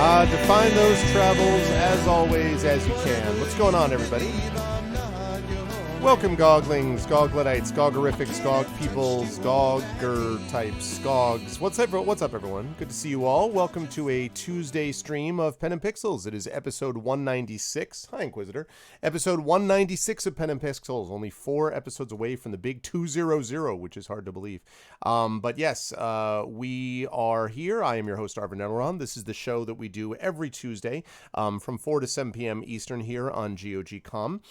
Define those travels, as always, as you can. What's going on, everybody? Welcome, Goglings, Gogletites, Gogorifics, Gog Peoples, Gogger types, Gogs. What's up, everyone? Good to see you all. Welcome to a Tuesday stream of Pen and Pixels. It is episode 196. Hi, Inquisitor. Episode 196 of Pen and Pixels. Only 4 episodes away from the big 200, which is hard to believe. But yes, we are here. I am your host, Arvin Nettelron. This is the show that we do every Tuesday from 4 to 7 p.m. Eastern here on GOG.com,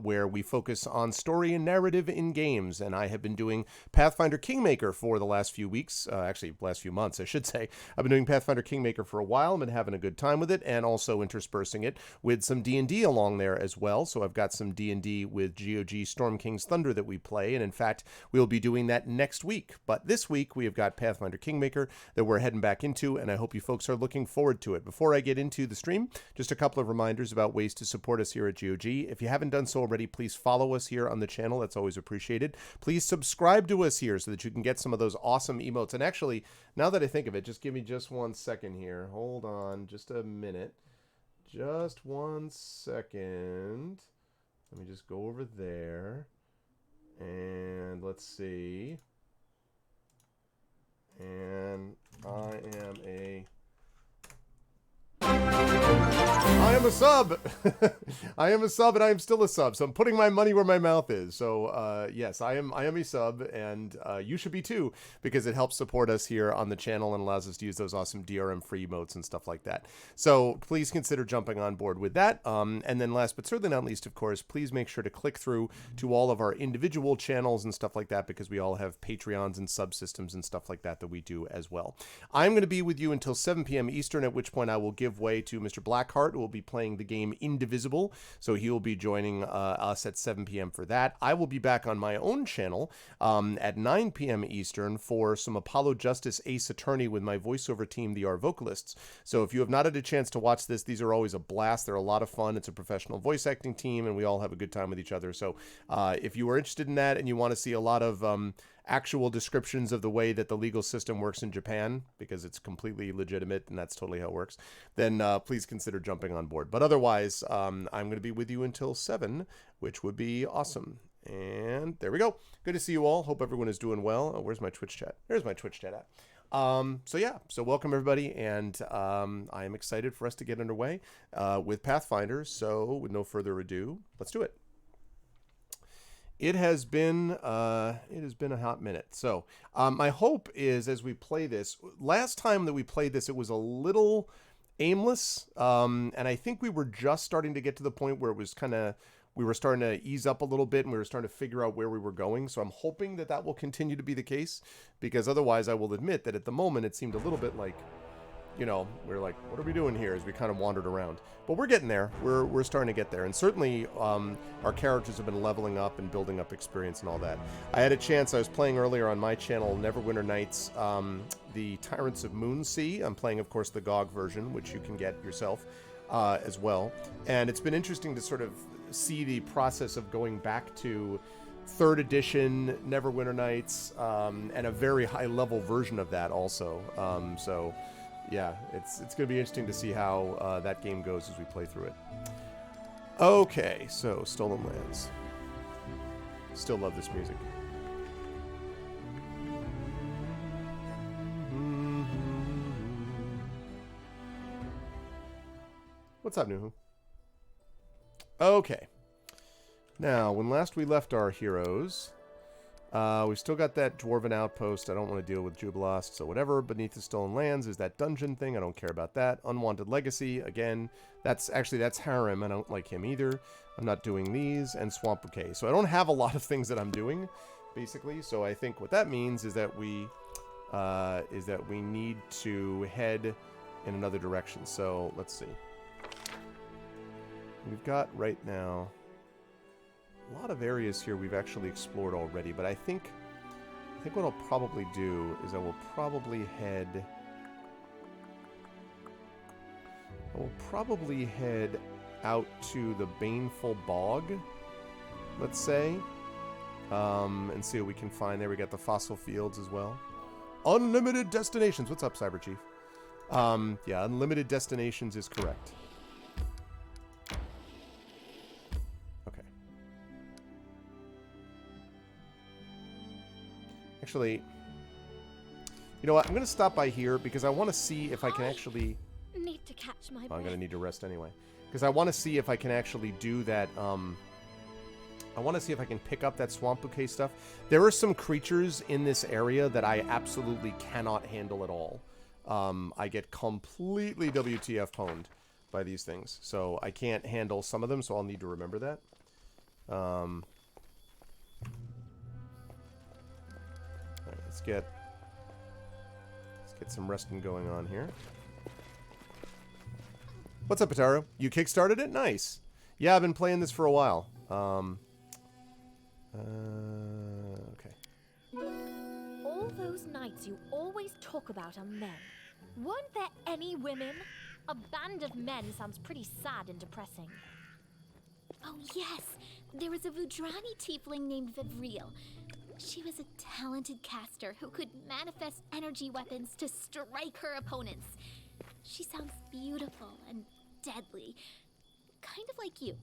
where we focus on story and narrative in games. And I have been doing Pathfinder Kingmaker for the last few weeks, actually last few months, I should say. I've been doing Pathfinder Kingmaker for a while. I've been having a good time with it, and also interspersing it with some D&D along there as well. So I've got some D&D with GOG Storm King's Thunder that we play, and in fact, we'll be doing that next week. But this week, we have got Pathfinder Kingmaker that we're heading back into, and I hope you folks are looking forward to it. Before I get into the stream, just a couple of reminders about ways to support us here at GOG. If you haven't done so already, please follow us here on the channel. That's always appreciated. Please subscribe to us here so that you can get some of those awesome emotes. And actually, now that I think of it, just give me just 1 second here. Hold on just a minute. Just 1 second. Let me just go over there. And let's see. And I am a sub. I am a sub, and I am still a sub. So I'm putting my money where my mouth is. So yes, I am a sub, and you should be too, because it helps support us here on the channel and allows us to use those awesome DRM free emotes and stuff like that. So please consider jumping on board with that. And then last but certainly not least, of course, please make sure to click through to all of our individual channels and stuff like that, because we all have Patreons and subsystems and stuff like that that we do as well. I'm going to be with you until 7 p.m. Eastern, at which point I will give way to Mr. Blackheart, who will be playing the game Indivisible. So he will be joining us at 7 p.m. for that. I will be back on my own channel at 9 p.m. Eastern for some Apollo Justice Ace Attorney with my voiceover team, the R Vocalists. So if you have not had a chance to watch this, these are always a blast. They're a lot of fun. It's a professional voice acting team, and we all have a good time with each other. So if you are interested in that and you want to see a lot of actual descriptions of the way that the legal system works in Japan, because it's completely legitimate and that's totally how it works, then please consider jumping on board. But otherwise, I'm going to be with you until 7, which would be awesome. And there we go. Good to see you all. Hope everyone is doing well. Oh, where's my Twitch chat? There's my Twitch chat at. So welcome everybody, and I am excited for us to get underway with Pathfinder. So with no further ado, let's do it. It has been a hot minute. So my hope is, as we play this, last time that we played this, it was a little aimless, and I think we were just starting to get to the point where it was we were starting to ease up a little bit, and we were starting to figure out where we were going. So I'm hoping that that will continue to be the case, because otherwise I will admit that at the moment it seemed a little bit like, you know, we're like, what are we doing here, as we kind of wandered around. But we're getting there. We're starting to get there. And certainly our characters have been leveling up and building up experience and all that. I had a chance, I was playing earlier on my channel, Neverwinter Nights, the Tyrants of Moonsea. I'm playing, of course, the GOG version, which you can get yourself as well. And it's been interesting to sort of see the process of going back to 3rd edition Neverwinter Nights, and a very high-level version of that also. So yeah, it's going to be interesting to see how that game goes as we play through it. Okay, so Stolen Lands. Still love this music. What's up, Nuhu? Okay. Now, when last we left our heroes, we've still got that Dwarven outpost. I don't want to deal with Jubilost, so whatever. Beneath the Stolen Lands is that dungeon thing. I don't care about that. Unwanted Legacy, again, that's Harem. I don't like him either. I'm not doing these. And Swamp Bouquet. So I don't have a lot of things that I'm doing, basically. So I think what that means is that we need to head in another direction. So let's see. We've got right now a lot of areas here we've actually explored already, but I think what I'll probably do is I will probably head out to the Baneful Bog, let's say, and see what we can find there. We got the fossil fields as well. Unlimited destinations. What's up, Cyber Chief? Yeah, unlimited destinations is correct. Okay. Actually, you know what? I'm going to stop by here because I want to see if I can actually... Need to catch my breath. I'm going to need to rest anyway. Because I want to see if I can actually do that, I want to see if I can pick up that swamp bouquet stuff. There are some creatures in this area that I absolutely cannot handle at all. I get completely WTF pwned by these things. So I can't handle some of them, so I'll need to remember that. Alright, let's get some resting going on here. What's up, Pataru? You kickstarted it? Nice. Yeah, I've been playing this for a while. Okay. All those nights you always talk about are men. Weren't there any women? A band of men sounds pretty sad and depressing. Oh yes, there was a Vudrani tiefling named Vivriel. She was a talented caster who could manifest energy weapons to strike her opponents. She sounds beautiful and deadly. Kind of like you.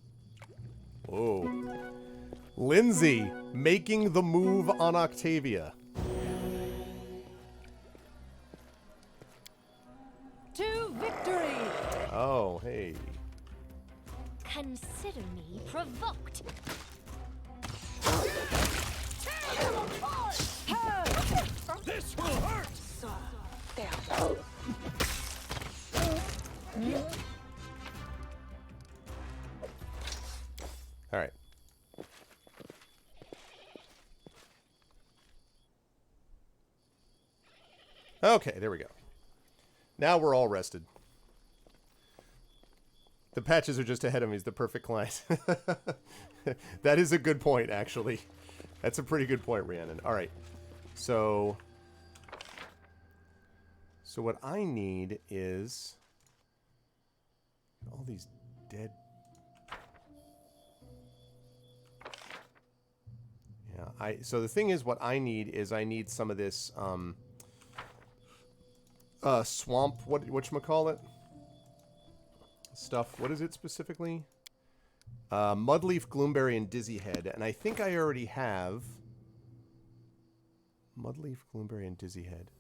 Whoa. Lindsay, making the move on Octavia. To victory! Oh, hey. Consider me provoked. This will hurt! All right. Okay, there we go. Now we're all rested. The patches are just ahead of me is the perfect client. That is a good point, actually. That's a pretty good point, Rhiannon. All right. So what I need is all these dead... Yeah, so the thing is, what I need is I need some of this swamp, whatchamacallit? Stuff. What is it specifically? Mudleaf, Gloomberry, and Dizzy Head. And I think I already have Mudleaf, Gloomberry, and Dizzy Head.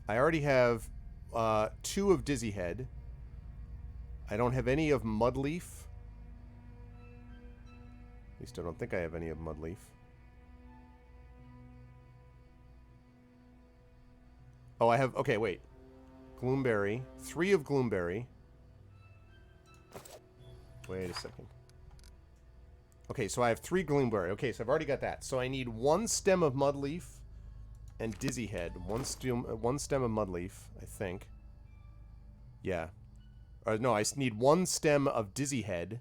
I already have 2 of Dizzy Head. I don't have any of Mudleaf. At least I don't think I have any of Mudleaf. Oh, I have... Okay, wait. Gloomberry. 3 of Gloomberry. Wait a second. Okay, so I have 3 Gloomberry. Okay, so I've already got that. So I need 1 stem of Mudleaf and Dizzy Head. One stem of Mudleaf, I think. Yeah. Or no, I need 1 stem of Dizzy Head.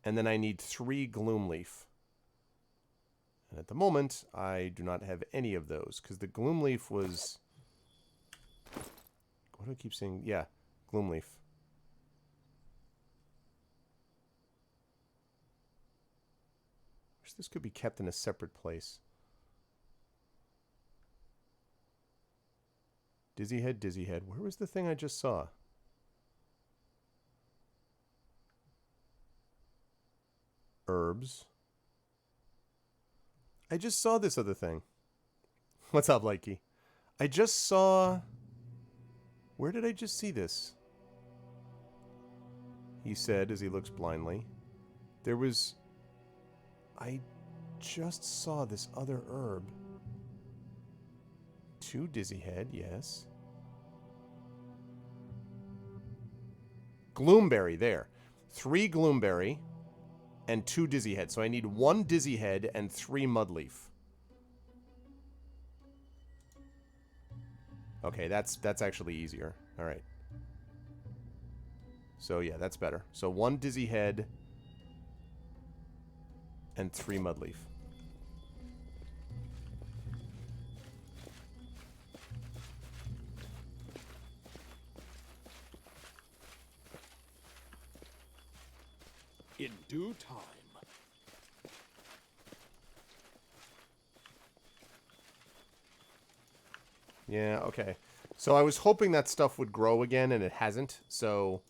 And then I need 3 Gloomleaf. And at the moment, I do not have any of those. Because the Gloomleaf was... What do I keep saying? Yeah, Gloomleaf. Wish this could be kept in a separate place. Dizzy Head, Dizzy Head. Where was the thing I just saw? Herbs. I just saw this other thing. What's up, Likey? I just saw... Where did I just see this? He said as he looks blindly. There was... I just saw this other herb. 2 Dizzy Head, yes. Gloomberry, there. 3 Gloomberry and 2 Dizzy Head. So I need 1 Dizzy Head and 3 Mudleaf. Okay, that's actually easier. All right. So yeah, that's better. So 1 Dizzy Head and 3 Mudleaf. In due time. Yeah, okay. So I was hoping that stuff would grow again, and it hasn't. So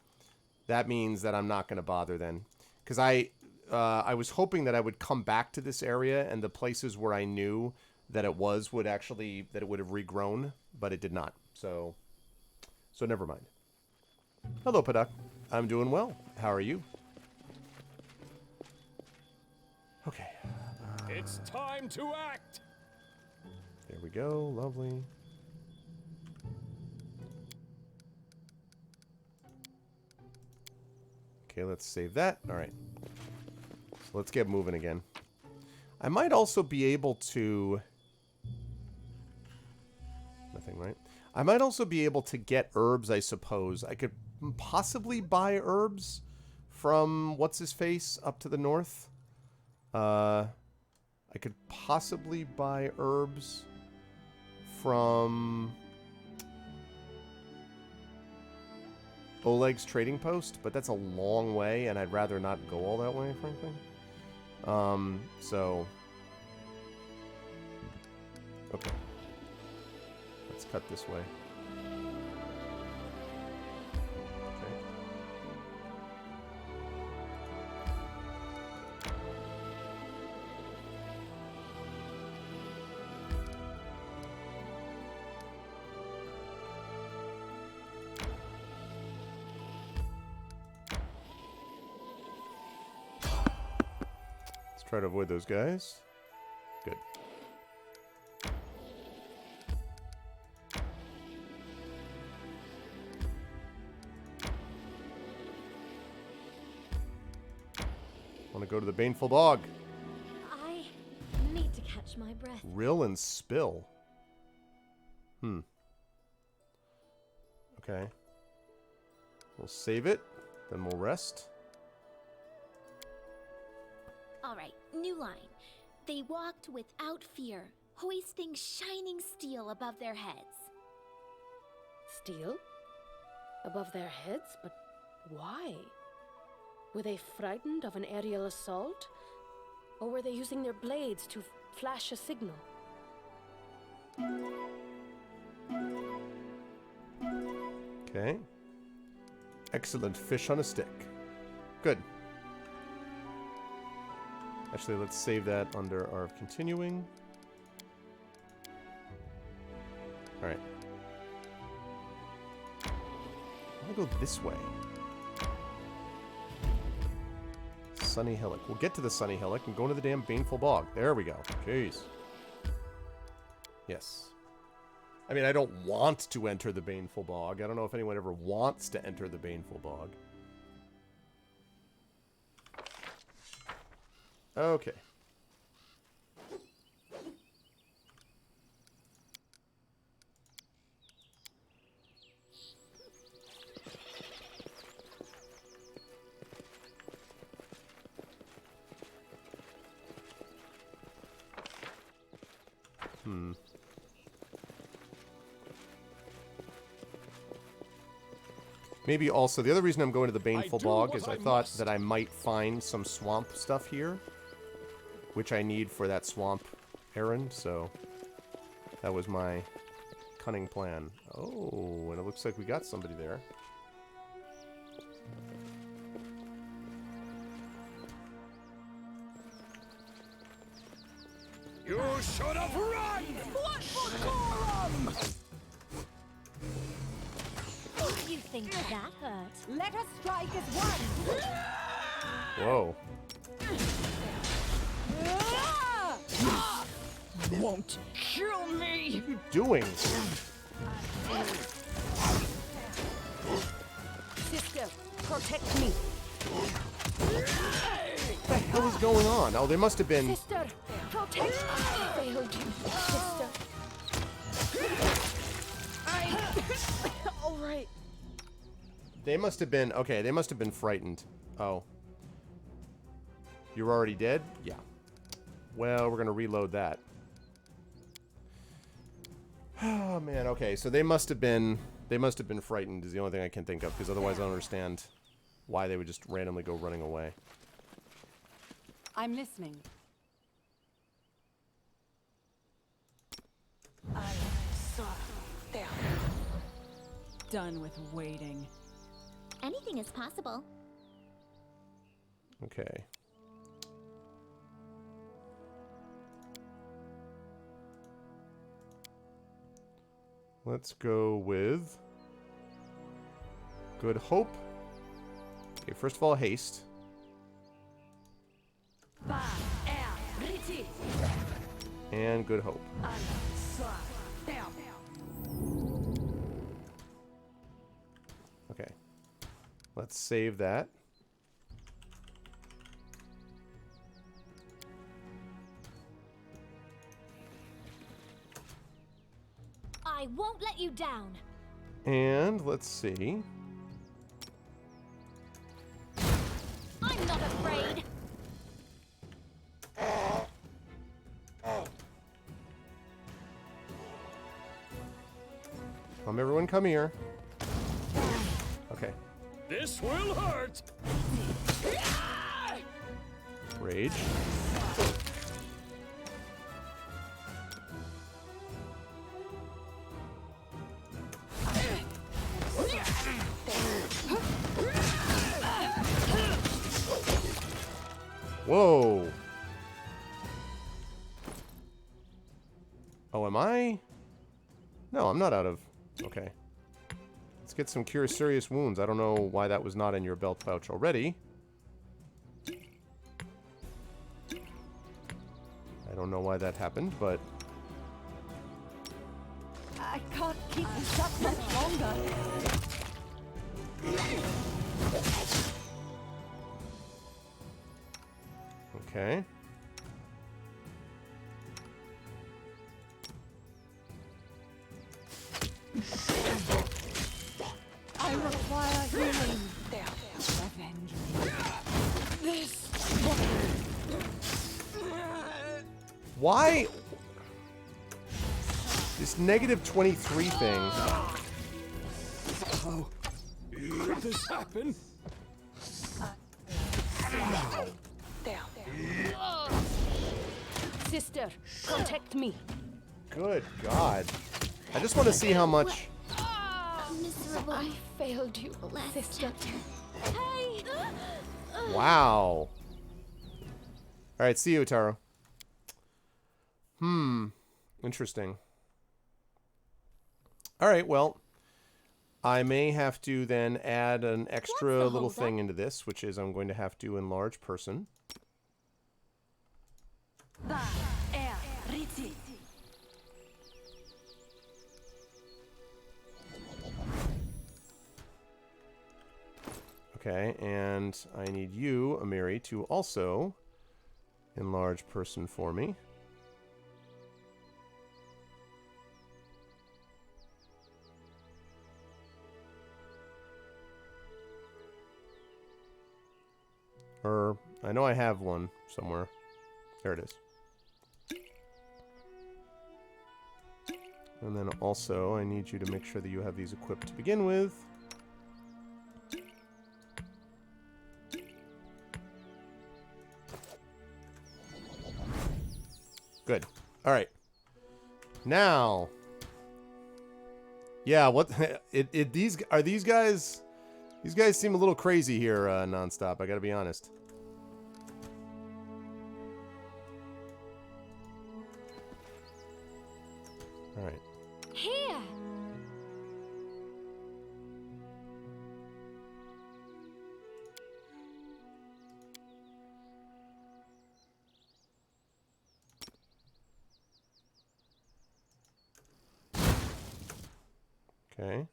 that means that I'm not going to bother then. Because I was hoping that I would come back to this area, and the places where I knew that it was would actually, that it would have regrown, but it did not. So never mind. Hello, Padak. I'm doing well. How are you? Okay. It's time to act. There we go. Lovely. Okay, let's save that. All right. So let's get moving again. I might also be able to... Nothing, right? I might also be able to get herbs, I suppose. I could possibly buy herbs from what's-his-face up to the north. I could possibly buy herbs from Oleg's trading post, but that's a long way, and I'd rather not go all that way, frankly. So... Okay. Let's cut this way. Okay. Let's try to avoid those guys. Good. Want to go to the Baneful Bog. I need to catch my breath. Rill and spill. Okay. We'll save it. Then we'll rest. All right, new line. They walked without fear, hoisting shining steel above their heads. Steel? Above their heads? But why? Were they frightened of an aerial assault? Or were they using their blades to flash a signal? Okay. Excellent fish on a stick. Good. Actually, let's save that under our continuing. Alright. I'm gonna go this way. Sunny Hillock. We'll get to the Sunny Hillock and go into the damn Baneful Bog. There we go. Jeez. Yes. I mean, I don't want to enter the Baneful Bog. I don't know if anyone ever wants to enter the Baneful Bog. Okay. Maybe also, the other reason I'm going to the Baneful Bog is I thought that I might find some swamp stuff here, which I need for that swamp errand, so that was my cunning plan. Oh, and it looks like we got somebody there. You should have run! What for Corum? You think that hurt? Let us strike as one. Whoa. Won't kill me. What are you doing? Sister, protect me. What the hell is going on? Oh, they must have been... Sister, protect me. Failed you, sister. All right. They must have been... Okay, they must have been frightened. Oh. You're already dead? Yeah. Well, we're going to reload that. Oh, man. Okay, so they must have been... They must have been frightened is the only thing I can think of, because otherwise I don't understand why they would just randomly go running away. I'm listening. I am sorrow. done with waiting. Anything is possible. Okay. Let's go with Good Hope. Okay, first of all, haste. And Good Hope. Okay. Let's save that. I won't let you down. And let's see. I'm not afraid. Everyone come here. Okay. This will hurt. Rage. Whoa. Oh, am I? No, I'm not out of... Okay. Let's get some Cure Serious Wounds. I don't know why that was not in your belt pouch already. I don't know why that happened, but... I can't keep this up much longer. Okay. I require healing. Revenge me. This Why? This negative 23 thing. How could this happen? Sister, protect me. Good God. I just want to see how much... Miserable. I failed you, Last sister. chapter. Hey! Wow. Alright, see you, Taro. Interesting. Alright, well... I may have to then add an extra little thing into this, which is I'm going to have to enlarge person. Okay, and I need you, Amiri, to also enlarge person for me. Or, I know I have one somewhere. There it is. And then also, I need you to make sure that you have these equipped to begin with. Good. All right. Now, yeah. What? These guys? These guys seem a little crazy here, nonstop. I gotta be honest. All right. Here! Okay.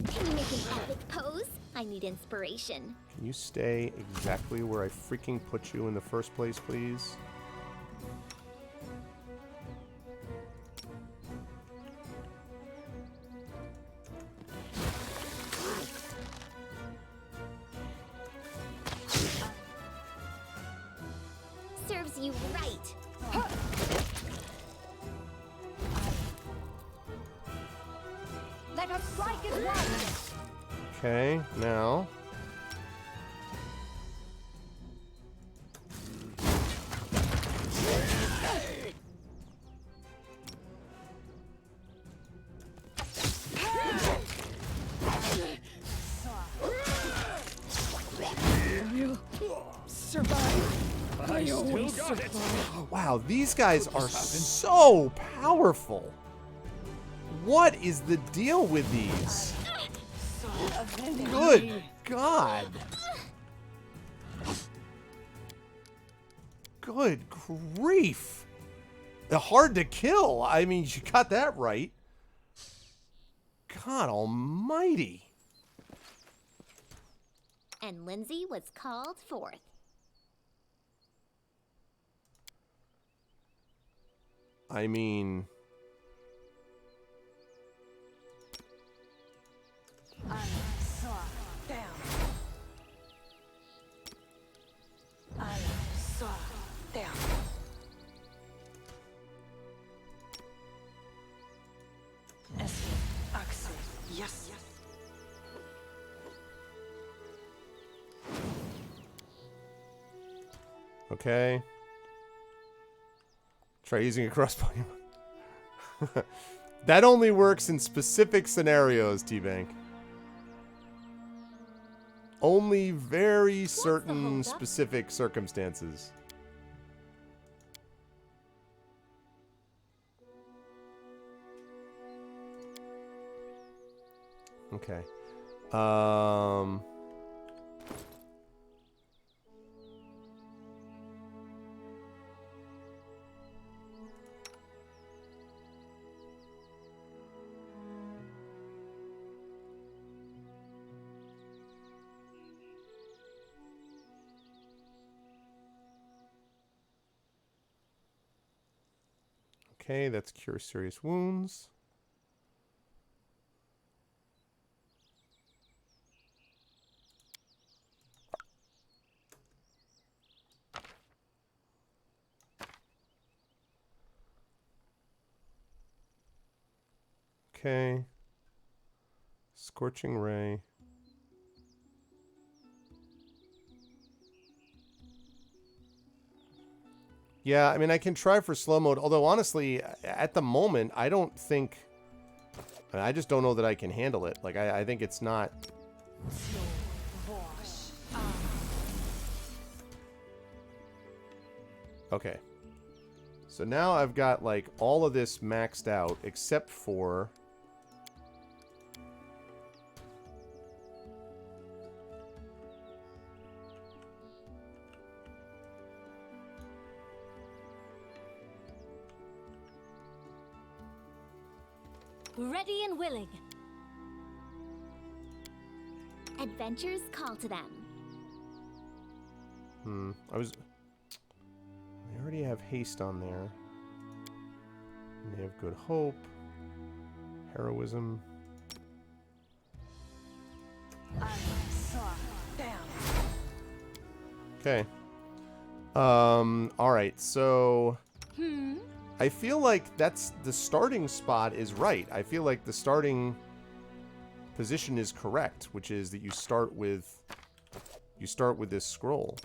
Can you make an epic pose? I need inspiration. Can you stay exactly where I freaking put you in the first place, please? Serves you right. Let us strike as one. Okay, now. Wow, these guys are so powerful. What is the deal with these? Good God. Good grief. They're hard to kill. I mean, you got that right. God almighty. And Lindsay was called forth. I mean... Yes. Okay. Try using a crossbow. That only works in specific scenarios, T-Bank. Only very certain holdup? specific circumstances. Okay. Okay, that's cure serious wounds. Okay. Scorching ray. Yeah, I mean, I can try for slow mode, although honestly, at the moment, I don't think... I just don't know that I can handle it. Like, I think it's not... Okay. So now I've got, like, all of this maxed out, except for... Ready and willing. Adventures call to them. I already have haste on there. And they have good hope. Heroism. Okay. Alright, so... I feel like that's the starting spot is right. I feel like the starting position is correct, which is that you start with this scroll.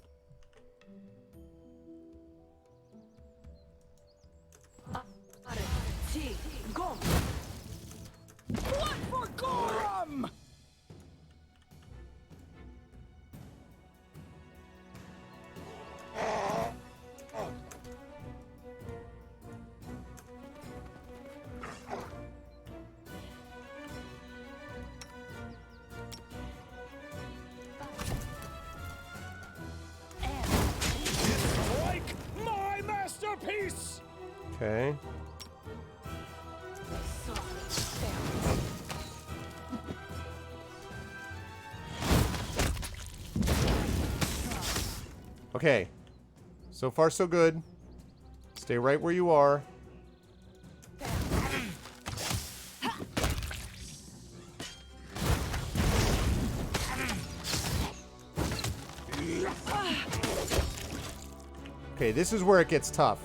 What for Gorham? Like my masterpiece. Okay. Okay. So far, so good. Stay right where you are. Okay, this is where it gets tough.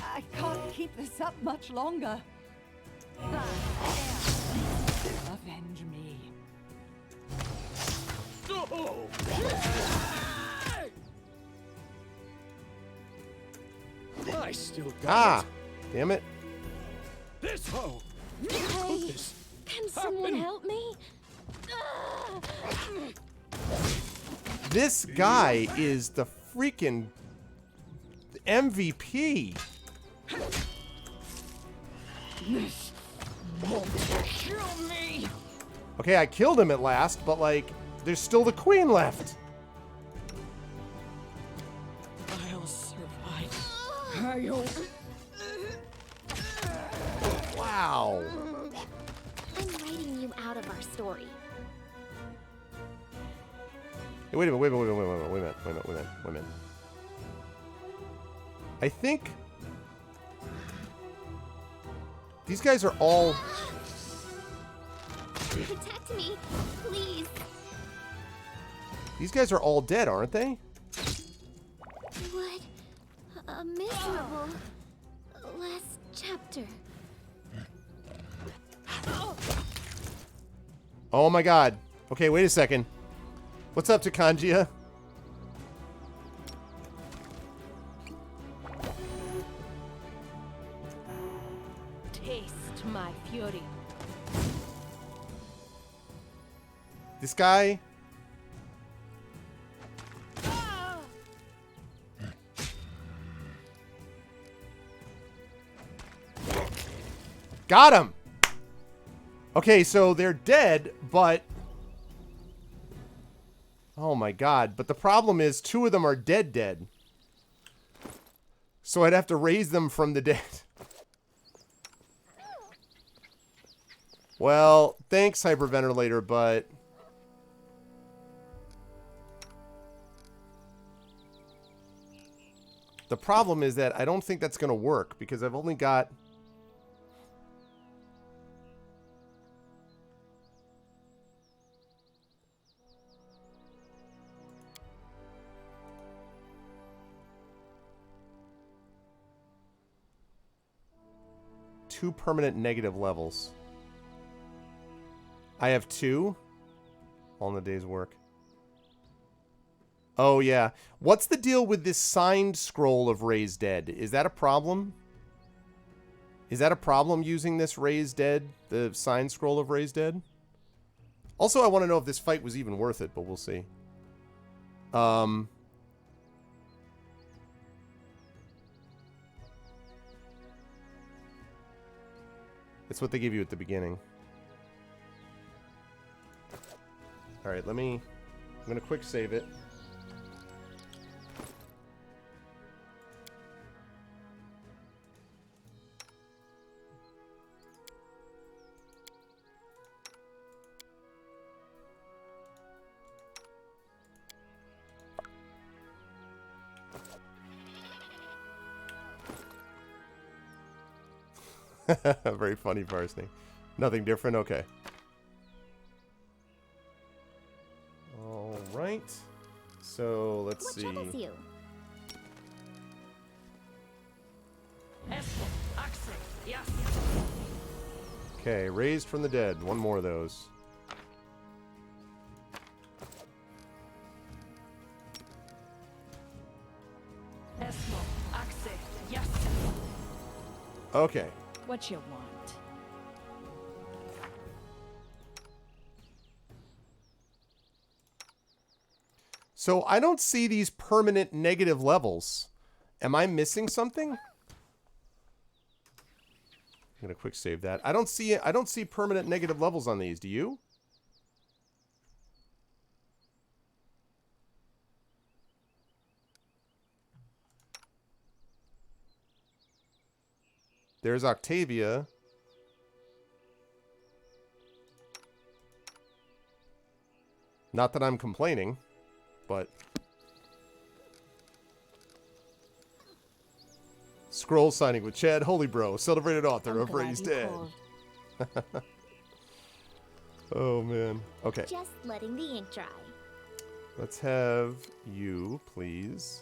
I can't keep this up much longer. Avenge me. I still got Ah! it. Damn it. This hoe. Hey, can someone help me? This guy is the freaking MVP. This won't kill me. Okay, I killed him at last, but like, there's still the queen left. I'll survive. I'll... Wow. I'm writing you out of our story. Hey, wait a minute. I think these guys are all... Protect me, please. These guys are all dead, aren't they? What a miserable last chapter. Oh my god. Okay, wait a second. What's up, Takanjia? Taste my fury. This guy... Got him! Okay, so they're dead, but... Oh my god. But the problem is, 2 of them are dead. So I'd have to raise them from the dead. Well, thanks, Hyperventilator, but... The problem is that I don't think that's going to work, because I've only got... two permanent negative levels. I have 2 all in the day's work. Oh, yeah. What's the deal with this signed scroll of Raised Dead? Is that a problem? Is that a problem using this Raised Dead? The signed scroll of Raised Dead? Also, I want to know if this fight was even worth it, but we'll see. It's what they give you at the beginning. Alright, I'm gonna quick save it. Very funny parsing. Nothing different? Okay. Alright. So, let's see. What troubles you? Okay, raised from the dead. One more of those. Okay. What you want? So I don't see these permanent negative levels. Am I missing something? I'm gonna quick save that. I don't see permanent negative levels on these. Do you? There's Octavia. Not that I'm complaining, but... Scroll signing with Chad Holy Bro, celebrated author of Raised Dead. Oh, man. Okay. Just letting the ink dry. Let's have you, please.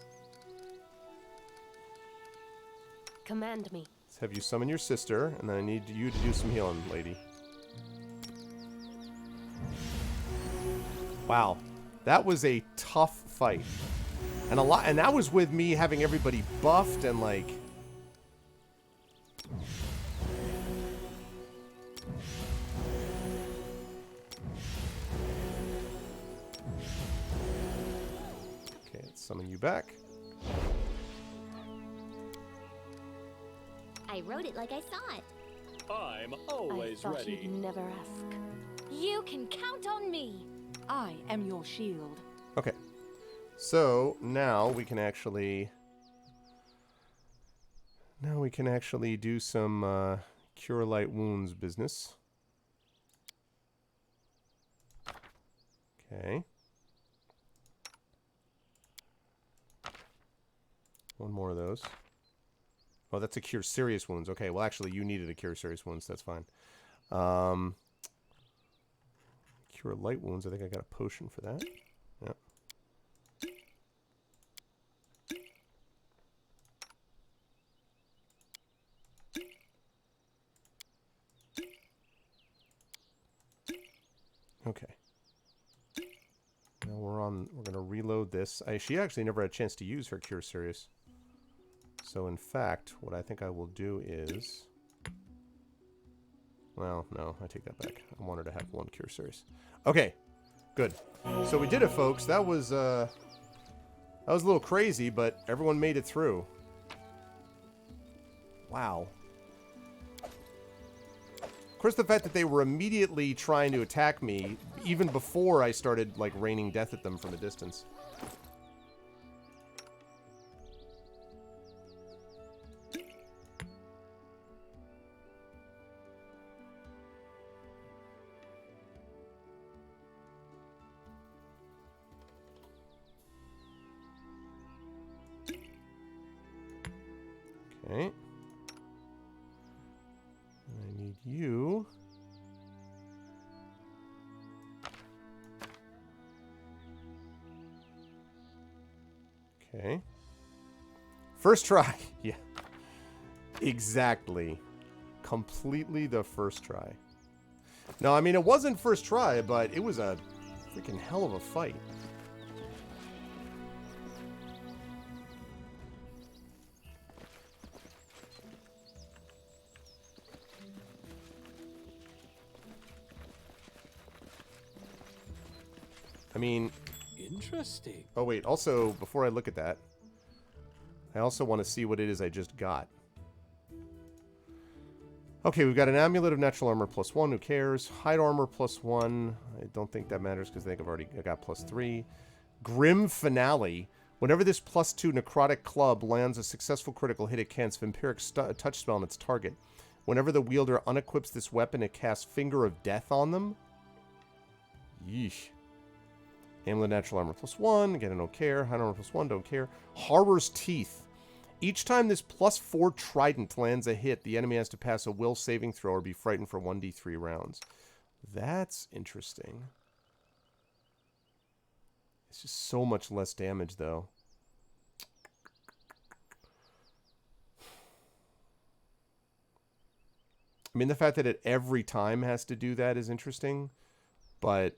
Command me. Let's have you summon your sister, and then I need you to do some healing, lady. Wow. That was a tough fight. And that was with me having everybody buffed and like... summon you back. I wrote it like I saw it. I'm I always thought ready. you'd never ask. You can count on me. I am your shield. Okay. So now we can actually do some cure light wounds business. Okay. One more of those. Oh, that's a cure serious wounds. Okay, well actually you needed a cure serious wounds. That's fine. Cure light wounds. I think I got a potion for that. Yep. Okay. Now we're gonna reload this. She actually never had a chance to use her Cure Serious. So in fact, what I think I will do is... Well, no, I take that back. I want her to have one Cure Serious. Okay, good. So we did it, folks. That was a little crazy, but everyone made it through. Wow. Of course, the fact that they were immediately trying to attack me, even before I started, like, raining death at them from a distance. Okay. I need you. Okay. First try. Yeah. Exactly. Completely the first try. No, I mean, it wasn't first try, but it was a freaking hell of a fight. I mean... Interesting. Oh, wait. Also, before I look at that, I also want to see what it is I just got. Okay, we've got an Amulet of Natural Armor +1. Who cares? Hide Armor +1. I don't think that matters because I think I got +3. Grim Finale. Whenever this +2 Necrotic Club lands a successful critical hit, it casts Vampiric Touch spell on its target. Whenever the wielder unequips this weapon, it casts Finger of Death on them. Yeesh. Amulet Natural Armor +1. Again, I don't care. Hide Armor +1. Don't care. Horror's Teeth. Each time this +4 Trident lands a hit, the enemy has to pass a will saving throw or be frightened for 1d3 rounds. That's interesting. It's just so much less damage, though. I mean, the fact that it every time has to do that is interesting, but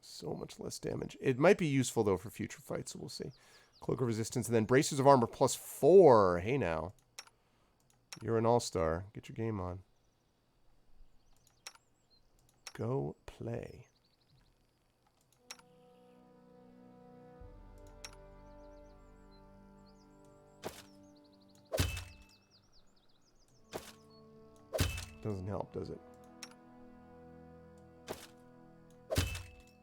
so much less damage. It might be useful, though, for future fights, so we'll see. Cloak of Resistance, and then Bracers of Armor +4. Hey, now. You're an all-star. Get your game on. Go play. Doesn't help, does it?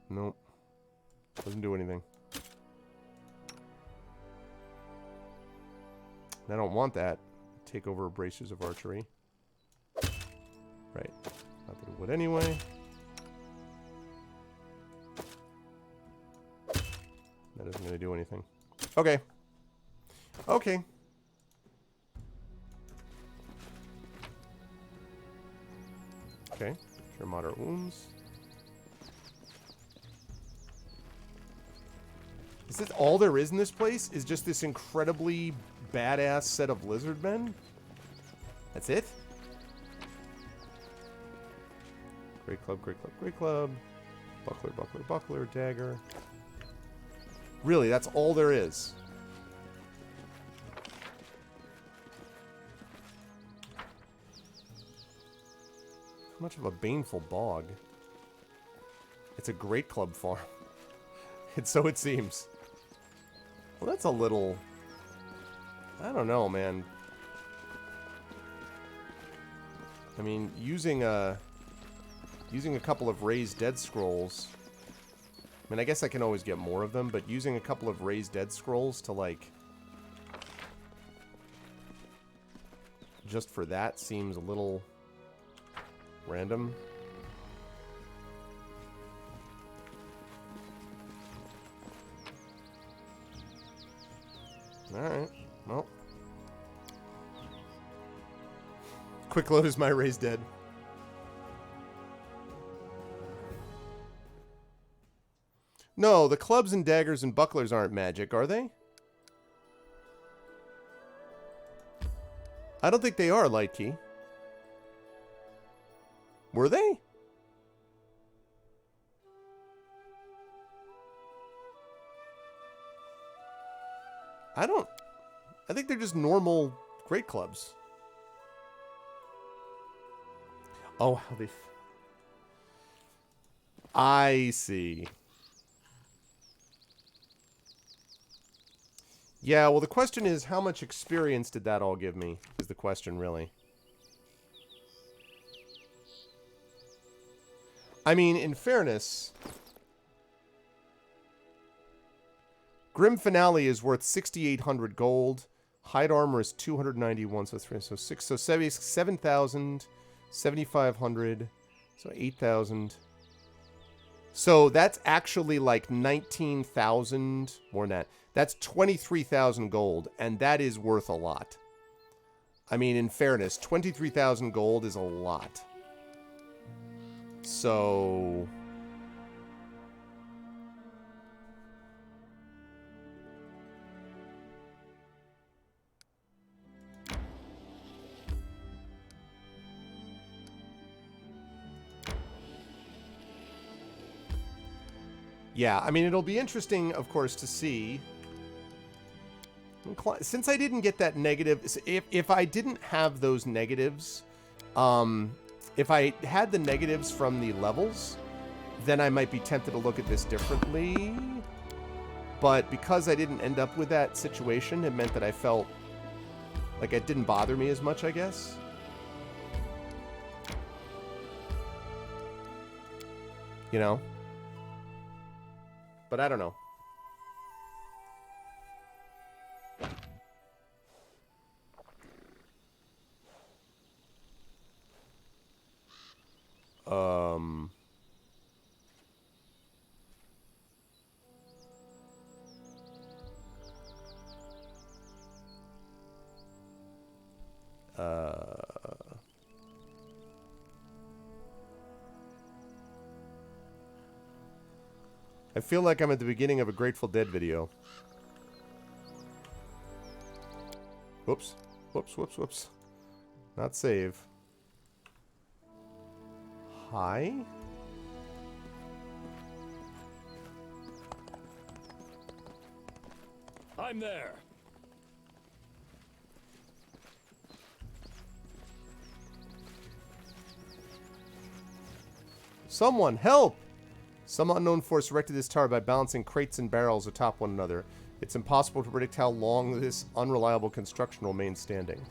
Nope. Doesn't do anything. I don't want that. Take over Bracers of Archery. Right. Not that it would anyway. That isn't going to do anything. Okay. Okay. Okay. Cure moderate wounds. Is this all there is in this place? Is just this incredibly badass set of lizard men? That's it? Great club, great club, great club. Buckler, buckler, buckler, dagger. Really, that's all there is. How much of a baneful bog? It's a great club farm. So it seems. Well, that's a little... I don't know, man. I mean, using a couple of raised dead scrolls... I mean, I guess I can always get more of them, but using a couple of raised dead scrolls to, like... just for that seems a little... random. Alright, well. Quick load is my raised dead. No, the clubs and daggers and bucklers aren't magic, are they? I don't think they are, Light Key. Were they? I think they're just normal great clubs. Oh, how they... I see. Yeah, well, the question is, how much experience did that all give me? Is the question, really. I mean, in fairness... Grim Finale is worth 6,800 gold. Hide Armor is 291, so 7,000, 7,500, so 8,000. So that's actually like 19,000, more than that. That's 23,000 gold, and that is worth a lot. I mean, in fairness, 23,000 gold is a lot. So... yeah, I mean, it'll be interesting, of course, to see. Since I didn't get that negative... If I didn't have those negatives... if I had the negatives from the levels, then I might be tempted to look at this differently. But because I didn't end up with that situation, it meant that I felt like it didn't bother me as much, I guess. You know? But I don't know. I feel like I'm at the beginning of a Grateful Dead video. Whoops. Whoops, whoops, whoops. Not save. Hi? I'm there. Someone, help! Some unknown force erected this tower by balancing crates and barrels atop one another. It's impossible to predict how long this unreliable construction will remain standing.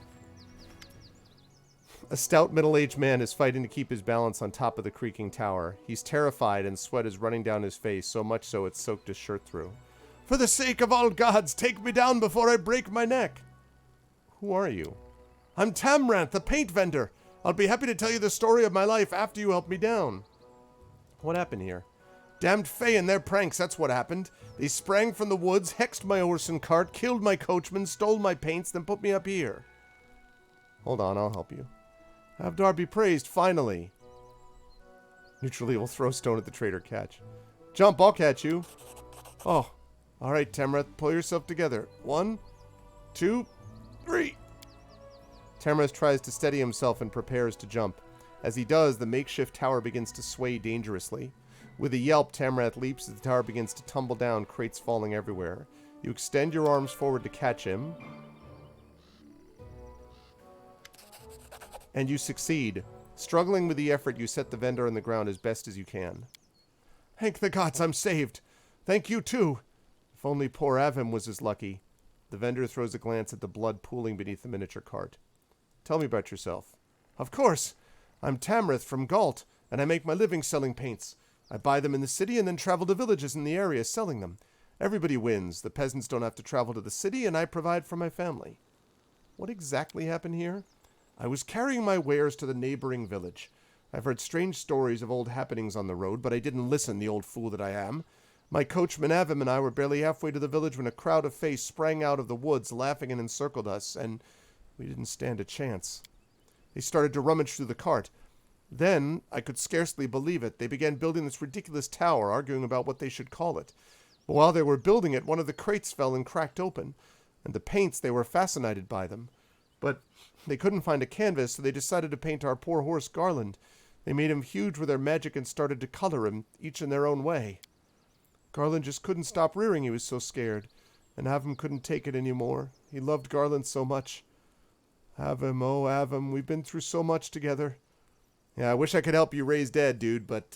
A stout middle-aged man is fighting to keep his balance on top of the creaking tower. He's terrified and sweat is running down his face, so much so it's soaked his shirt through. For the sake of all gods, take me down before I break my neck! Who are you? I'm Tamranth, the paint vendor. I'll be happy to tell you the story of my life after you help me down. What happened here? Damned Fae and their pranks, that's what happened. They sprang from the woods, hexed my horse and cart, killed my coachman, stole my paints, then put me up here. Hold on, I'll help you. Avdar be praised, finally. Neutrally will throw stone at the traitor catch. Jump, I'll catch you. Oh, alright, Tamrath, pull yourself together. 1, 2, 3. Tamrath tries to steady himself and prepares to jump. As he does, the makeshift tower begins to sway dangerously. With a yelp, Tamrath leaps as the tower begins to tumble down, crates falling everywhere. You extend your arms forward to catch him. And you succeed. Struggling with the effort, you set the vendor on the ground as best as you can. Thank the gods, I'm saved. Thank you, too. If only poor Avim was as lucky. The vendor throws a glance at the blood pooling beneath the miniature cart. Tell me about yourself. Of course. I'm Tamrith from Galt, and I make my living selling paints. I buy them in the city and then travel to villages in the area selling them. Everybody wins. The peasants don't have to travel to the city, and I provide for my family. What exactly happened here? I was carrying my wares to the neighboring village. I've heard strange stories of old happenings on the road, but I didn't listen, the old fool that I am. My coachman Avim and I were barely halfway to the village when a crowd of fays sprang out of the woods, laughing and encircled us, and we didn't stand a chance. They started to rummage through the cart. Then, I could scarcely believe it, they began building this ridiculous tower, arguing about what they should call it. But while they were building it, one of the crates fell and cracked open, and the paints, they were fascinated by them. But they couldn't find a canvas, so they decided to paint our poor horse Garland. They made him huge with their magic and started to color him, each in their own way. Garland just couldn't stop rearing, he was so scared, and Avim couldn't take it anymore. He loved Garland so much. Avim, oh Avim, we've been through so much together. Yeah, I wish I could help you raise Dad, dude, but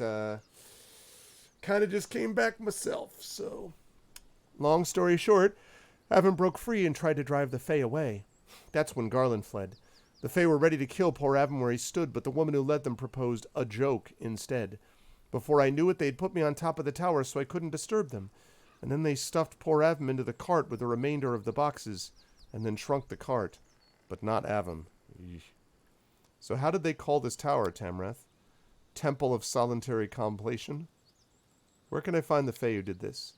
kind of just came back myself, so. Long story short, Avim broke free and tried to drive the Fae away. That's when Garland fled. The Fae were ready to kill poor Avim where he stood, but the woman who led them proposed a joke instead. Before I knew it, they'd put me on top of the tower so I couldn't disturb them. And then they stuffed poor Avim into the cart with the remainder of the boxes, and then shrunk the cart. But not Avim. Eesh. So how did they call this tower, Tamrith? Temple of Solitary Contemplation? Where can I find the Fae who did this?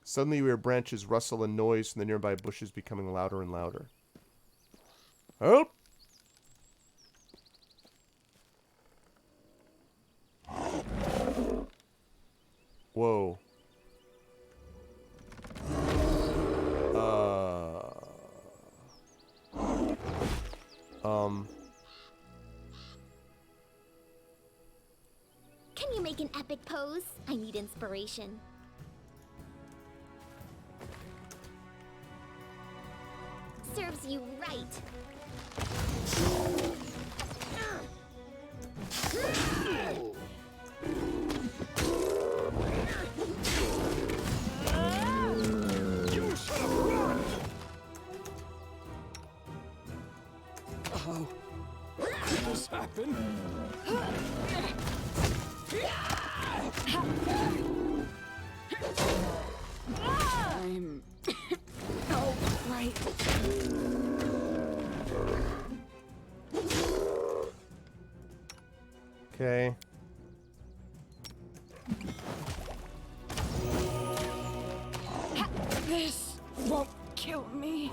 Suddenly we hear branches rustle and noise from the nearby bushes becoming louder and louder. Help! Whoa. Can you make an epic pose? I need inspiration. Serves you right. You should have run! Oh. Did this happen? I'm... oh, right. Okay. This won't kill me.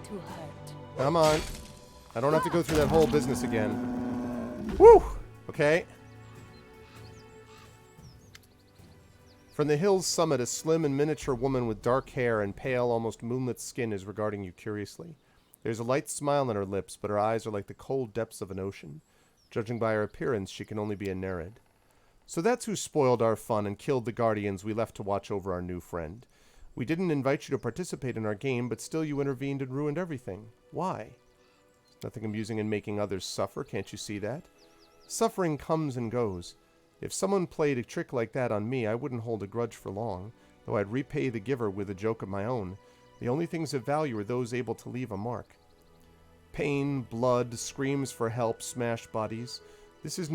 To hurt. Come on. I don't have to go through that whole business again. Woo! Okay. From the hill's summit, a slim and miniature woman with dark hair and pale, almost moonlit skin is regarding you curiously. There's a light smile on her lips, but her eyes are like the cold depths of an ocean. Judging by her appearance, she can only be a Nereid. So that's who spoiled our fun and killed the guardians we left to watch over our new friend. We didn't invite you to participate in our game, but still you intervened and ruined everything. Why? Nothing amusing in making others suffer, can't you see that? Suffering comes and goes. If someone played a trick like that on me, I wouldn't hold a grudge for long, though I'd repay the giver with a joke of my own. The only things of value are those able to leave a mark. Pain, blood, screams for help, smashed bodies. This is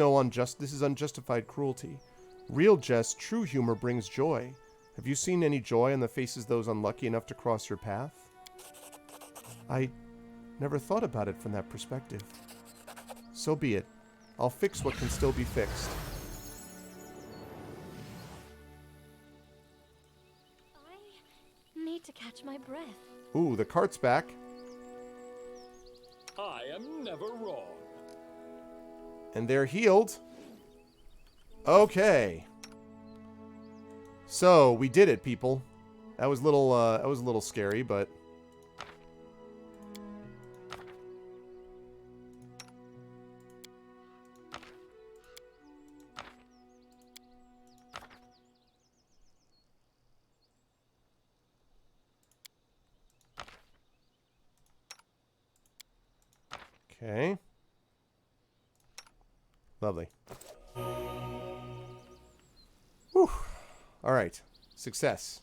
unjustified cruelty. Real jest, true humor brings joy. Have you seen any joy on the faces of those unlucky enough to cross your path? I never thought about it from that perspective. So be it. I'll fix what can still be fixed. I need to catch my breath. Ooh, the cart's back. I am never wrong. And they're healed. Okay. So, we did it, people. That was a little scary, but okay. Lovely. Whew. All right. Success.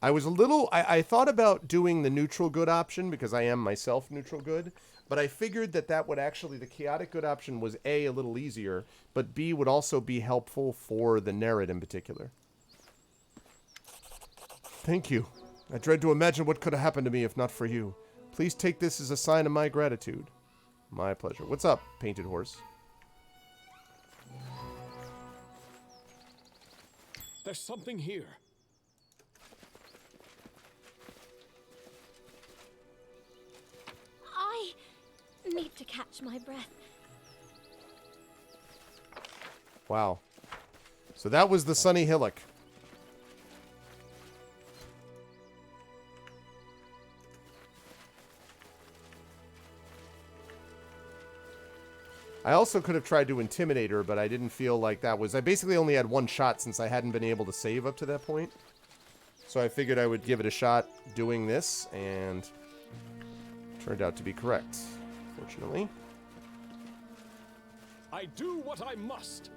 I was a little... I thought about doing the neutral good option because I am myself neutral good. But I figured that that would actually... The chaotic good option was A, a little easier. But B, would also be helpful for the Nerid in particular. Thank you. I dread to imagine what could have happened to me if not for you. Please take this as a sign of my gratitude. My pleasure. What's up, Painted Horse? There's something here. I need to catch my breath. Wow. So that was the Sunny Hillock. I also could have tried to intimidate her, but I didn't feel like that was... I basically only had one shot since I hadn't been able to save up to that point. So I figured I would give it a shot doing this, and turned out to be correct, fortunately. I do what I must.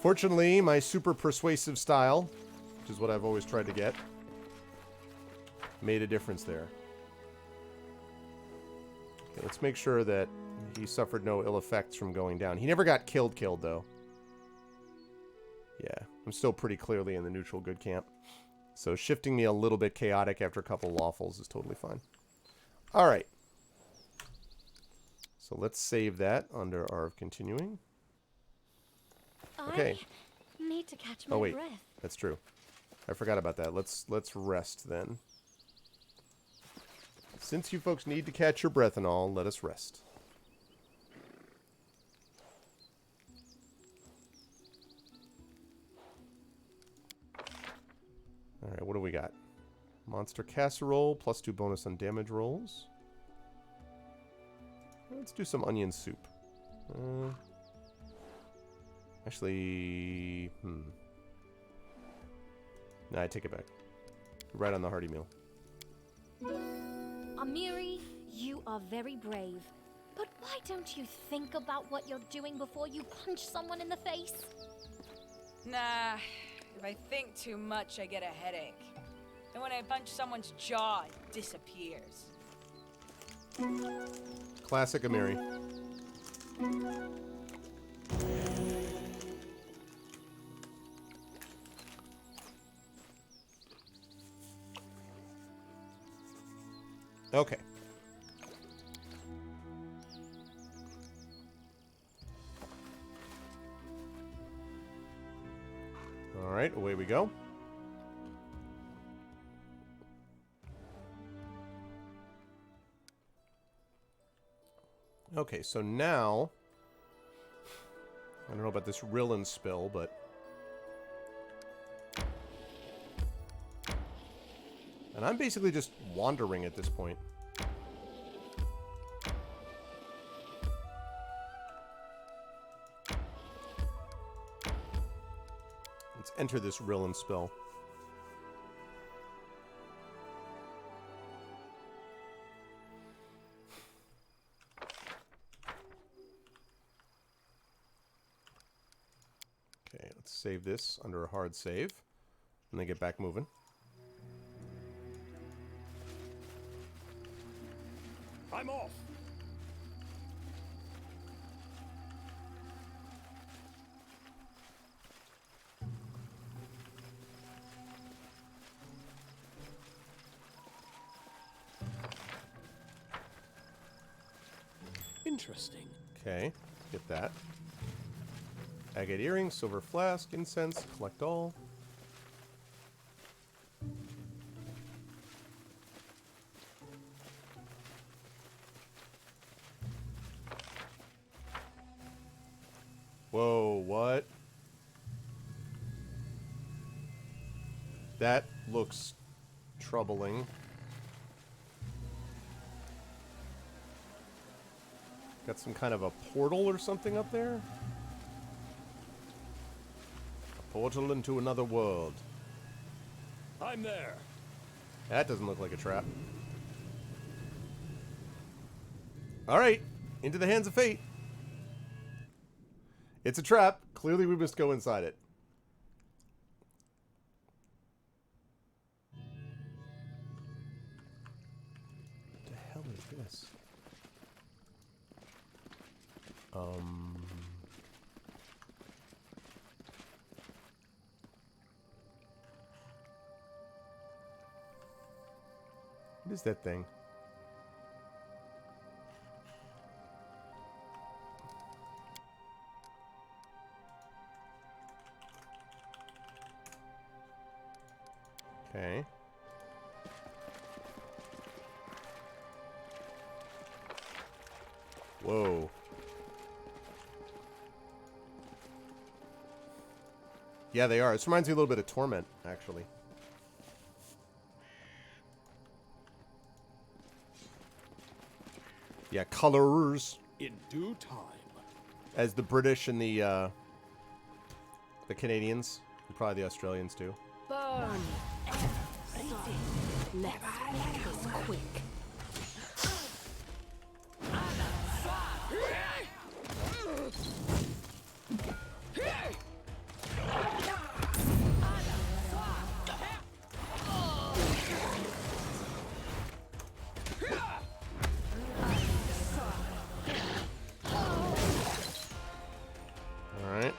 Fortunately, my super persuasive style, which is what I've always tried to get, made a difference there. Okay, let's make sure that he suffered no ill effects from going down. He never got killed, though. Yeah, I'm still pretty clearly in the neutral good camp. So shifting me a little bit chaotic after a couple lawfuls is totally fine. All right. So let's save that under R of continuing. Okay. I need to catch my Oh, wait. breath. That's true. I forgot about that. Let's rest then. Since you folks need to catch your breath and all, let us rest. Alright, what do we got? Monster Casserole, +2 bonus on damage rolls. Let's do some onion soup. Actually, Nah, I take it back. Right on the hearty meal. Amiri, you are very brave. But why don't you think about what you're doing before you punch someone in the face? Nah, if I think too much, I get a headache. And when I punch someone's jaw, it disappears. Classic Amiri. Okay. All right, away we go. Okay, so now... I don't know about this Rillen spill, but... And I'm basically just wandering at this point. Let's enter this Rillen spell. Okay, let's save this under a hard save. And then get back moving. I'm off. Interesting. Okay, get that. Agate earring, silver flask, incense, collect all. Whoa, what? That looks troubling. Got some kind of a portal or something up there? A portal into another world. I'm there. That doesn't look like a trap. Alright, into the hands of fate. It's a trap. Clearly we must go inside it. What the hell is this? What is that thing? Okay. Whoa. Yeah, they are. This reminds me a little bit of Torment, actually. Yeah, colors. In due time. As the British and the Canadians, and probably the Australians too. Burn. Let's make this quick. Alright.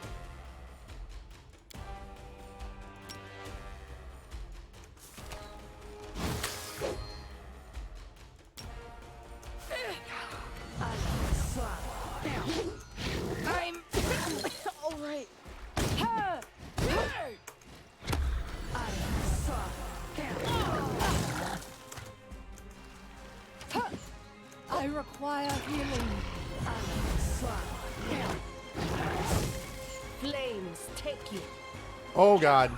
I'm all right. I require healing. Flames take you. Oh god.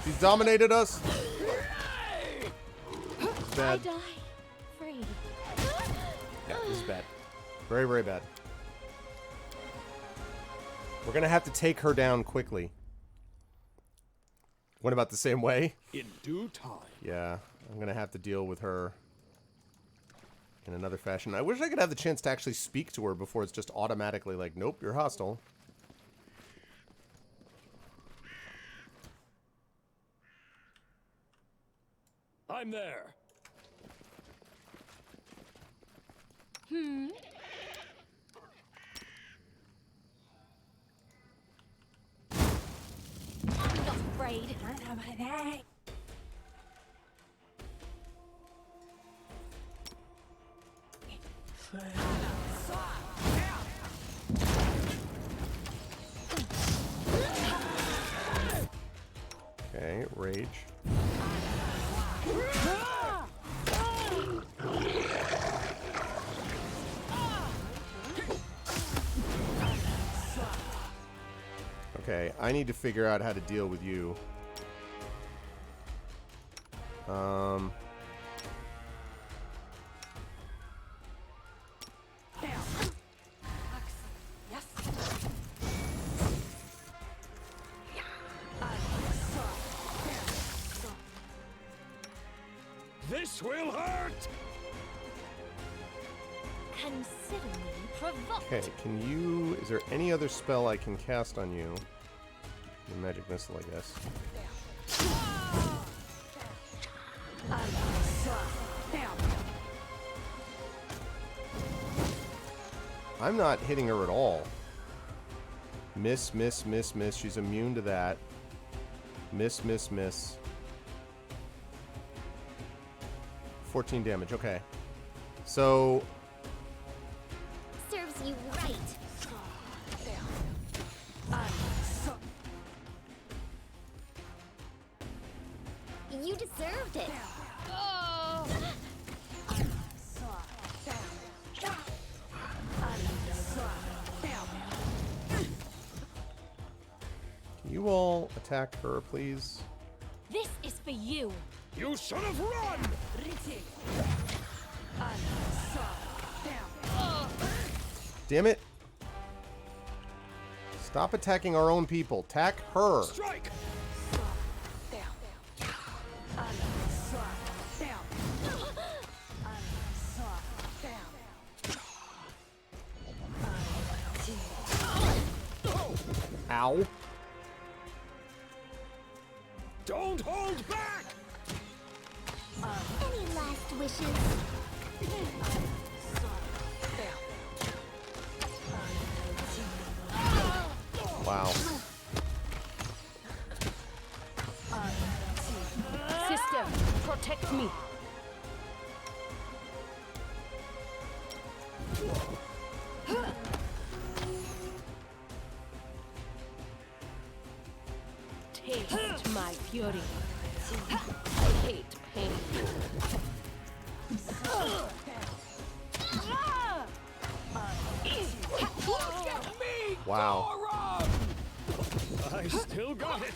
He's dominated us. It's I bad. die free. Yeah, this is bad. Very, very bad. We're gonna have to take her down quickly. Went about the same way? In due time. Yeah, I'm gonna have to deal with her in another fashion. I wish I could have the chance to actually speak to her before it's just automatically like, nope, you're hostile. I'm there. I'm not afraid. Okay, rage. Okay, I need to figure out how to deal with you. This will hurt. Consider me provoked. Okay, can you... Is there any other spell I can cast on you? The magic missile, I guess. I'm not hitting her at all. Miss, miss, miss, miss. She's immune to that. Miss, miss, miss. 14 damage, okay. So... Serves you right. You deserved it. Can you all attack her, please? This is for you. You should have run. Damn it. Stop attacking our own people. Attack her. Strike! Ow. Don't hold back! Any last wishes? Wow. Sister, protect me. Taste my fury. I hate pain. Wow. I still got it.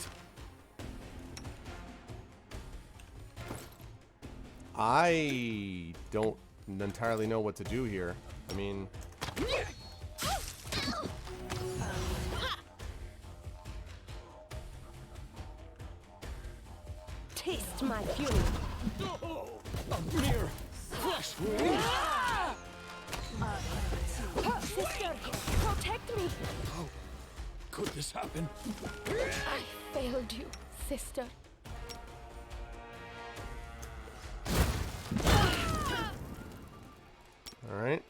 I don't entirely know what to do here. I mean... Taste my fury. Oh, a mere flesh wound. Sister, protect me. How could this happen? I failed you, sister. All right.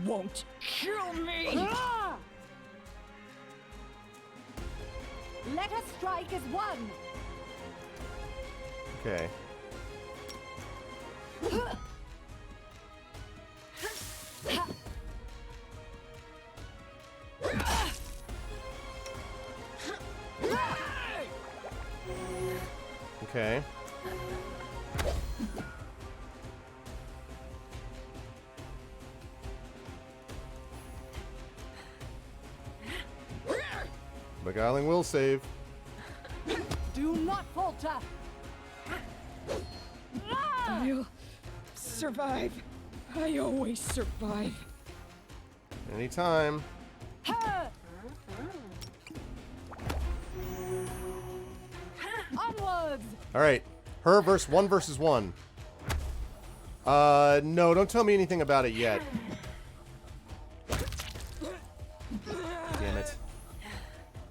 Won't kill me. Let us strike as one. Okay. Okay. Beguiling will save. Do not falter. I'll survive. I always survive. Anytime. Her. Onwards. All right. Her versus one versus one. No, don't tell me anything about it yet. Damn it.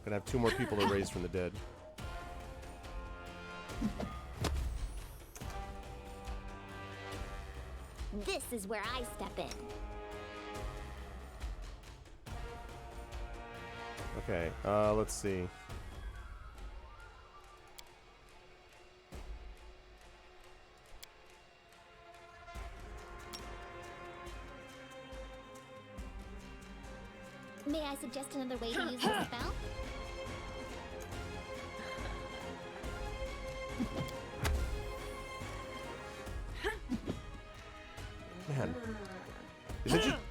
Gonna have 2 more people to raise from the dead. This is where I step in. Okay, let's see. May I suggest another way to use this spell? Man.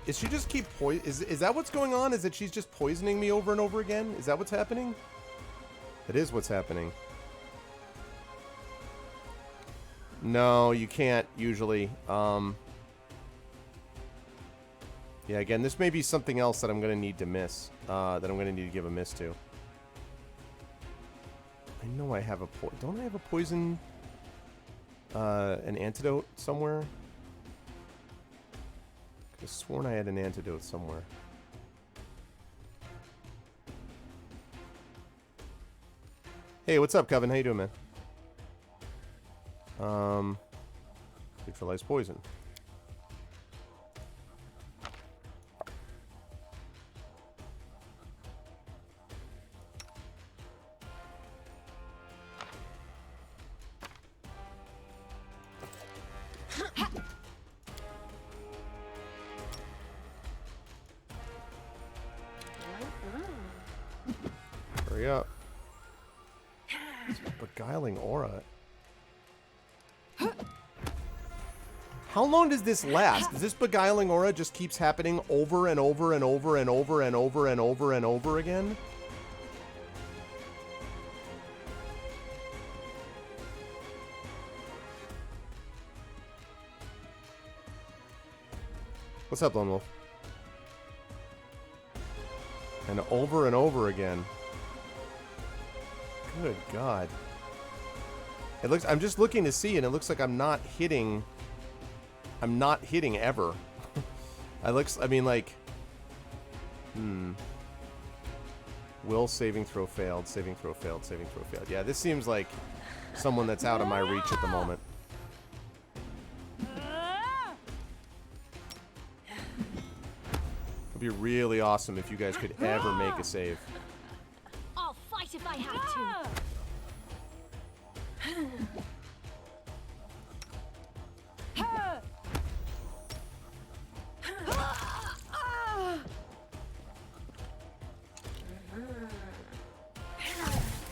Is she just keep is that what's going on? Is that she's just poisoning me over and over again? Is that what's happening? That is what's happening. No, you can't usually. Yeah, again, this may be something else that I'm going to need to miss. That I'm going to need to give a miss to. I know I have a don't I have a poison an antidote somewhere? I could have sworn I had an antidote somewhere. Hey, what's up, Coven? How you doing, man? Neutralize poison. Hurry up. Beguiling aura. How long does this last? Does this beguiling aura just keeps happening over and over and over and over and over and over and over again? What's up, Lone Wolf? And over again. Good God. It looks, I'm just looking to see, and it looks like I'm not hitting ever. I mean, like, Will saving throw failed, saving throw failed, saving throw failed. Yeah, this seems like someone that's out of my reach at the moment. It'd be really awesome if you guys could ever make a save. I'll fight if I have to.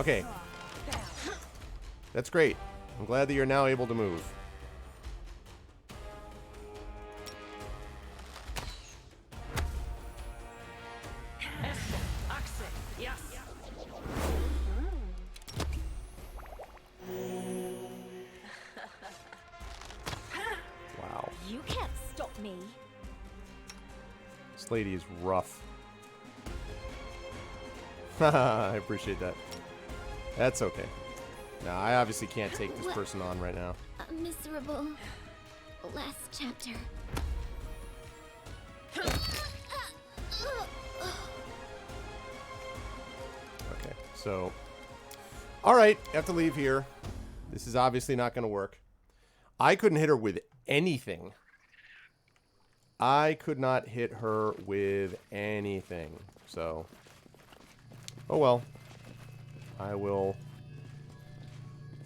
Okay. That's great. I'm glad that you're now able to move. Wow. You can't stop me. This lady is rough. I appreciate that. That's okay. No, I obviously can't take this person on right now. A miserable last chapter. Okay, so... Alright, have to leave here. This is obviously not going to work. I couldn't hit her with anything. I could not hit her with anything. So... Oh well. I will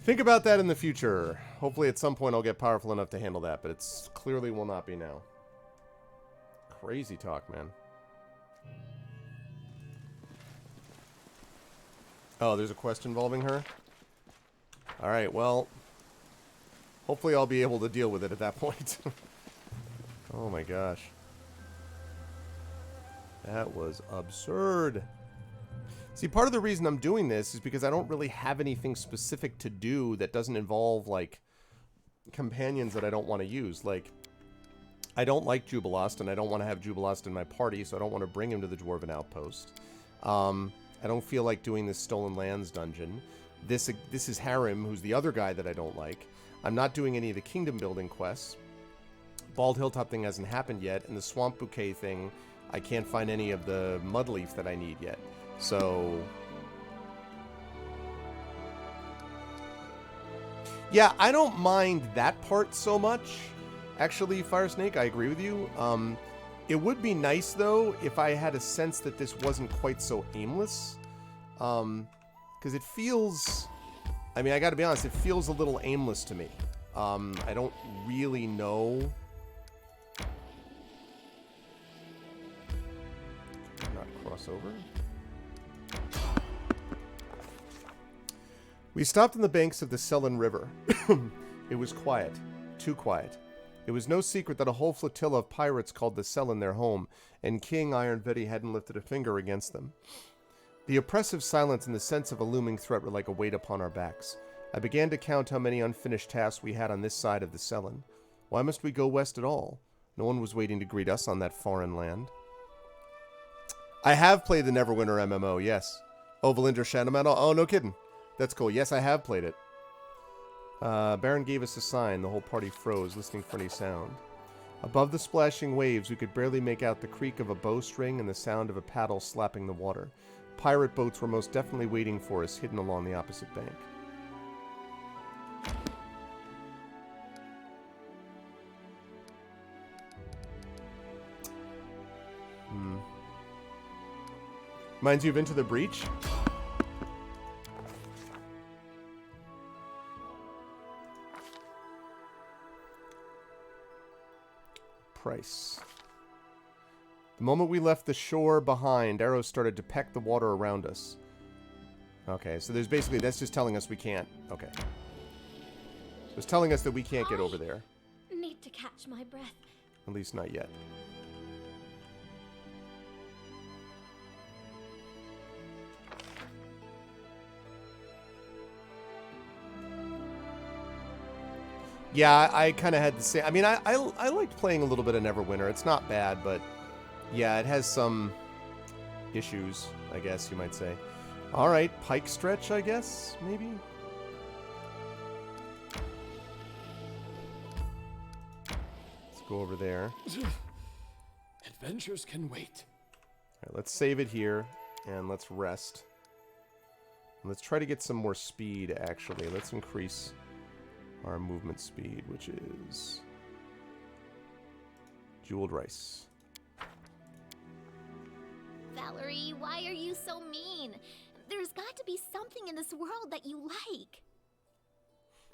think about that in the future. Hopefully at some point I'll get powerful enough to handle that, but it's clearly will not be now. Crazy talk, man. Oh, there's a quest involving her? Alright, well, hopefully I'll be able to deal with it at that point. Oh my gosh. That was absurd. See, part of the reason I'm doing this is because I don't really have anything specific to do that doesn't involve, like, companions that I don't want to use. Like, I don't like Jubilost, and I don't want to have Jubilost in my party, so I don't want to bring him to the Dwarven Outpost. I don't feel like doing this Stolen Lands dungeon. This is Harim, who's the other guy that I don't like. I'm not doing any of the kingdom building quests. Bald Hilltop thing hasn't happened yet, and the Swamp Bouquet thing, I can't find any of the Mudleaf that I need yet. So, yeah, I don't mind that part so much. Actually, Firesnake, I agree with you. It would be nice, though, if I had a sense that this wasn't quite so aimless. Because it feels... I mean, I gotta be honest, it feels a little aimless to me. I don't really know... Not cross over. We stopped on the banks of the Selin River. It was quiet. Too quiet. It was no secret that a whole flotilla of pirates called the Selin their home, and King Ironvetti hadn't lifted a finger against them. The oppressive silence and the sense of a looming threat were like a weight upon our backs. I began to count how many unfinished tasks we had on this side of the Selin. Why must we go west at all? No one was waiting to greet us on that foreign land. I have played the Neverwinter MMO, yes. Oh, Valinda Shadow Metal? Oh, no kidding. That's cool. Yes, I have played it. Baron gave us a sign. The whole party froze, listening for any sound. Above the splashing waves, we could barely make out the creak of a bowstring and the sound of a paddle slapping the water. Pirate boats were most definitely waiting for us, hidden along the opposite bank. Reminds you of Into the Breach? Price. The moment we left the shore behind, arrows started to peck the water around us. Okay, so there's basically, that's just telling us we can't. Okay. So it's telling us that we can't get over there. Need to catch my breath. At least not yet. Yeah, I kind of had the same. I mean, I liked playing a little bit of Neverwinter. It's not bad, but yeah, it has some issues, I guess you might say. All right, Pike Stretch, I guess, maybe? Let's go over there. Adventures can wait. All right, let's save it here, and let's rest. And let's try to get some more speed, actually. Let's increase our movement speed, which is jeweled rice. Valerie, why are you so mean? There's got to be something in this world that you like.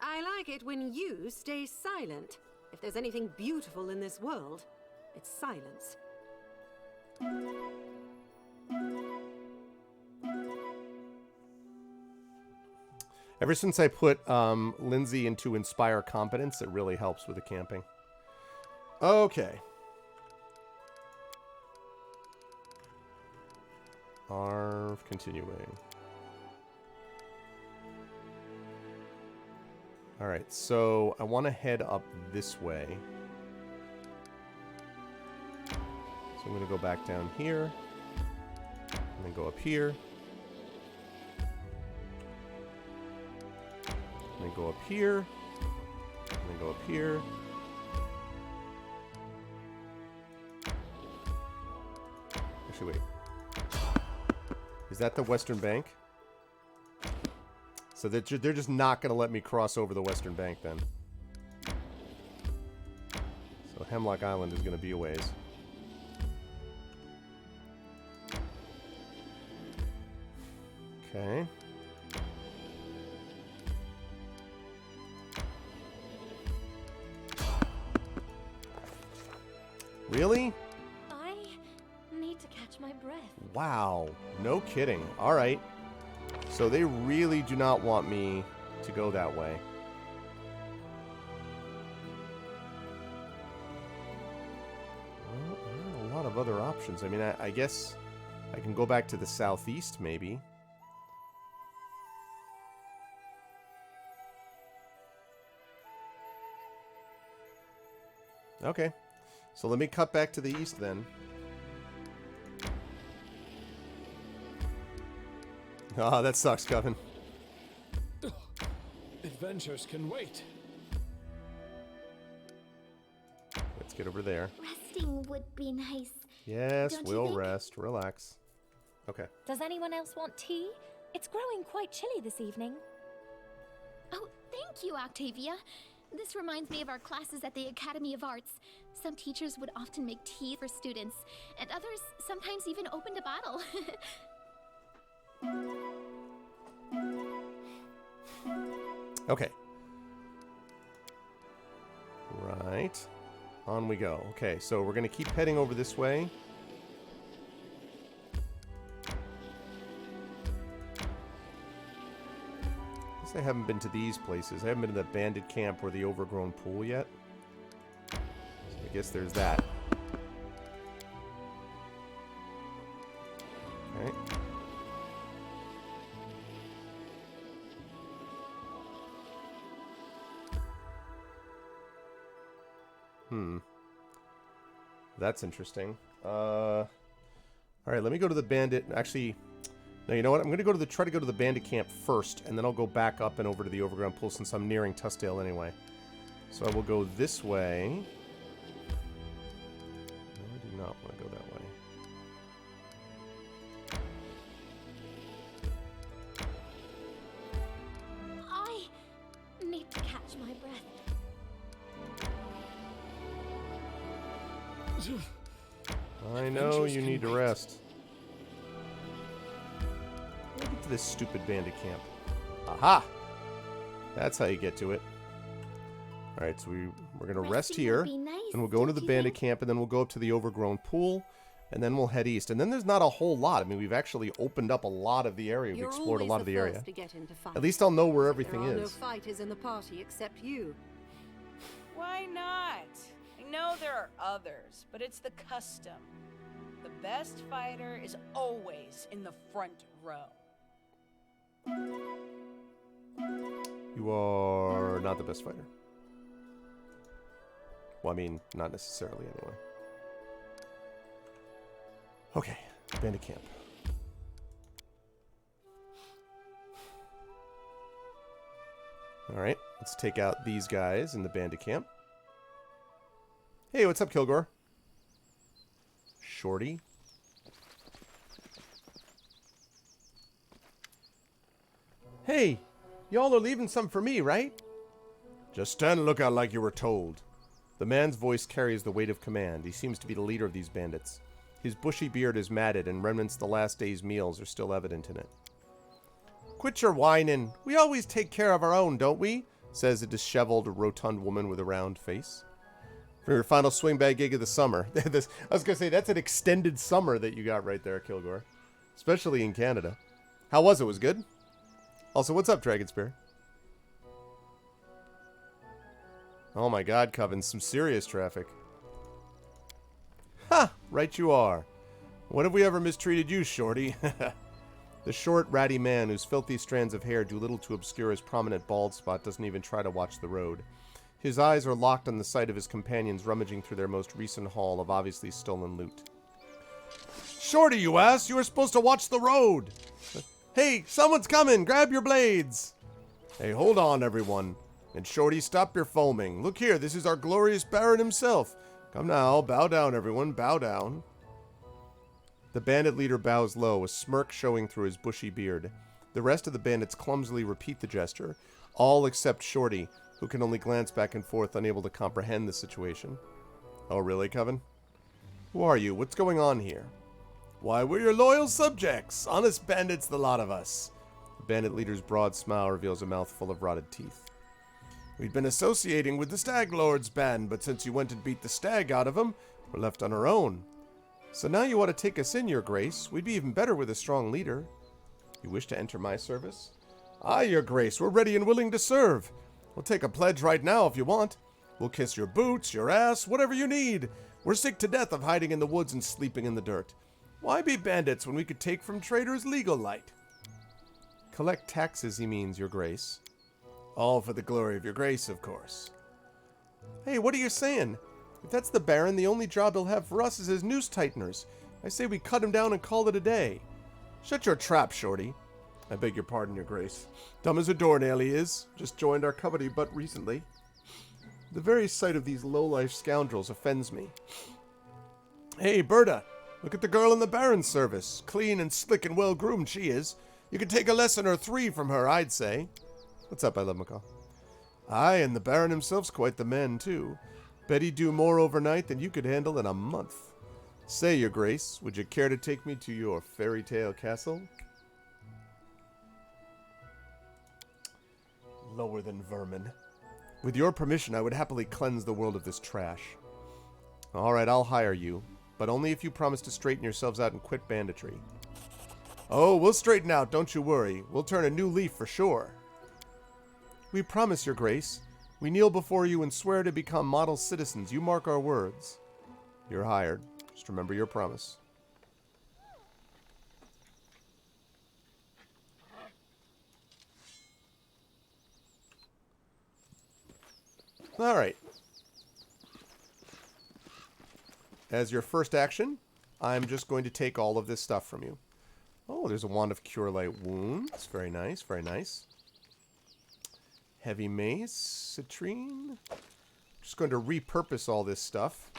I like it when you stay silent. If there's anything beautiful in this world, it's silence. Ever since I put Lindsay into Inspire Competence, it really helps with the camping. Okay. Arv, continuing. Alright, so I want to head up this way. So I'm going to go back down here. And then go up here. And then go up here. And then go up here. Actually, wait. Is that the Western Bank? So they're just not going to let me cross over the Western Bank then. So Hemlock Island is going to be a ways. Okay. Really? I need to catch my breath. Wow. No kidding. All right. So they really do not want me to go that way. Well, there are a lot of other options. I mean, I guess I can go back to the southeast, maybe. Okay. So let me cut back to the east then. Ah, that sucks, Coven. Adventures can wait. Let's get over there. Resting would be nice. Yes, Don't you we'll think? rest. Relax. Okay. Does anyone else want tea? It's growing quite chilly this evening. Oh, thank you, Octavia. This reminds me of our classes at the Academy of Arts. Some teachers would often make tea for students, and others sometimes even opened a bottle. Okay. Right. On we go. Okay, so we're going to keep heading over this way. I guess I haven't been to these places. I haven't been to the bandit camp or the overgrown pool yet. So I guess there's that. Okay. That's interesting. All right, let me go to the bandit. Actually, no, you know what? I'm going to try to go to the bandit camp first, and then I'll go back up and over to the overground pool since I'm nearing Tuskdale anyway. So I will go this way. No, I do not want to go that way. I need to catch my breath. I know you need to rest. Let me get to this stupid bandit camp. Aha! That's how you get to it. Alright, so we're going to rest Resting here. would be nice, And we'll go into don't the you bandit think? camp, and then we'll go up to the overgrown pool. And then we'll head east. And then there's not a whole lot. I mean, we've actually opened up a lot of the area. We've You're explored a always lot of the area. first to get into fights. At least I'll know where everything There are no is. fighters in the party except you. Why not? I know there are others, but it's the custom. The best fighter is always in the front row. You are not the best fighter. Well, I mean, not necessarily anyway. Okay, bandit camp. Alright, let's take out these guys in the bandit camp. Hey, what's up, Kilgore? Shorty. Hey, y'all are leaving some for me, right? Just stand lookout like you were told. The man's voice carries the weight of command. He seems to be the leader of these bandits. His bushy beard is matted, and remnants of the last day's meals are still evident in it. Quit your whining. We always take care of our own, don't we? Says a disheveled, rotund woman with a round face. For your final swing-bag gig of the summer. I was going to say, that's an extended summer that you got right there, Kilgore. Especially in Canada. How was it? Was it good? Also, what's up, Dragonspear? Oh my god, Coven, some serious traffic. Ha! Right you are. When have we ever mistreated you, Shorty? The short, ratty man whose filthy strands of hair do little to obscure his prominent bald spot doesn't even try to watch the road. His eyes are locked on the sight of his companions rummaging through their most recent haul of obviously stolen loot. Shorty, you ass! You were supposed to watch the road! Hey, someone's coming! Grab your blades! Hey, hold on, everyone. And Shorty, stop your foaming. Look here, this is our glorious Baron himself. Come now, bow down, everyone, bow down. The bandit leader bows low, a smirk showing through his bushy beard. The rest of the bandits clumsily repeat the gesture, all except Shorty, who can only glance back and forth, unable to comprehend the situation. Oh, really, Coven? Who are you? What's going on here? Why, we're your loyal subjects. Honest bandits, the lot of us. The bandit leader's broad smile reveals a mouth full of rotted teeth. We'd been associating with the Stag Lord's band, but since you went and beat the stag out of him, we're left on our own. So now you want to take us in, your grace. We'd be even better with a strong leader. You wish to enter my service? Aye, your grace. We're ready and willing to serve. We'll take a pledge right now if you want. We'll kiss your boots, your ass, whatever you need. We're sick to death of hiding in the woods and sleeping in the dirt. Why be bandits when we could take from traders legal light? Collect taxes, he means, your grace. All for the glory of your grace, of course. Hey, what are you saying? If that's the Baron, the only job he'll have for us is his noose tighteners. I say we cut him down and call it a day. Shut your trap, Shorty. I beg your pardon, your grace. Dumb as a doornail he is. Just joined our company but recently. The very sight of these low-life scoundrels offends me. Hey, Berta, look at the girl in the Baron's service. Clean and slick and well-groomed she is. You could take a lesson or 3 from her, I'd say. What's up, I love McCall? Aye, and the Baron himself's quite the man, too. Bet he'd do more overnight than you could handle in a month. Say, your grace, would you care to take me to your fairy tale castle? Lower than vermin. With your permission, I would happily cleanse the world of this trash. All right, I'll hire you, but only if you promise to straighten yourselves out and quit banditry. Oh, we'll straighten out, don't you worry. We'll turn a new leaf for sure. We promise, your grace. We kneel before you and swear to become model citizens. You mark our words. You're hired. Just remember your promise. All right. As your first action, I'm just going to take all of this stuff from you. Oh, there's a Wand of Cure Light Wounds. Very nice, very nice. Heavy Mace, Citrine. Just going to repurpose all this stuff.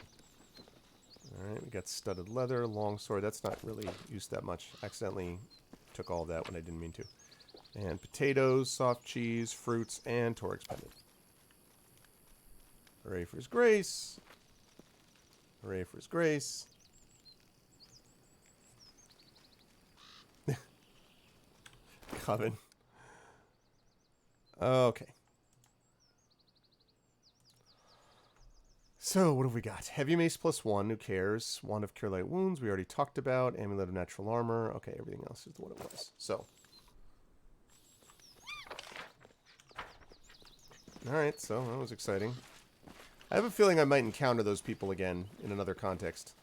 Alright, we got Studded Leather, Longsword. That's not really used that much. Accidentally took all of that when I didn't mean to. And potatoes, soft cheese, fruits, and Torix Pendant. Hooray for his grace. Hooray for his grace. Coven. Okay. So, what have we got? Heavy Mace +1, who cares? Wand of Cure Light Wounds, we already talked about. Amulet of Natural Armor. Okay, everything else is what it was. So. Alright, so that was exciting. I have a feeling I might encounter those people again in another context.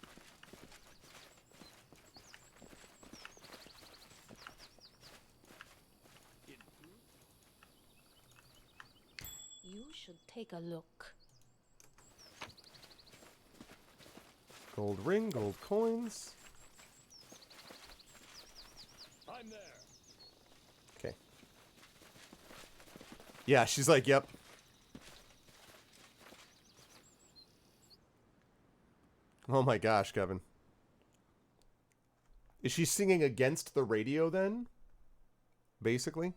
You should take a look. Gold ring, gold coins. I'm there. Okay. Yeah, she's like, yep. Oh my gosh, Kevin. Is she singing against the radio then? Basically?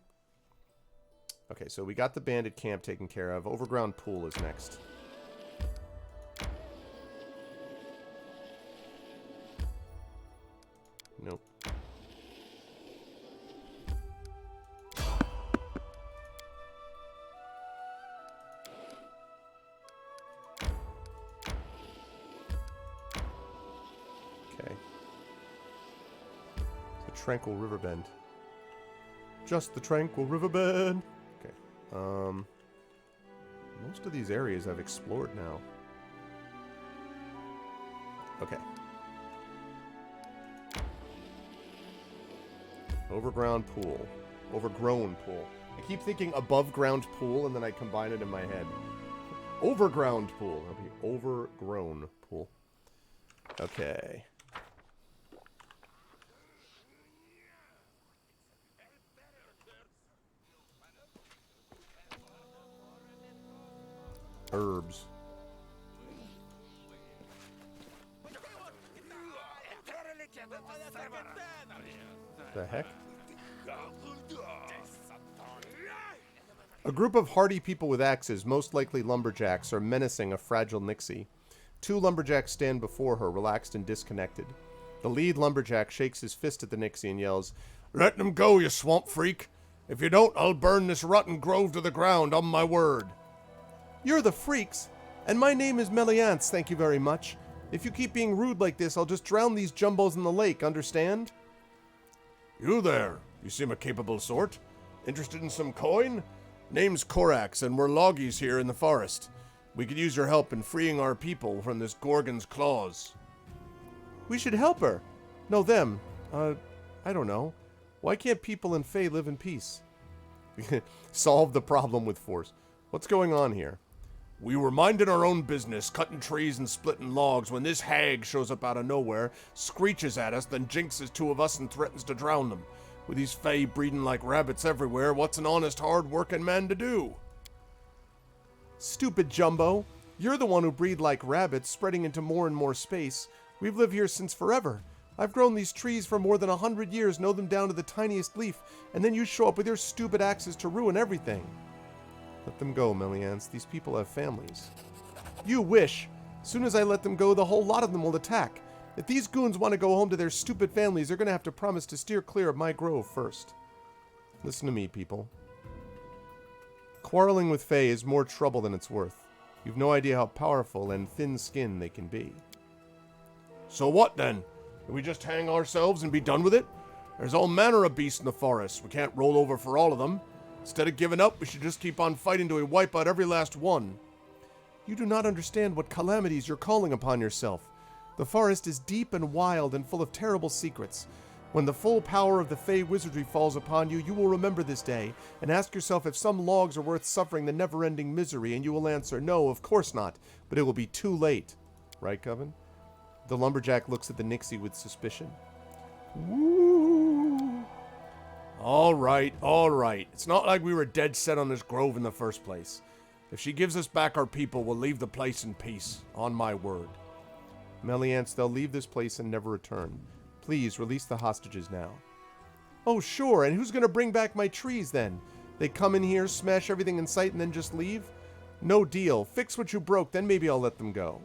Okay, so we got the bandit camp taken care of. Overground pool is next. Nope. Okay. The tranquil riverbend. Just the tranquil riverbend. Okay. Most of these areas I've explored now. Okay. Overground pool. Overgrown pool. I keep thinking above ground pool and then I combine it in my head. Overground pool. That'll be overgrown pool. Okay. Herbs. The heck? A group of hardy people with axes, most likely lumberjacks, are menacing a fragile Nixie. Two lumberjacks stand before her, relaxed and disconnected. The lead lumberjack shakes his fist at the Nixie and yells, "Let them go, you swamp freak! If you don't, I'll burn this rotten grove to the ground, on my word!" "You're the freaks, and my name is Meliance, thank you very much. If you keep being rude like this, I'll just drown these jumbos in the lake, understand?" "You there, you seem a capable sort. Interested in some coin? Name's Korax, and we're loggies here in the forest. We could use your help in freeing our people from this Gorgon's claws." "We should help her. No, them. I don't know. Why can't people and Fae live in peace?" Solve the problem with force. What's going on here? "We were minding our own business, cutting trees and splitting logs, when this hag shows up out of nowhere, screeches at us, then jinxes two of us and threatens to drown them. With these Fae breeding like rabbits everywhere, what's an honest, hard-working man to do?" "Stupid Jumbo. You're the one who breed like rabbits, spreading into more and more space. We've lived here since forever. I've grown these trees for more than 100 years, know them down to the tiniest leaf, and then you show up with your stupid axes to ruin everything." "Let them go, Meliance. These people have families." "You wish. As soon as I let them go, the whole lot of them will attack. If these goons want to go home to their stupid families, they're going to have to promise to steer clear of my grove first. Listen to me, people. Quarreling with Fae is more trouble than it's worth. You've no idea how powerful and thin-skinned they can be." "So what, then? Do we just hang ourselves and be done with it? There's all manner of beasts in the forest. We can't roll over for all of them. Instead of giving up, we should just keep on fighting till we wipe out every last one." "You do not understand what calamities you're calling upon yourself. The forest is deep and wild and full of terrible secrets. When the full power of the Fey wizardry falls upon you, you will remember this day and ask yourself if some logs are worth suffering the never-ending misery, and you will answer, no, of course not, but it will be too late." Right, Coven? The lumberjack looks at the Nixie with suspicion. "Woo! All right. It's not like we were dead set on this grove in the first place. If she gives us back our people, we'll leave the place in peace, on my word." "Meliance, they'll leave this place and never return. Please, release the hostages now." "Oh, sure, and who's going to bring back my trees, then? They come in here, smash everything in sight, and then just leave? No deal. Fix what you broke, then maybe I'll let them go."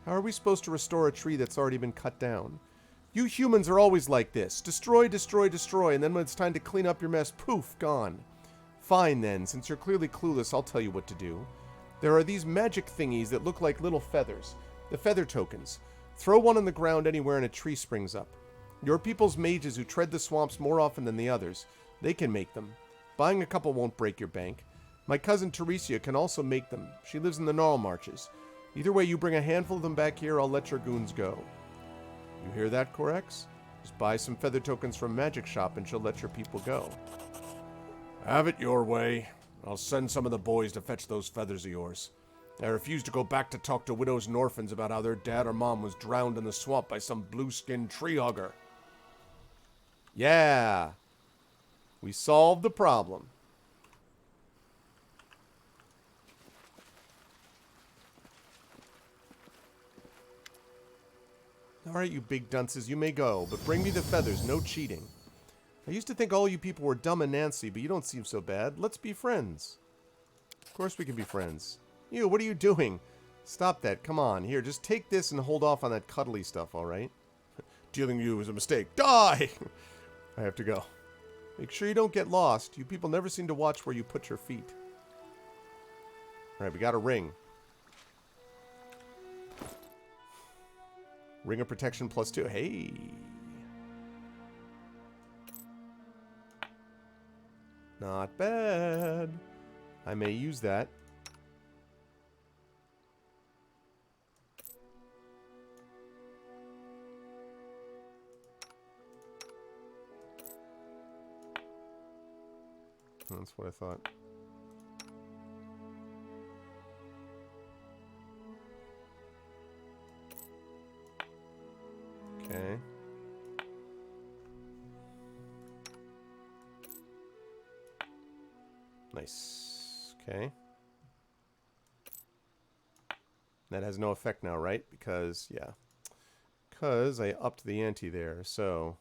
"How are we supposed to restore a tree that's already been cut down? You humans are always like this. Destroy, destroy, destroy, and then when it's time to clean up your mess, poof, gone." "Fine, then. Since you're clearly clueless, I'll tell you what to do. There are these magic thingies that look like little feathers. The feather tokens. Throw one on the ground anywhere and a tree springs up. Your people's mages who tread the swamps more often than the others. They can make them. Buying a couple won't break your bank. My cousin Teresia can also make them. She lives in the Gnarl Marches. Either way, you bring a handful of them back here, I'll let your goons go. You hear that, Korax? Just buy some feather tokens from Magic Shop and she'll let your people go." "Have it your way. I'll send some of the boys to fetch those feathers of yours. I refuse to go back to talk to widows and orphans about how their dad or mom was drowned in the swamp by some blue-skinned tree hugger. Yeah. We solved the problem. Alright, you big dunces, you may go, but bring me the feathers, no cheating. I used to think all you people were dumb and Nancy, but you don't seem so bad. Let's be friends. Of course we can be friends. You, what are you doing? Stop that, come on. Here, just take this and hold off on that cuddly stuff, alright? Dealing with you was a mistake. Die! I have to go. Make sure you don't get lost. You people never seem to watch where you put your feet. Alright, we got a ring. Ring of protection +2. Hey! Not bad. I may use that. That's what I thought. Okay. Nice. Okay. That has no effect now, right? Because, yeah. Because I upped the ante there, so...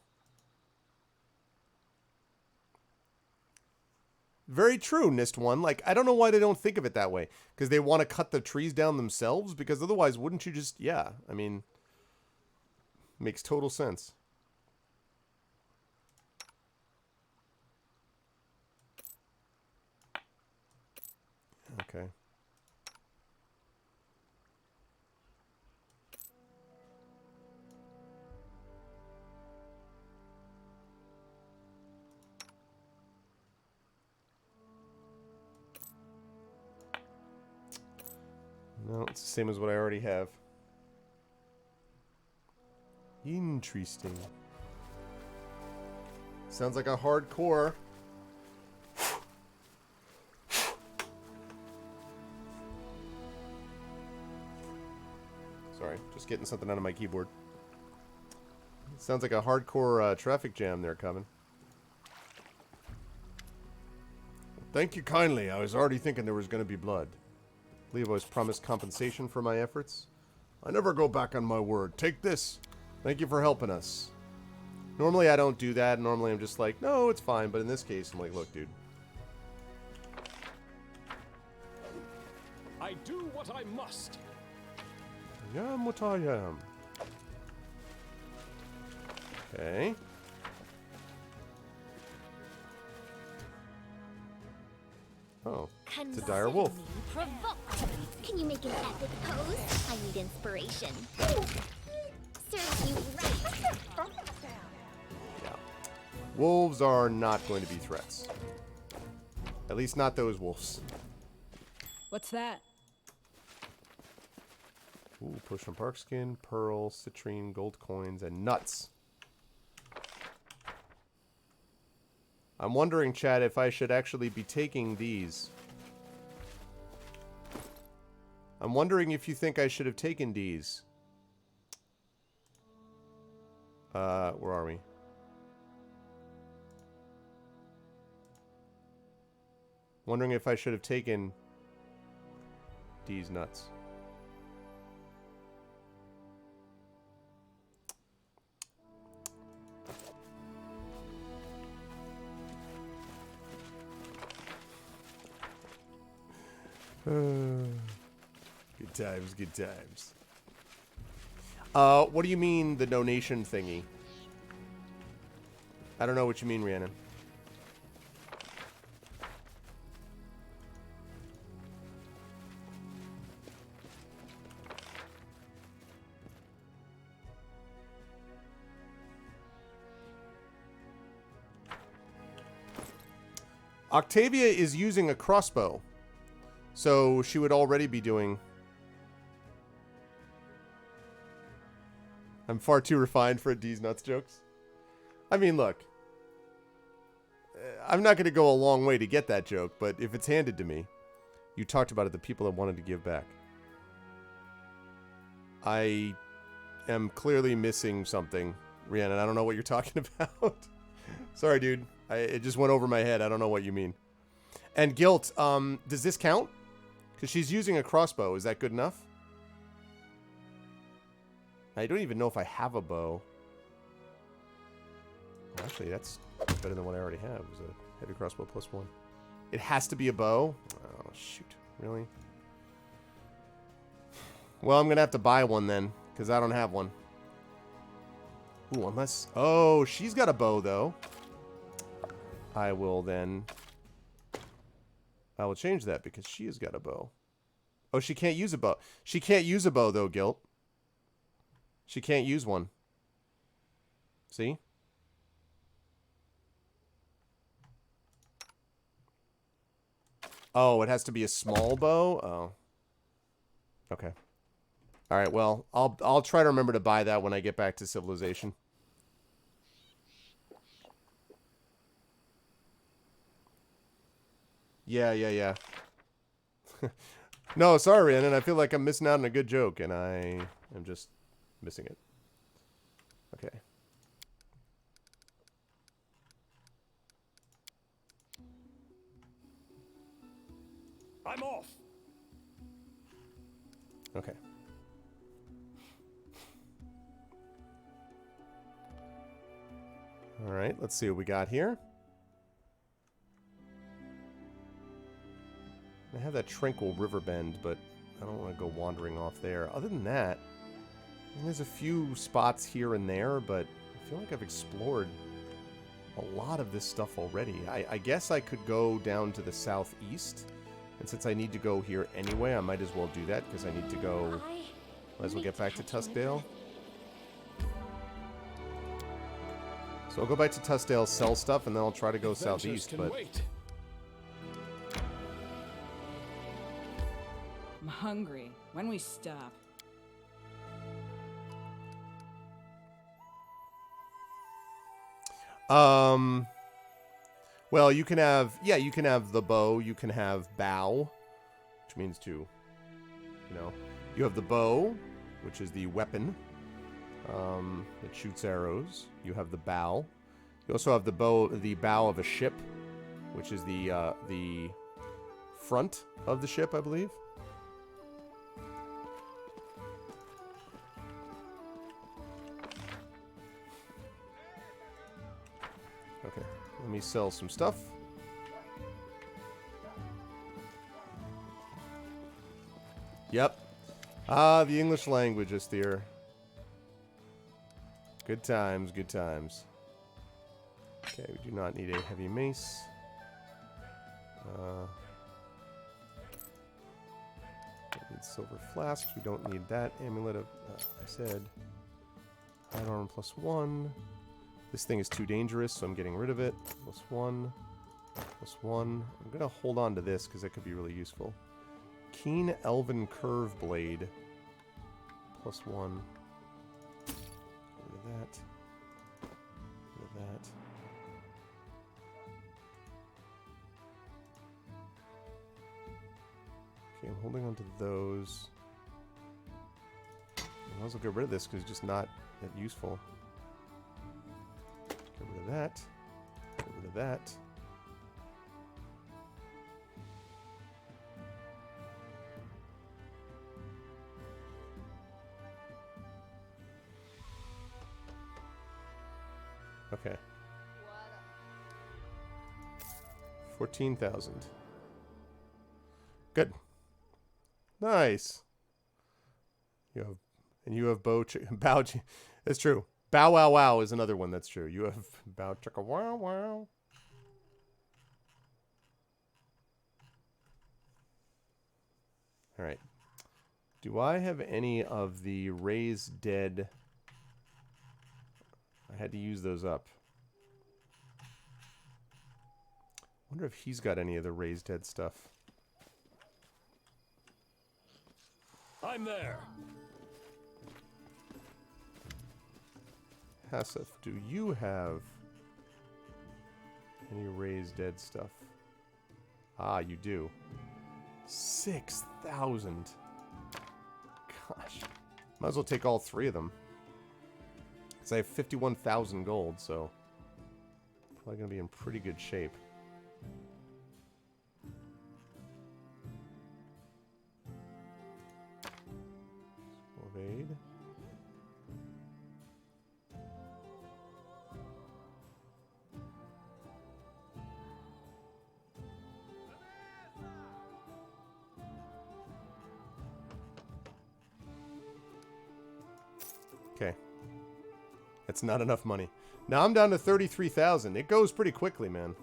Very true, Nist One. Like, I don't know why they don't think of it that way. Because they want to cut the trees down themselves? Because otherwise, wouldn't you just... Yeah, I mean... Makes total sense. Okay. No, it's the same as what I already have. Interesting. Sounds like a hardcore. Sorry, just getting something out of my keyboard. Sounds like a hardcore traffic jam there coming. Thank you kindly. I was already thinking there was going to be blood. I believe I was promised compensation for my efforts. I never go back on my word. Take this. Thank you for helping us. Normally I don't do that. Normally I'm just like, no, it's fine. But in this case, I'm like, look, dude. I do what I must. I am what I am. Okay. Oh, it's a dire wolf. Can you make an epic pose? I need inspiration. Serves you right. Yeah. Wolves are not going to be threats. At least not those wolves. What's that? Ooh, push from park skin, pearl, citrine, gold coins, and nuts. I'm wondering, Chad, if I should actually be taking these. I'm wondering if you think I should have taken these. Where are we? Wondering if I should have taken these nuts. Good times, good times. What do you mean, the donation thingy? I don't know what you mean, Rhiannon. Octavia is using a crossbow. So she would already be doing... I'm far too refined for a D's Nuts jokes. I mean, look. I'm not going to go a long way to get that joke, but if it's handed to me, you talked about it, the people that wanted to give back. I am clearly missing something, Rhiannon. I don't know what you're talking about. Sorry, dude. It just went over my head. I don't know what you mean. And Guilt, does this count? Because she's using a crossbow. Is that good enough? I don't even know if I have a bow. Well, actually, that's better than what I already have. It was a heavy crossbow +1. It has to be a bow? Oh, shoot. Really? Well, I'm going to have to buy one then, because I don't have one. Ooh, unless... Oh, she's got a bow, though. I will then... I will change that, because she has got a bow. Oh, she can't use a bow. She can't use a bow, though, Guilt. She can't use one. See? Oh, it has to be a small bow? Oh. Okay. Alright, well, I'll try to remember to buy that when I get back to civilization. Yeah. No, sorry, Rhiannon. I feel like I'm missing out on a good joke, and I am just missing it. Okay. I'm off. Okay. All right, let's see what we got here. I have that tranquil river bend, but I don't want to go wandering off there. Other than that, there's a few spots here and there, but I feel like I've explored a lot of this stuff already. I guess I could go down to the southeast, and since I need to go here anyway, I might as well do that, because I need to go... Might as well get back to Tuskdale. So I'll go back to Tuskdale, sell stuff, and then I'll try to go southeast, but... Wait. I'm hungry. When we stop? Well, you can have... Yeah, you can have the bow. You can have bow, which means to, you know... You have the bow, which is the weapon that shoots arrows. You have the bow. You also have the bow of a ship, which is the front of the ship, I believe. Okay, let me sell some stuff. Yep. Ah, the English language, Astir. Good times, good times. Okay, we do not need a heavy mace. We need silver flasks. We don't need that amulet of, I said, hide armor +1. This thing is too dangerous, so I'm getting rid of it. +1. +1. I'm going to hold on to this because that could be really useful. Keen Elven Curve Blade. +1. Get rid of that. Get rid of that. Okay, I'm holding on to those. I might as well get rid of this because it's just not that useful. Get rid of that. Get rid of that. Okay. 14,000. Good. Nice. You have bow bow. That's true. Bow wow wow is another one that's true. You have bow chicka wow wow. All right. Do I have any of the raised dead? I had to use those up. Wonder if he's got any of the raised dead stuff. I'm there. Hasseth, do you have any raised dead stuff? Ah, you do. 6,000. Gosh. Might as well take all 3 of them. Because I have 51,000 gold, so... Probably going to be in pretty good shape. Evade. Okay. That's not enough money. Now I'm down to 33,000. It goes pretty quickly, man.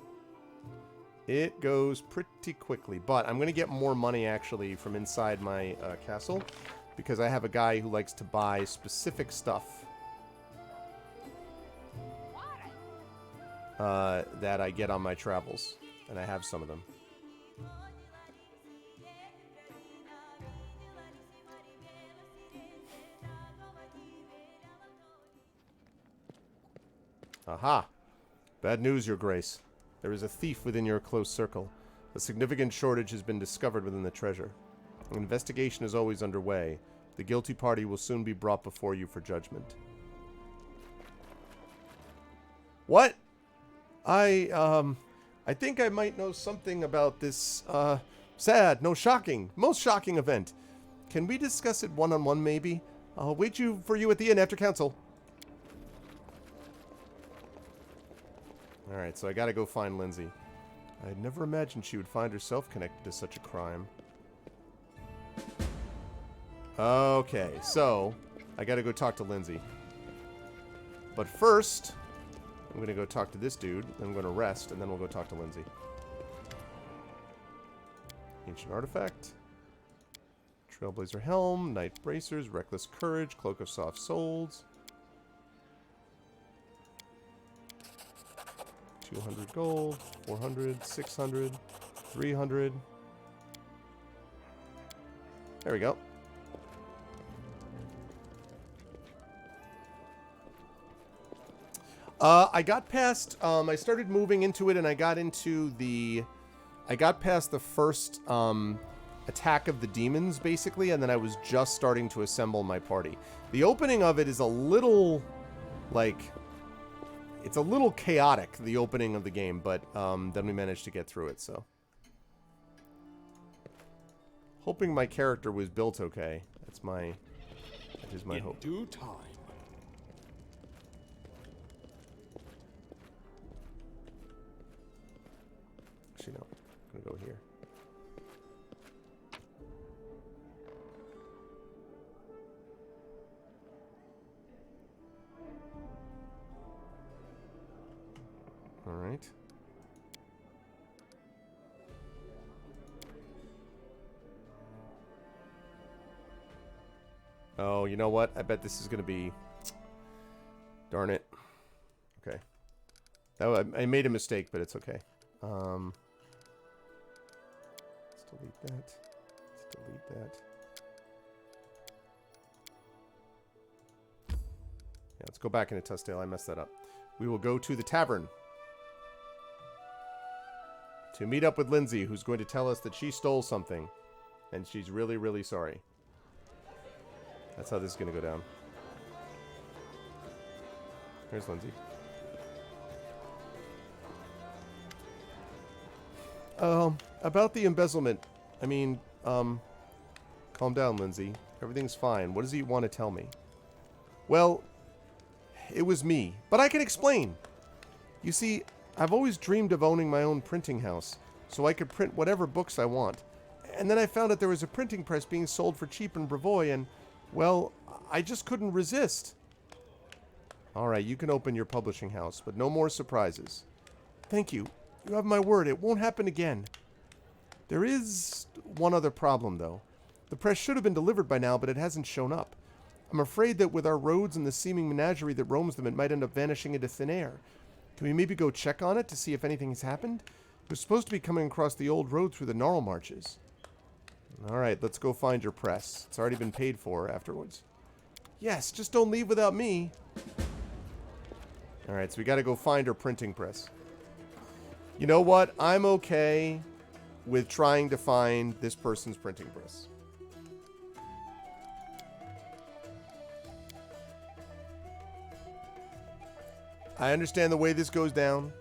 It goes pretty quickly. But I'm going to get more money, actually, from inside my castle. Because I have a guy who likes to buy specific stuff. That I get on my travels. And I have some of them. Aha! Bad news, Your Grace. There is a thief within your close circle. A significant shortage has been discovered within the treasure. An investigation is always underway. The guilty party will soon be brought before you for judgment. What? I think I might know something about this, sad, no, shocking, most shocking event. Can we discuss it one-on-one, maybe? I'll wait for you at the inn after council. Alright, so I gotta go find Lindsay. I'd never imagined she would find herself connected to such a crime. Okay, so I gotta go talk to Lindsay. But first, I'm gonna go talk to this dude, then I'm gonna rest, and then we'll go talk to Lindsay. Ancient Artifact. Trailblazer Helm, Knight Bracers, Reckless Courage, Cloak of Soft Souls. 200 gold, 400, 600, 300. There we go. I got past, I started moving into it and I got past the first, attack of the demons, basically, and then I was just starting to assemble my party. The opening of it is a little, like... It's a little chaotic, the opening of the game, but then we managed to get through it, so. Hoping my character was built okay. That is my hope. In due time. Actually, no. I'm gonna go here. All right. Oh, you know what? I bet this is going to be... Darn it. Okay. I made a mistake, but it's okay. Let's delete that. Let's delete that. Yeah, let's go back into Tussdale. I messed that up. We will go to the tavern to meet up with Lindsay, who's going to tell us that she stole something, and she's really, really sorry. That's how this is going to go down. Here's Lindsay. About the embezzlement. I mean, calm down, Lindsay. Everything's fine. What does he want to tell me? Well, it was me. But I can explain. You see, I've always dreamed of owning my own printing house, so I could print whatever books I want. And then I found that there was a printing press being sold for cheap in Brevoy, and, well, I just couldn't resist. Alright, you can open your publishing house, but no more surprises. Thank you. You have my word, it won't happen again. There is one other problem, though. The press should have been delivered by now, but it hasn't shown up. I'm afraid that with our roads and the seeming menagerie that roams them, it might end up vanishing into thin air. Can we maybe go check on it to see if anything has happened? We're supposed to be coming across the old road through the Gnarl Marches. Alright, let's go find your press. It's already been paid for afterwards. Yes, just don't leave without me. Alright, so we gotta go find her printing press. You know what? I'm okay with trying to find this person's printing press. I understand the way this goes down.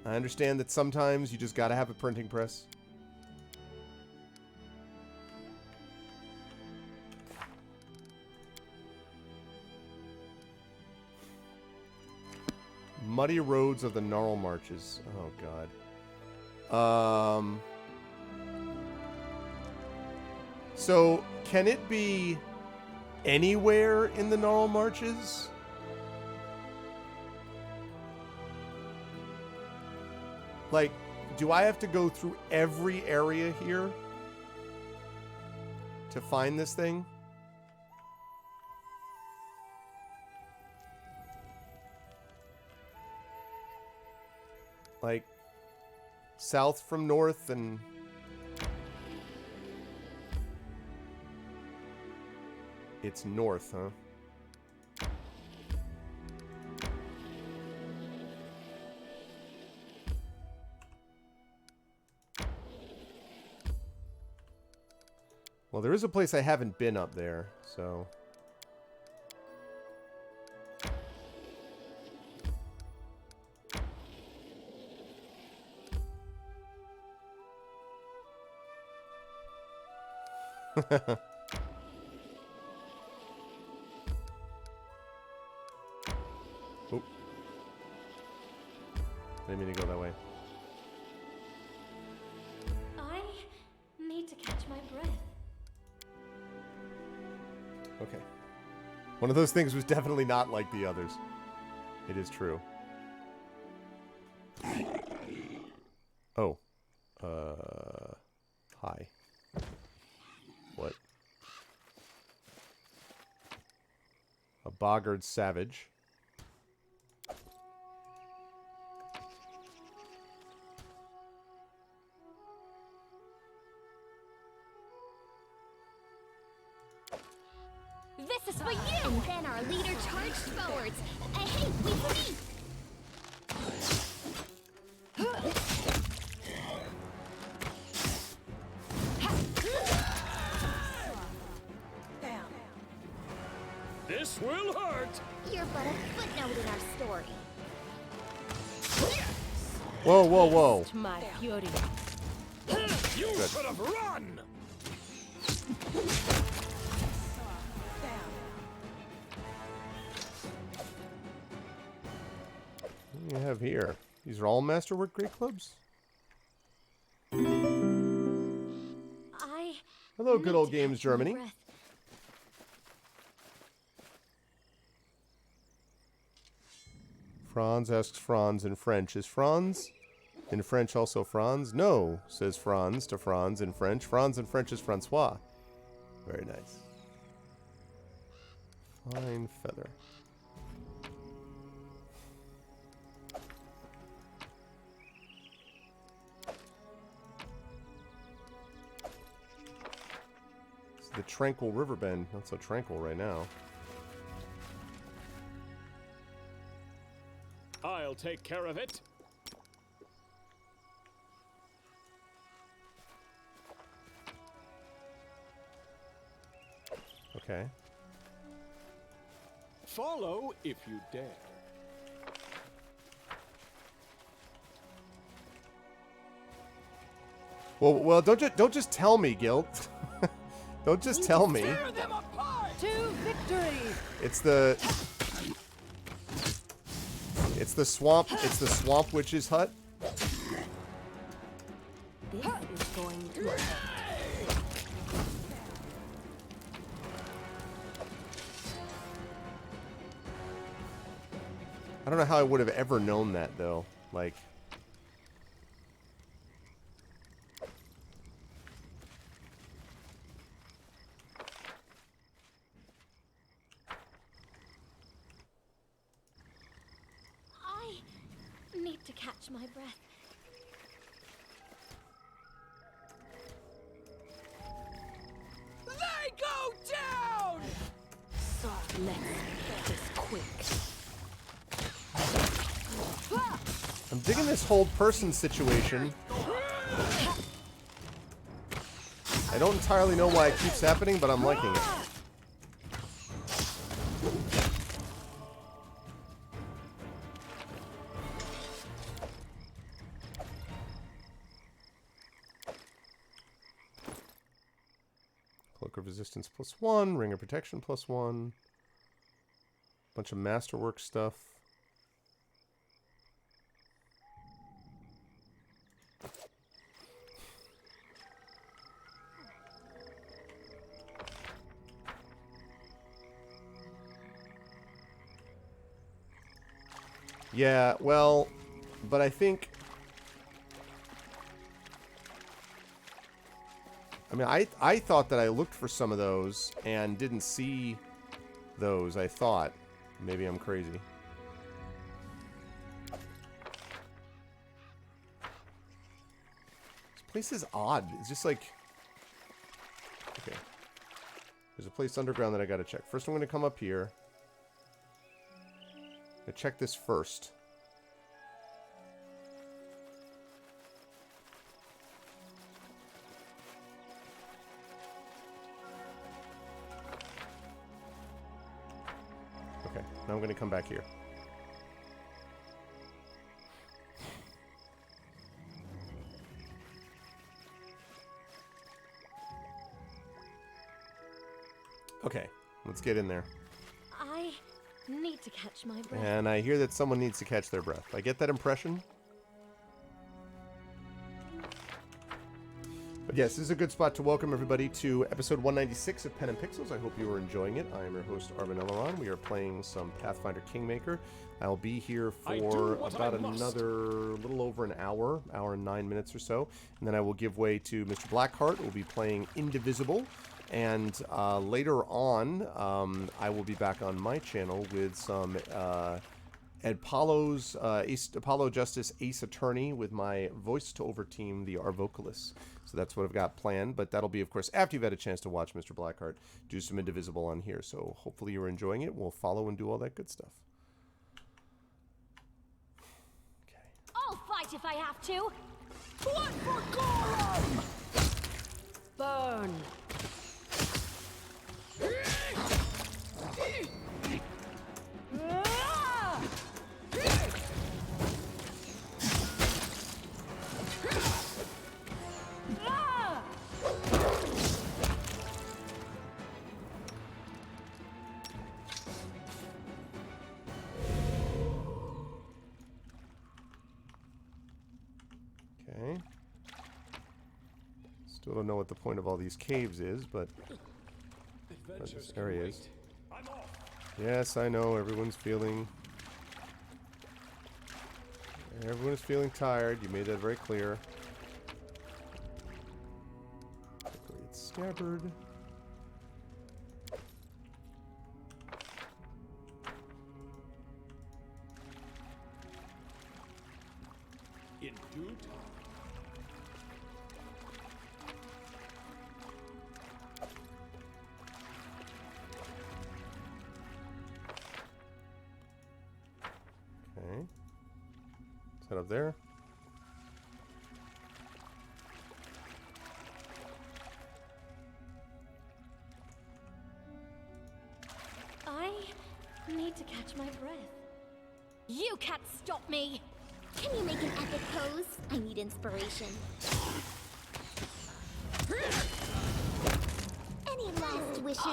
I understand that sometimes you just gotta have a printing press. Muddy roads of the gnarl marches. Oh god. So can it be anywhere in the gnarl marches? Like, do I have to go through every area here to find this thing? Like, south from north and... It's north, huh? Well, there is a place I haven't been up there, so... Oop. Didn't mean to go that way. I need to catch my breath. Okay. One of those things was definitely not like the others. It is true. Oh. Hi. What? A boggard savage. This is for you! And then our leader charged forwards. Hey, wait for me! This will hurt. You're but a footnote in our story. Whoa, whoa, whoa. To my fury. You should have run. What do you have here? These are all Masterwork Great Clubs? Hello, good old games, Germany. Franz asks Franz in French. Is Franz in French also Franz? No, says Franz to Franz in French. Franz in French is Francois. Very nice. Fine feather. It's the tranquil riverbend. Not so tranquil right now. I'll take care of it. Okay. Follow if you dare. Well, don't just tell me, Guilt. Don't just tell me. Tear them apart. To victory! It's the swamp. It's the swamp witch's hut. This is going to hurt. I don't know how I would have ever known that though. Like. I need to catch my breath. They go down! So let's get this quick. I'm digging this hold person situation. I don't entirely know why it keeps happening, but I'm liking it. Book of Resistance +1, Ring of Protection +1, bunch of Masterwork stuff. Yeah, well, but I think... I mean, I thought that I looked for some of those and didn't see those, I thought. Maybe I'm crazy. This place is odd. It's just like... Okay. There's a place underground that I gotta check. First I'm gonna come up here. I check this first. Okay, now I'm going to come back here. Okay, let's get in there. I need to catch my breath. And I hear that someone needs to catch their breath. I get that impression. But yes, this is a good spot to welcome everybody to episode 196 of Pen and Pixels. I hope you are enjoying it. I am your host, Arvin Eleron. We are playing some Pathfinder Kingmaker. I'll be here for about another little over an hour and 9 minutes or so. And then I will give way to Mr. Blackheart. We'll be playing Indivisible. And later on, I will be back on my channel with some Apollo Justice Ace Attorney with my voice-to-over team, the Arvocalists. So that's what I've got planned, but that'll be, of course, after you've had a chance to watch Mr. Blackheart do some Indivisible on here. So hopefully you're enjoying it. We'll follow and do all that good stuff. Okay. I'll fight if I have to. Blood for Gollum! Burn! Okay. Still don't know what the point of all these caves is, but this area is. Yes, I know. Everyone's feeling tired. You made that very clear. Great scabbard. In due time. Okay. Let's head up there. I need to catch my breath. You can't stop me! Can you make an epic pose? I need inspiration. Any last wishes?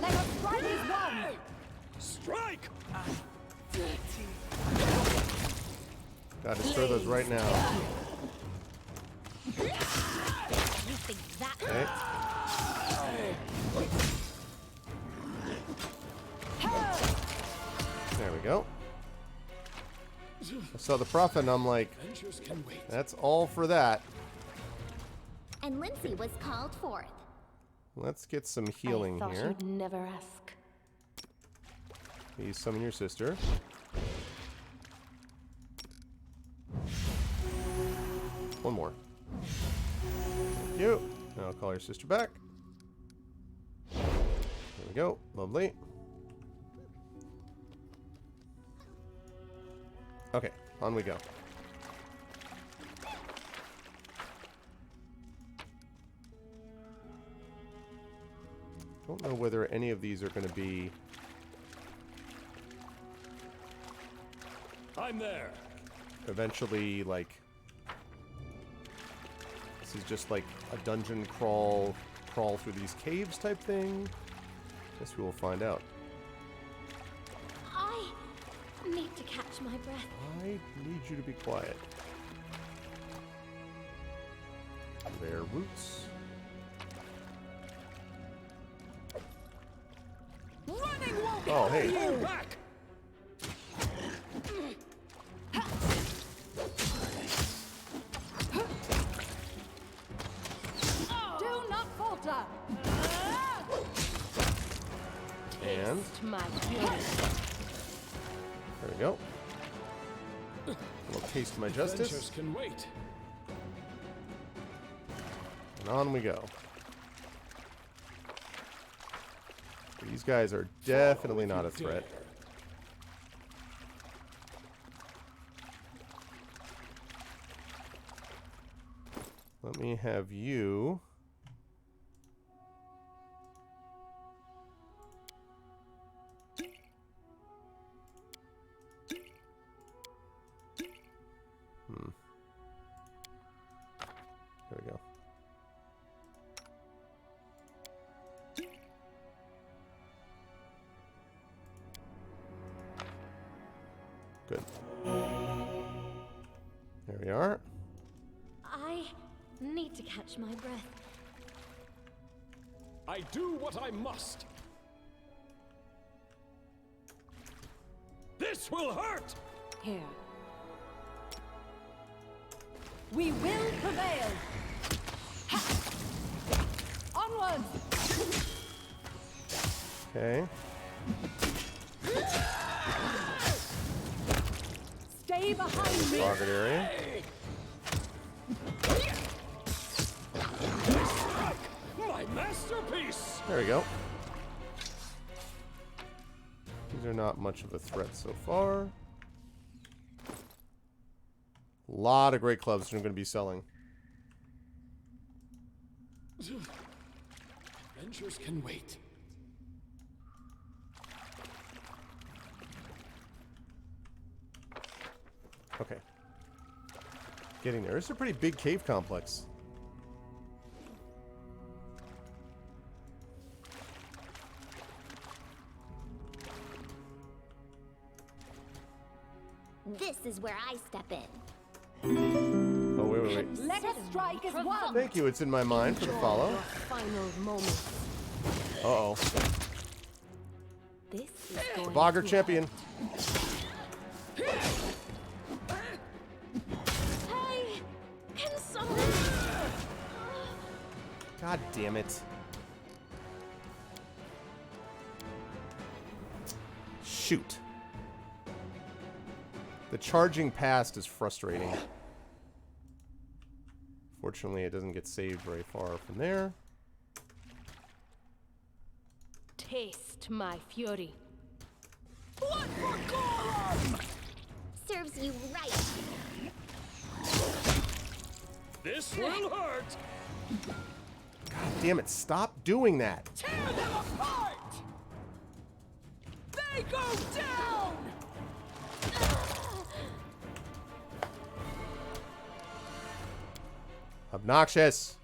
Let us strike as one! Strike! Gotta destroy those right now. You think that? Okay. There we go. I saw the prophet and I'm like, Adventures can wait. that's all for that. And Lindsay was called forth. Let's get some healing I thought here. you'd never ask. Please summon your sister. One more. Thank you. Now I'll call your sister back. There we go. Lovely. Okay, on we go. Don't know whether any of these are going to be... I'm there. eventually, like... This is just like a dungeon crawl crawl through these caves type thing? Guess we will find out. I need to catch my breath. I need you to be quiet. Rare roots. Running won't Oh, hey. hold you back. Do not falter! And Taste my fury. there we go. A little taste of my justice. Adventures can wait. And on we go. These guys are definitely not a threat. Let me have you. There we go. Good. There we are. I need to catch my breath. I do what I must. This will hurt. Here. We will prevail! Ha! Onward! Okay. Stay behind me! Target area. My masterpiece. There we go. These are not much of a threat so far. A lot of great clubs I'm going to be selling. Adventures can wait. Okay. Getting there. It's a pretty big cave complex. This is where I step in. Oh, wait. Let us strike as one! Thank you. It's in my mind for the follow. Your final moment. Uh-oh. This is going Bogger to champion. Hey! Can someone... God damn it. Shoot. The charging past is frustrating. Fortunately, it doesn't get saved very far from there. taste my fury. What for Gollum? Serves you right. This will hurt. God damn it, stop doing that. Tear them apart. They go down. Obnoxious.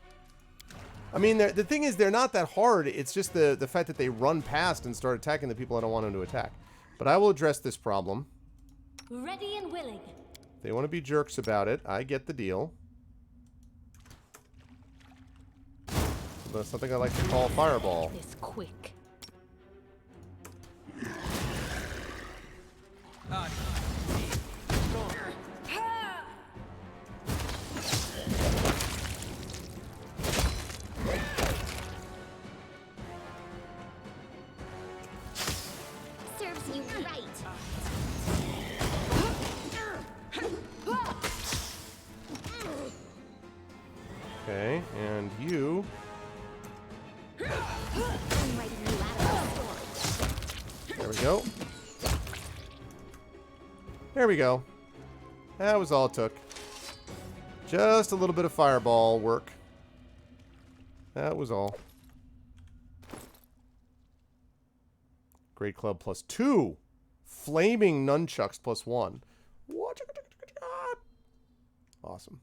I mean, the thing is, they're not that hard. It's just the fact that they run past and start attacking the people I don't want them to attack. But I will address this problem. Ready and willing. They want to be jerks about it. I get the deal. That's something I like to call fireball. This quick. Serves you right. Okay, and you. I'm writing you out of the storm. There we go. There we go. That was all it took. Just a little bit of fireball work. That was all. Great Club +2. Flaming Nunchucks +1. What? Awesome.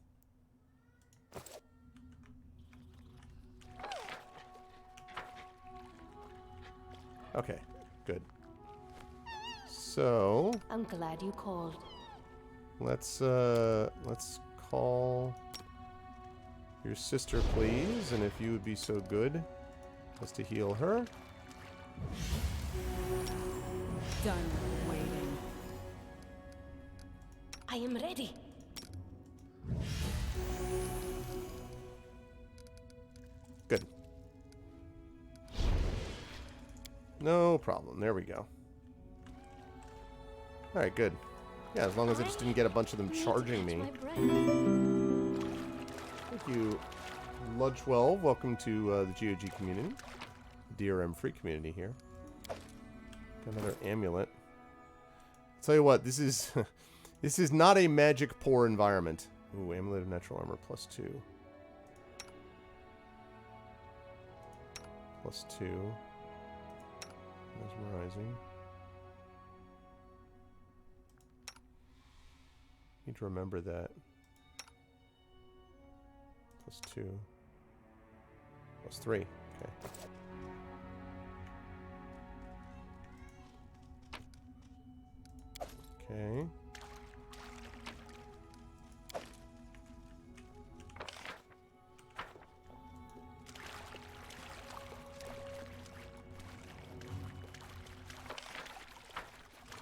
Okay, good. So I'm glad you called. let's call your sister, please, and if you would be so good as to heal her. Done waiting. I am ready. Good. No problem. There we go. Alright, good. Yeah, as long as I just didn't get a bunch of them charging me. Thank you, Ludge12. Welcome to the GOG community. DRM free community here. Got another amulet. Tell you what, this is this is not a magic poor environment. Ooh, amulet of natural armor +2. +2. Mesmerizing. Need to remember that. +2. +3. Okay. Okay.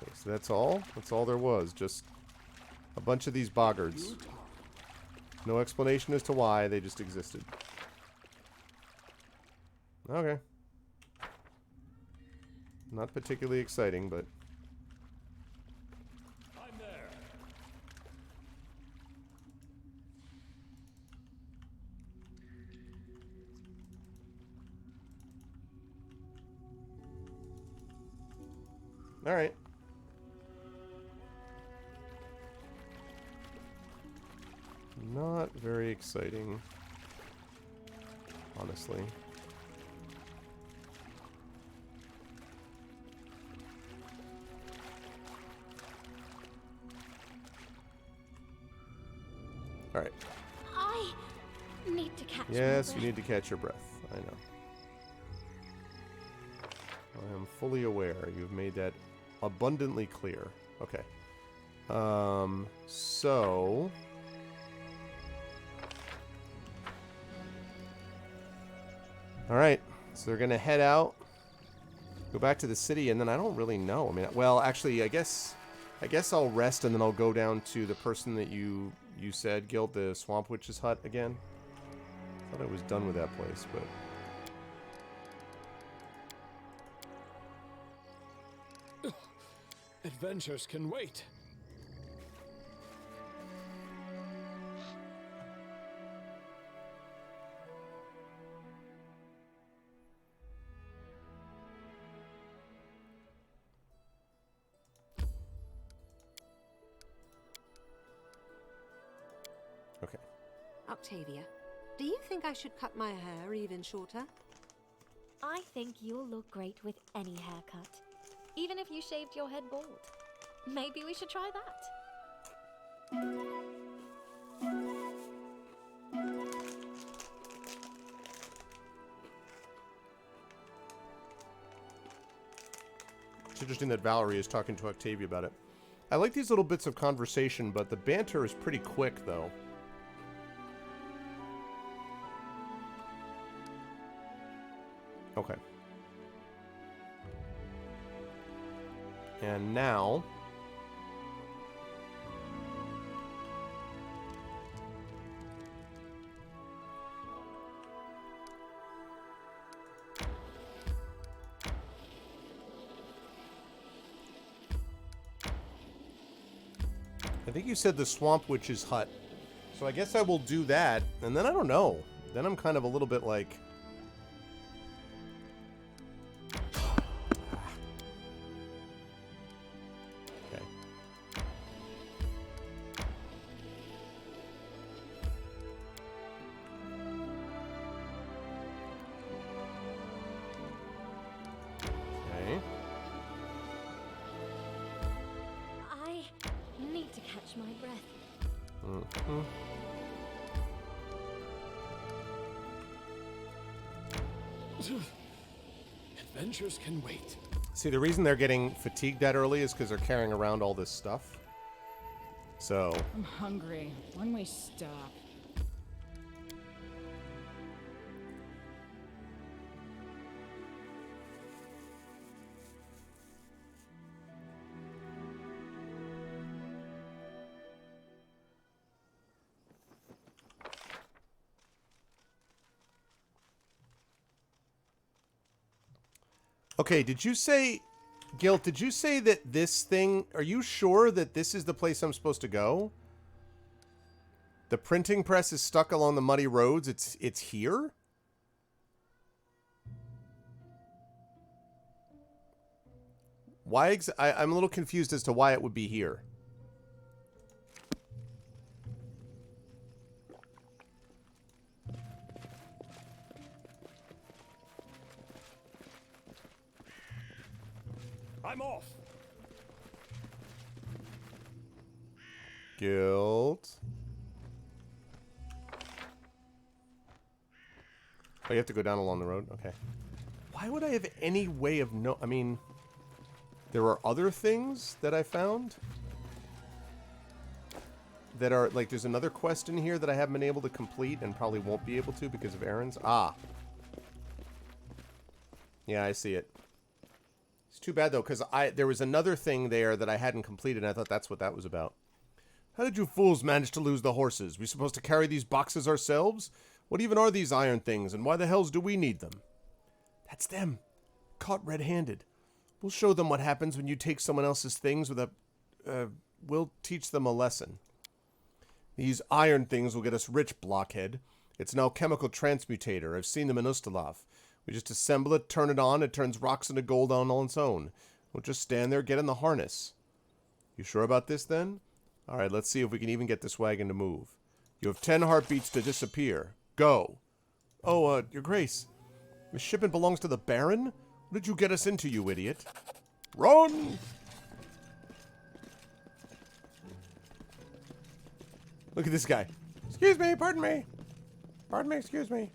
Okay, so that's all? That's all there was. Just a bunch of these boggards. No explanation as to why, they just existed. Okay. Not particularly exciting, but... I'm there. Alright. Not very exciting, honestly. Alright. I need to catch my Yes, you breath. need to catch your breath. I know. I am fully aware. You've made that abundantly clear. Okay. So... Alright, so they're gonna head out, go back to the city, and then I don't really know. I mean, well, actually, I guess I'll rest, and then I'll go down to the person that you said, Guild, the Swamp Witch's hut again. Thought I was done with that place, but... Adventures can wait. Okay. Octavia, do you think I should cut my hair even shorter? I think you'll look great with any haircut. Even if you shaved your head bald. Maybe we should try that. It's interesting that Valerie is talking to Octavia about it. I like these little bits of conversation, but the banter is pretty quick, though. Okay. And now... I think you said the Swamp Witch's hut. So I guess I will do that, and then I don't know. Then I'm kind of a little bit like... Okay. Okay. I need to catch my breath. Mm-hmm. Adventures can wait. See, the reason they're getting fatigued that early is because they're carrying around all this stuff. So... I'm hungry. When we stop? Okay, did you say... Guilt, did you say that this thing... Are you sure that this is the place I'm supposed to go? The printing press is stuck along the muddy roads. It's here? Why I'm a little confused as to why it would be here. I'm off. Guilt. Oh, you have to go down along the road? Okay. Why would I have any way of I mean, there are other things that I found that are, like, there's another quest in here that I haven't been able to complete and probably won't be able to because of errands. Ah. Yeah, I see it. It's too bad, though, because there was another thing there that I hadn't completed, and I thought that's what that was about. How did you fools manage to lose the horses? We supposed to carry these boxes ourselves? What even are these iron things, and why the hells do we need them? That's them. Caught red-handed. We'll show them what happens when you take someone else's things with a... we'll teach them a lesson. These iron things will get us rich, blockhead. It's an alchemical transmutator. I've seen them in Ustalav. We just assemble it, turn it on, it turns rocks into gold on its own. We'll just stand there, get in the harness. You sure about this, then? Alright, let's see if we can even get this wagon to move. You have 10 heartbeats to disappear. Go. Oh, Your Grace. This shipment belongs to the Baron? What did you get us into, you idiot? Run! Look at this guy. Excuse me, pardon me. Pardon me, excuse me.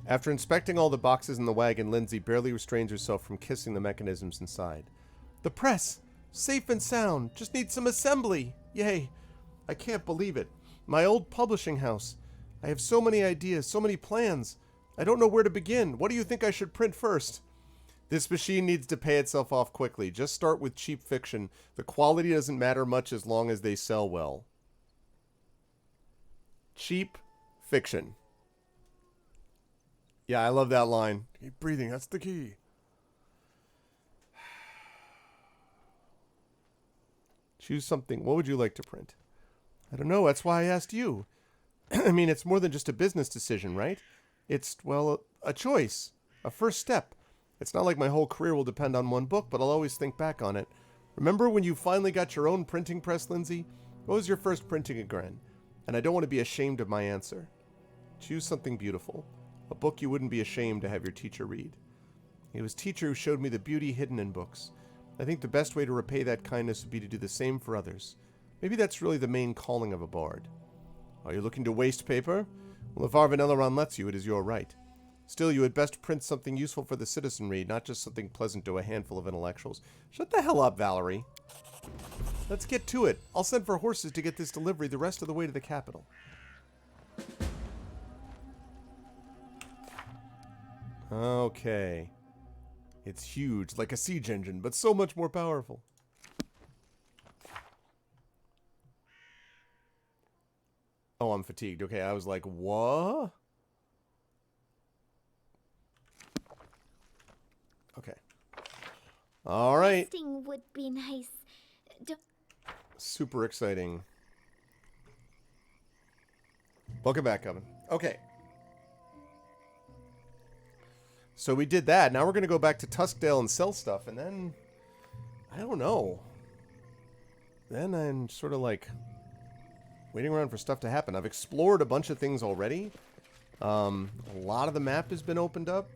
After inspecting all the boxes in the wagon, Lindsay barely restrains herself from kissing the mechanisms inside. The press! Safe and sound! Just need some assembly! Yay! I can't believe it. My old publishing house. I have so many ideas, so many plans. I don't know where to begin. What do you think I should print first? This machine needs to pay itself off quickly. Just start with cheap fiction. The quality doesn't matter much as long as they sell well. Cheap fiction. Yeah, I love that line. Keep breathing, that's the key. Choose something. What would you like to print? I don't know, that's why I asked you. I mean, it's more than just a business decision, right? It's, well, a choice. A first step. It's not like my whole career will depend on one book, but I'll always think back on it. Remember when you finally got your own printing press, Lindsay? What was your first printing again? And I don't want to be ashamed of my answer. Choose something beautiful. A book you wouldn't be ashamed to have your teacher read. It was teacher who showed me the beauty hidden in books. I think the best way to repay that kindness would be to do the same for others. Maybe that's really the main calling of a bard. Are you looking to waste paper? Well, if Arvanelleron lets you, it is your right. Still, you had best print something useful for the citizenry, not just something pleasant to a handful of intellectuals. Shut the hell up, Valerie. Let's get to it. I'll send for horses to get this delivery the rest of the way to the capital. Okay. It's huge, like a siege engine, but so much more powerful. Oh, I'm fatigued. Okay, I was like, what? Okay. All right. Resting would be nice. Super exciting. Welcome back, Coven. Okay. So we did that. Now we're going to go back to Tuskdale and sell stuff, and then... I don't know. Then I'm sort of like... waiting around for stuff to happen. I've explored a bunch of things already. A lot of the map has been opened up.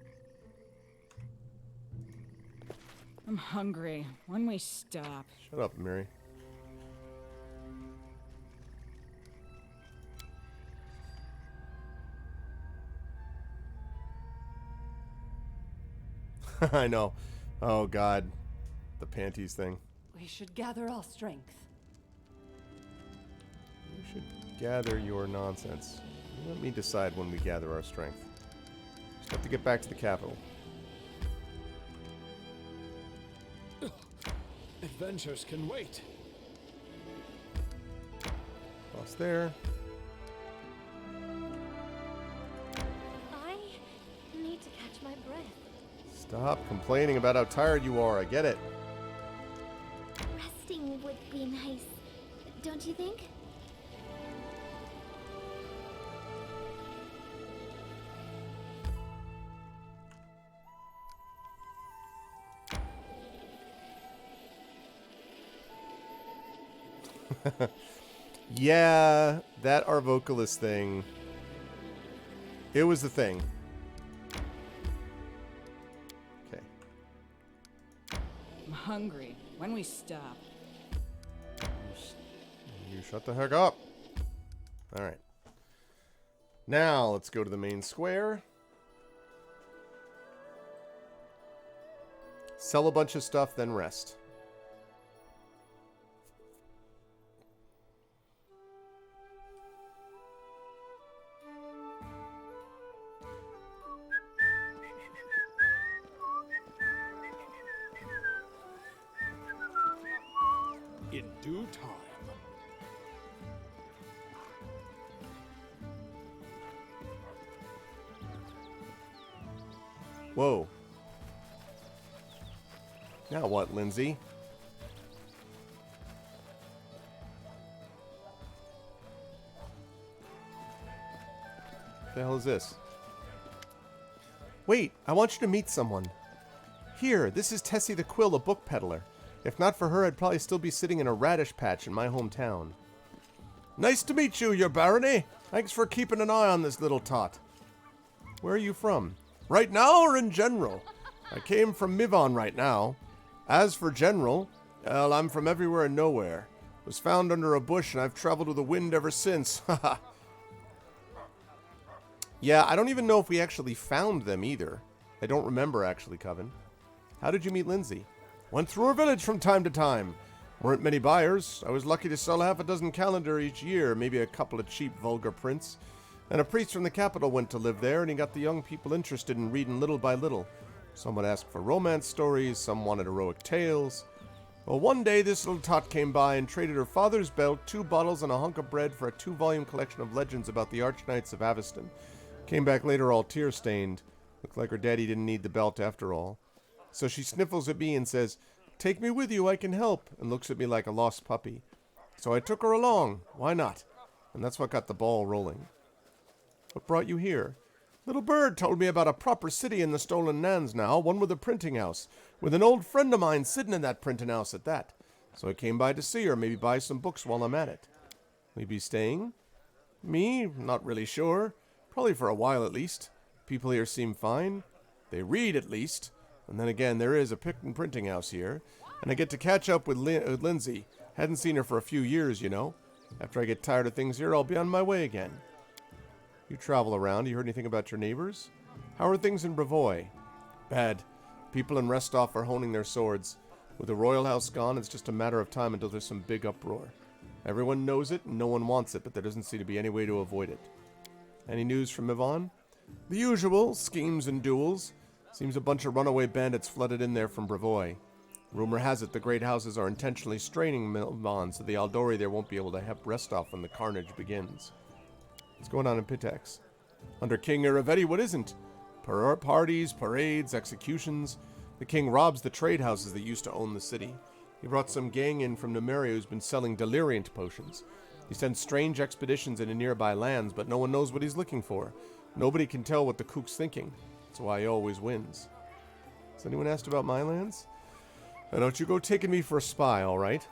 I'm hungry. When we stop. Shut up, Mary. I know. Oh, God. The panties thing. We should gather our strength. You should gather your nonsense. Let me decide when we gather our strength. Just have to get back to the capital. Adventures can wait. Lost there. I need to catch my breath. Stop complaining about how tired you are. I get it. Resting would be nice, don't you think? Yeah, that our vocalist thing. It was the thing. Okay. I'm hungry. When we stop. You shut the heck up. All right. Now, let's go to the main square. Sell a bunch of stuff, then rest. In due time. Whoa. Now what, Lindsay? What the hell is this? Wait, I want you to meet someone. Here, this is Tessie the Quill, a book peddler. If not for her, I'd probably still be sitting in a radish patch in my hometown. Nice to meet you, your barony. Thanks for keeping an eye on this little tot. Where are you from? Right now or in general? I came from Mivon right now. As for general, well, I'm from everywhere and nowhere. Was found under a bush and I've traveled with the wind ever since. Haha. Yeah, I don't even know if we actually found them either. I don't remember actually, Coven. How did you meet Lindsay? Went through her village from time to time. Weren't many buyers. I was lucky to sell half a dozen calendar each year, maybe a couple of cheap vulgar prints. And a priest from the capital went to live there, and he got the young people interested in reading little by little. Some would ask for romance stories, some wanted heroic tales. Well, one day this little tot came by and traded her father's belt, 2 bottles, and a hunk of bread for a 2-volume collection of legends about the Archknights of Aveston. Came back later all tear-stained. Looked like her daddy didn't need the belt after all. So she sniffles at me and says, "Take me with you, I can help," and looks at me like a lost puppy. So I took her along. Why not? And that's what got the ball rolling. What brought you here? Little bird told me about a proper city in the Stolen Lands now, one with a printing house, with an old friend of mine sitting in that printing house at that. So I came by to see her, maybe buy some books while I'm at it. Will you be staying? Me? Not really sure. Probably for a while at least. People here seem fine. They read at least. And then again, there is a printing house here. And I get to catch up with Lindsay. Hadn't seen her for a few years, you know. After I get tired of things here, I'll be on my way again. You travel around. You heard anything about your neighbors? How are things in Brevoy? Bad. People in Restoff are honing their swords. With the royal house gone, it's just a matter of time until there's some big uproar. Everyone knows it, and no one wants it, but there doesn't seem to be any way to avoid it. Any news from Yvonne? The usual, schemes and duels. Seems a bunch of runaway bandits flooded in there from Brevoy. Rumor has it the great houses are intentionally straining Yvonne so the Aldori there won't be able to help Restoff when the carnage begins. What's going on in Pitex? Under King Iravetti, what isn't? Parties, parades, executions. The king robs the trade houses that used to own the city. He brought some gang in from Numeria who's been selling deliriant potions. He sends strange expeditions into nearby lands, but no one knows what he's looking for. Nobody can tell what the kook's thinking. That's why he always wins. Has anyone asked about my lands? Now don't you go taking me for a spy, all right?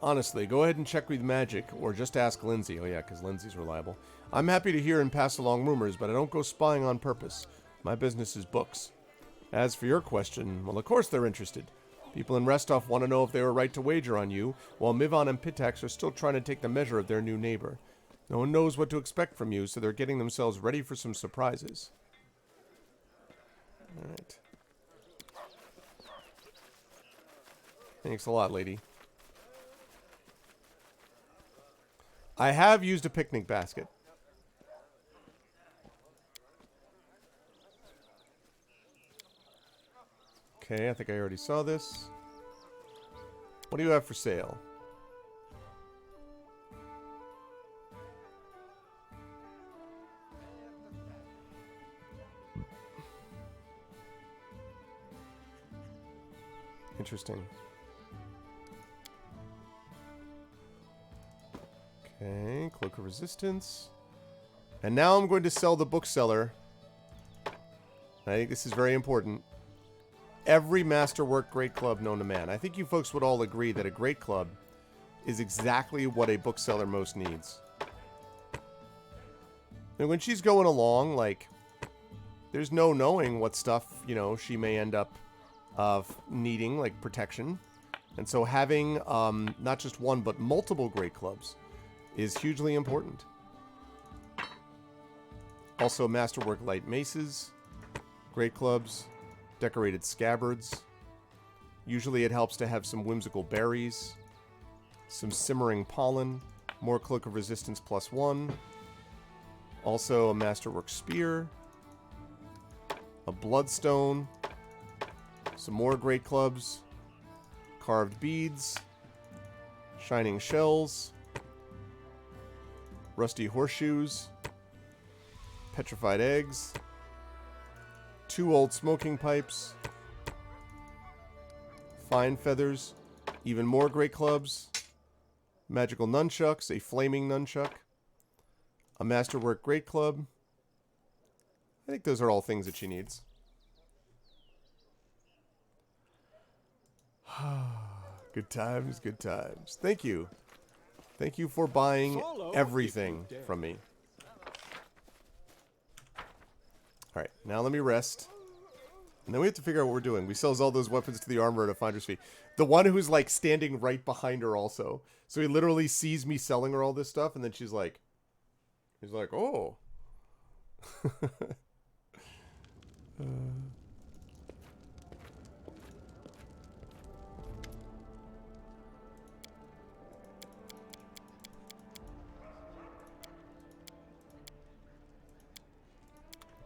Honestly, go ahead and check with Magic, or just ask Lindsay. Oh yeah, because Lindsay's reliable. I'm happy to hear and pass along rumors, but I don't go spying on purpose. My business is books. As for your question, well, of course they're interested. People in Restov want to know if they were right to wager on you, while Mivon and Pitax are still trying to take the measure of their new neighbor. No one knows what to expect from you, so they're getting themselves ready for some surprises. Alright. Thanks a lot, lady. I have used a picnic basket. Okay, I think I already saw this. What do you have for sale? Interesting. Okay, Cloak of Resistance. And now I'm going to sell the bookseller. I think this is very important. Every masterwork great club known to man. I think you folks would all agree that a great club is exactly what a bookseller most needs. And when she's going along, like, there's no knowing what stuff, you know, she may end up needing, like protection. And so having not just one, but multiple great clubs is hugely important. Also, masterwork light maces, great clubs, decorated scabbards. Usually it helps to have some whimsical berries, some simmering pollen, more Cloak of Resistance +1. Also a masterwork spear, a bloodstone, some more great clubs, carved beads, shining shells, rusty horseshoes, petrified eggs, 2 old smoking pipes, fine feathers, even more great clubs, magical nunchucks, a flaming nunchuck, a masterwork great club. I think those are all things that she needs. Good times, good times. Thank you. Thank you for buying everything from me. Alright, now let me rest. And then we have to figure out what we're doing. We sells all those weapons to the armorer at a finder's fee. The one who's like standing right behind her also. So he literally sees me selling her all this stuff, and then she's like... He's like, oh.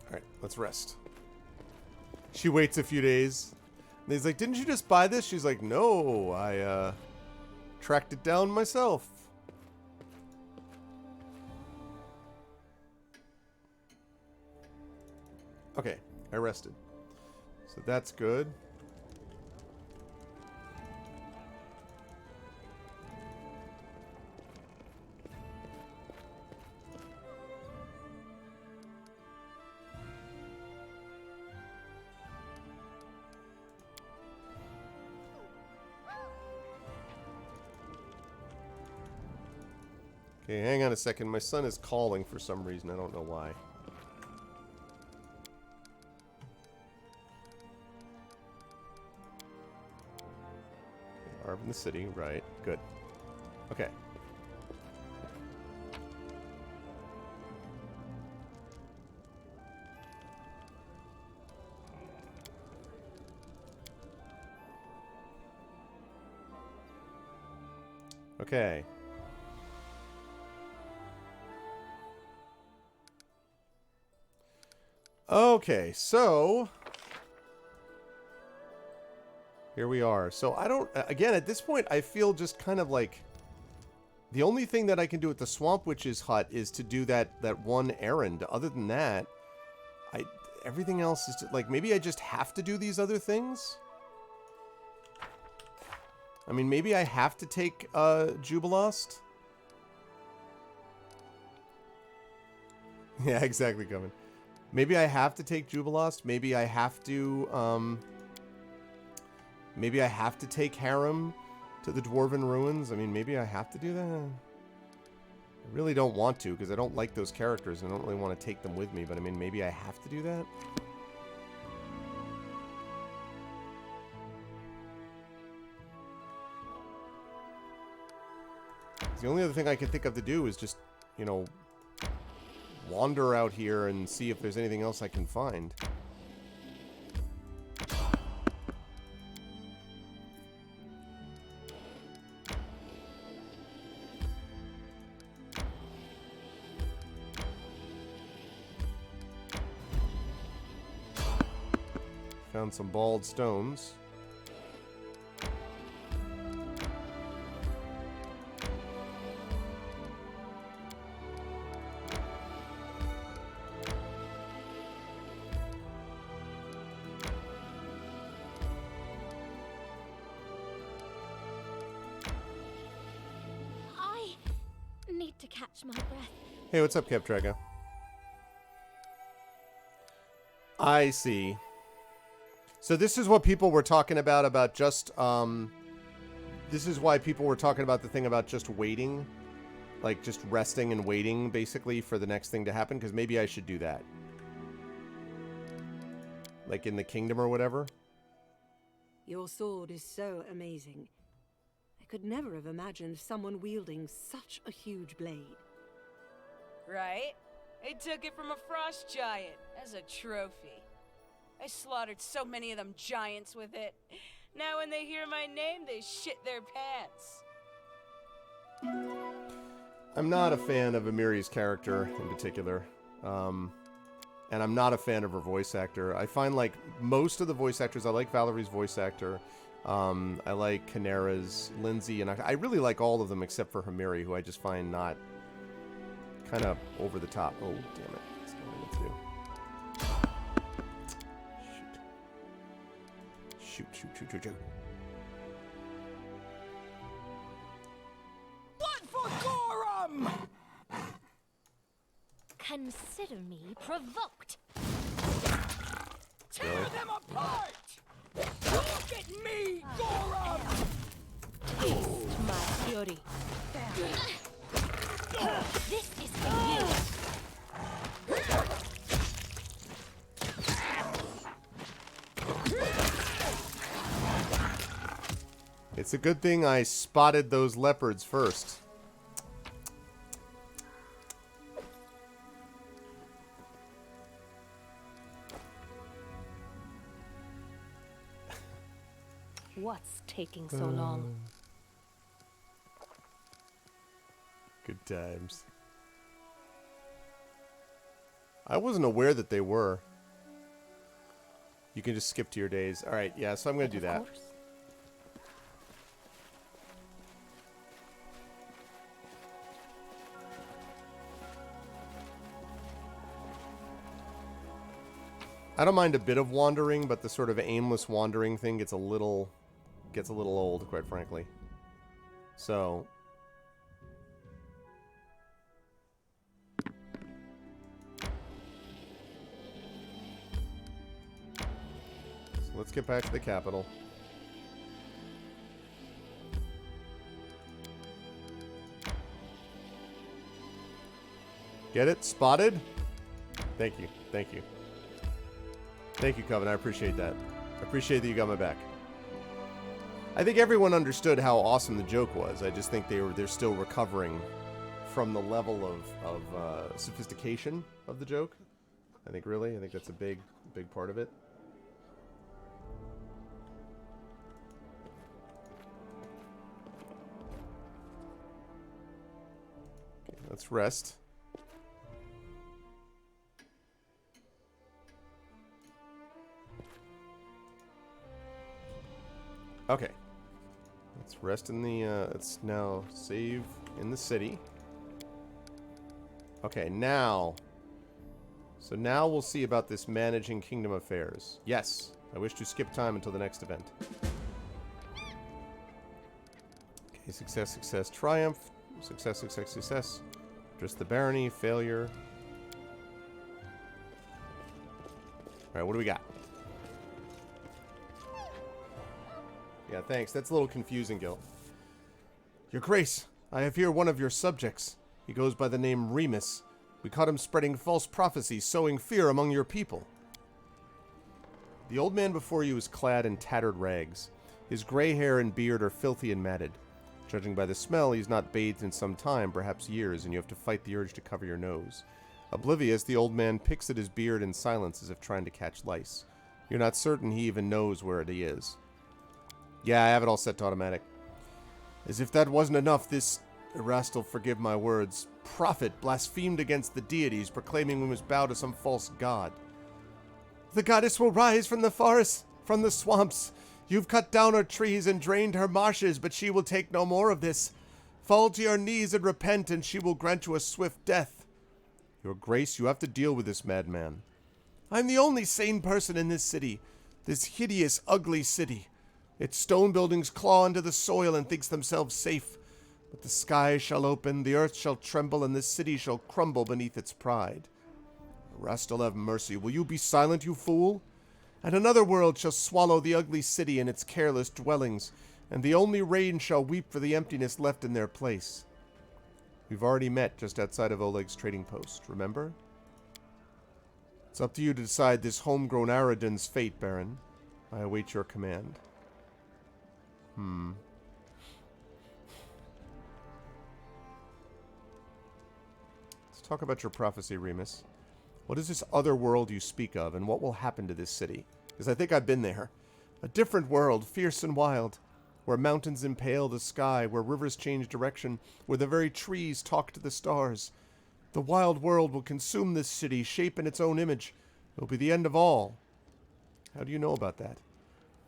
Alright, let's rest. She waits a few days. And he's like, didn't you just buy this? She's like, no, I tracked it down myself. Okay, I rested. So that's good. Okay, hang on a second. My son is calling for some reason. I don't know why. Arb in the city, right. Good. Okay. Okay. Okay, so... Here we are. So I don't... Again, at this point, I feel just kind of like... The only thing that I can do at the Swamp Witch's hut is to do that one errand. Other than that, everything else is just, like, maybe I just have to do these other things? I mean, maybe I have to take Jubilost? Yeah, exactly, coming. Maybe I have to take Jubilost. Maybe I have to, maybe I have to take Harem to the Dwarven Ruins. I mean, maybe I have to do that. I really don't want to, because I don't like those characters, and I don't really want to take them with me, but I mean, maybe I have to do that? The only other thing I can think of to do is just, you know, wander out here and see if there's anything else I can find. Found some bald stones. I need to catch my breath. Hey, what's up, Keptraga? I see. So this is what people were talking about just, this is why people were talking about the thing about just waiting. Like, just resting and waiting, basically, for the next thing to happen, because maybe I should do that. Like, in the kingdom or whatever. Your sword is so amazing. I could never have imagined someone wielding such a huge blade. Right? I took it from a frost giant as a trophy. I slaughtered so many of them giants with it. Now when they hear my name, they shit their pants. I'm not a fan of Amiri's character in particular. And I'm not a fan of her voice actor. I find, like, most of the voice actors, I like Valerie's voice actor. I like Kanera's, Lindsay, and I really like all of them except for Amiri, who I just find not kind of over the top. Oh, damn it. That's not what I meant to do. Shoot. Blood for Gorum! Consider me provoked. Tear them apart! Look at me, Gorum! Taste my fury. This is for you. It's a good thing I spotted those leopards first. What's taking so long? Good times. I wasn't aware that they were. You can just skip to your days. All right, yeah, so I'm going to do that. Of course. I don't mind a bit of wandering, but the sort of aimless wandering thing gets a little old, quite frankly. So let's get back to the capital. Get it? Spotted? Thank you. Thank you. Thank you, Coven. I appreciate that. I appreciate that you got my back. I think everyone understood how awesome the joke was. I just think they're still recovering from the level of sophistication of the joke. I think that's a big part of it. Okay, let's rest. Okay. Let's rest in the, let's now save in the city. Okay, now. So now we'll see about this managing kingdom affairs. Yes, I wish to skip time until the next event. Okay, success, triumph. Success. Just the barony, failure. Alright, what do we got? Yeah, thanks. That's a little confusing, Gil. Your Grace, I have here one of your subjects. He goes by the name Remus. We caught him spreading false prophecies, sowing fear among your people. The old man before you is clad in tattered rags. His gray hair and beard are filthy and matted. Judging by the smell, he's not bathed in some time, perhaps years, and you have to fight the urge to cover your nose. Oblivious, the old man picks at his beard in silence as if trying to catch lice. You're not certain he even knows where it is. Yeah, I have it all set to automatic. As if that wasn't enough, this Erastil, forgive my words, prophet blasphemed against the deities, proclaiming we must bow to some false god. The goddess will rise from the forest, from the swamps. You've cut down her trees and drained her marshes, but she will take no more of this. Fall to your knees and repent, and she will grant you a swift death. Your Grace, you have to deal with this madman. I'm the only sane person in this city. This hideous, ugly city. Its stone buildings claw into the soil and think themselves safe. But the sky shall open, the earth shall tremble, and this city shall crumble beneath its pride. Erastil, have mercy. Will you be silent, you fool? And another world shall swallow the ugly city and its careless dwellings, and the only rain shall weep for the emptiness left in their place. We've already met just outside of Oleg's trading post, remember? It's up to you to decide this homegrown Aradin's fate, Baron. I await your command. Let's talk about your prophecy, Remus. What is this other world you speak of, and what will happen to this city? Because I think I've been there. A different world, fierce and wild, where mountains impale the sky, where rivers change direction, where the very trees talk to the stars. The wild world will consume this city, shape in its own image. It will be the end of all. How do you know about that?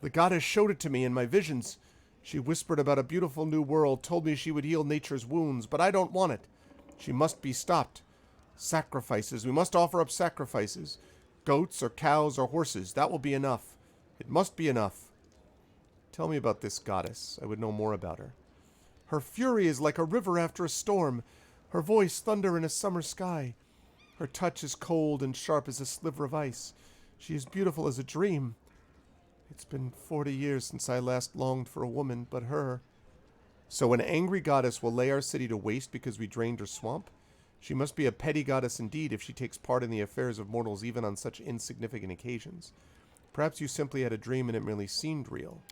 The goddess showed it to me in my visions. She whispered about a beautiful new world, told me she would heal nature's wounds, but I don't want it. She must be stopped. Sacrifices. We must offer up sacrifices. Goats or cows or horses. That will be enough. It must be enough. Tell me about this goddess. I would know more about her. Her fury is like a river after a storm. Her voice thunder in a summer sky. Her touch is cold and sharp as a sliver of ice. She is beautiful as a dream. It's been 40 years since I last longed for a woman, but her. So an angry goddess will lay our city to waste because we drained her swamp? She must be a petty goddess indeed if she takes part in the affairs of mortals even on such insignificant occasions. Perhaps you simply had a dream and it merely seemed real.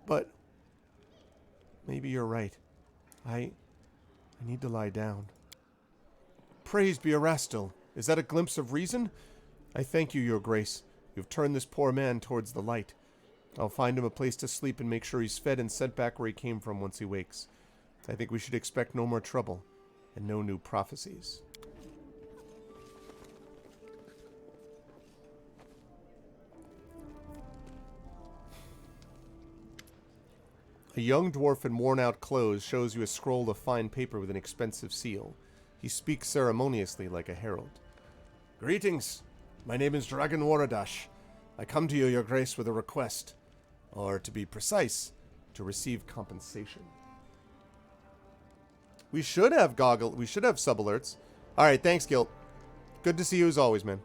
But... Maybe you're right. I need to lie down. Praise be Erastil. Is that a glimpse of reason? I thank you, Your Grace. You've turned this poor man towards the light. I'll find him a place to sleep and make sure he's fed and sent back where he came from once he wakes. I think we should expect no more trouble, and no new prophecies. A young dwarf in worn-out clothes shows you a scroll of fine paper with an expensive seal. He speaks ceremoniously like a herald. Greetings. My name is Dragon Waradash. I come to you, Your Grace, with a request. Or, to be precise, to receive compensation. We should have sub alerts. Alright, thanks, Gilt. Good to see you as always, man.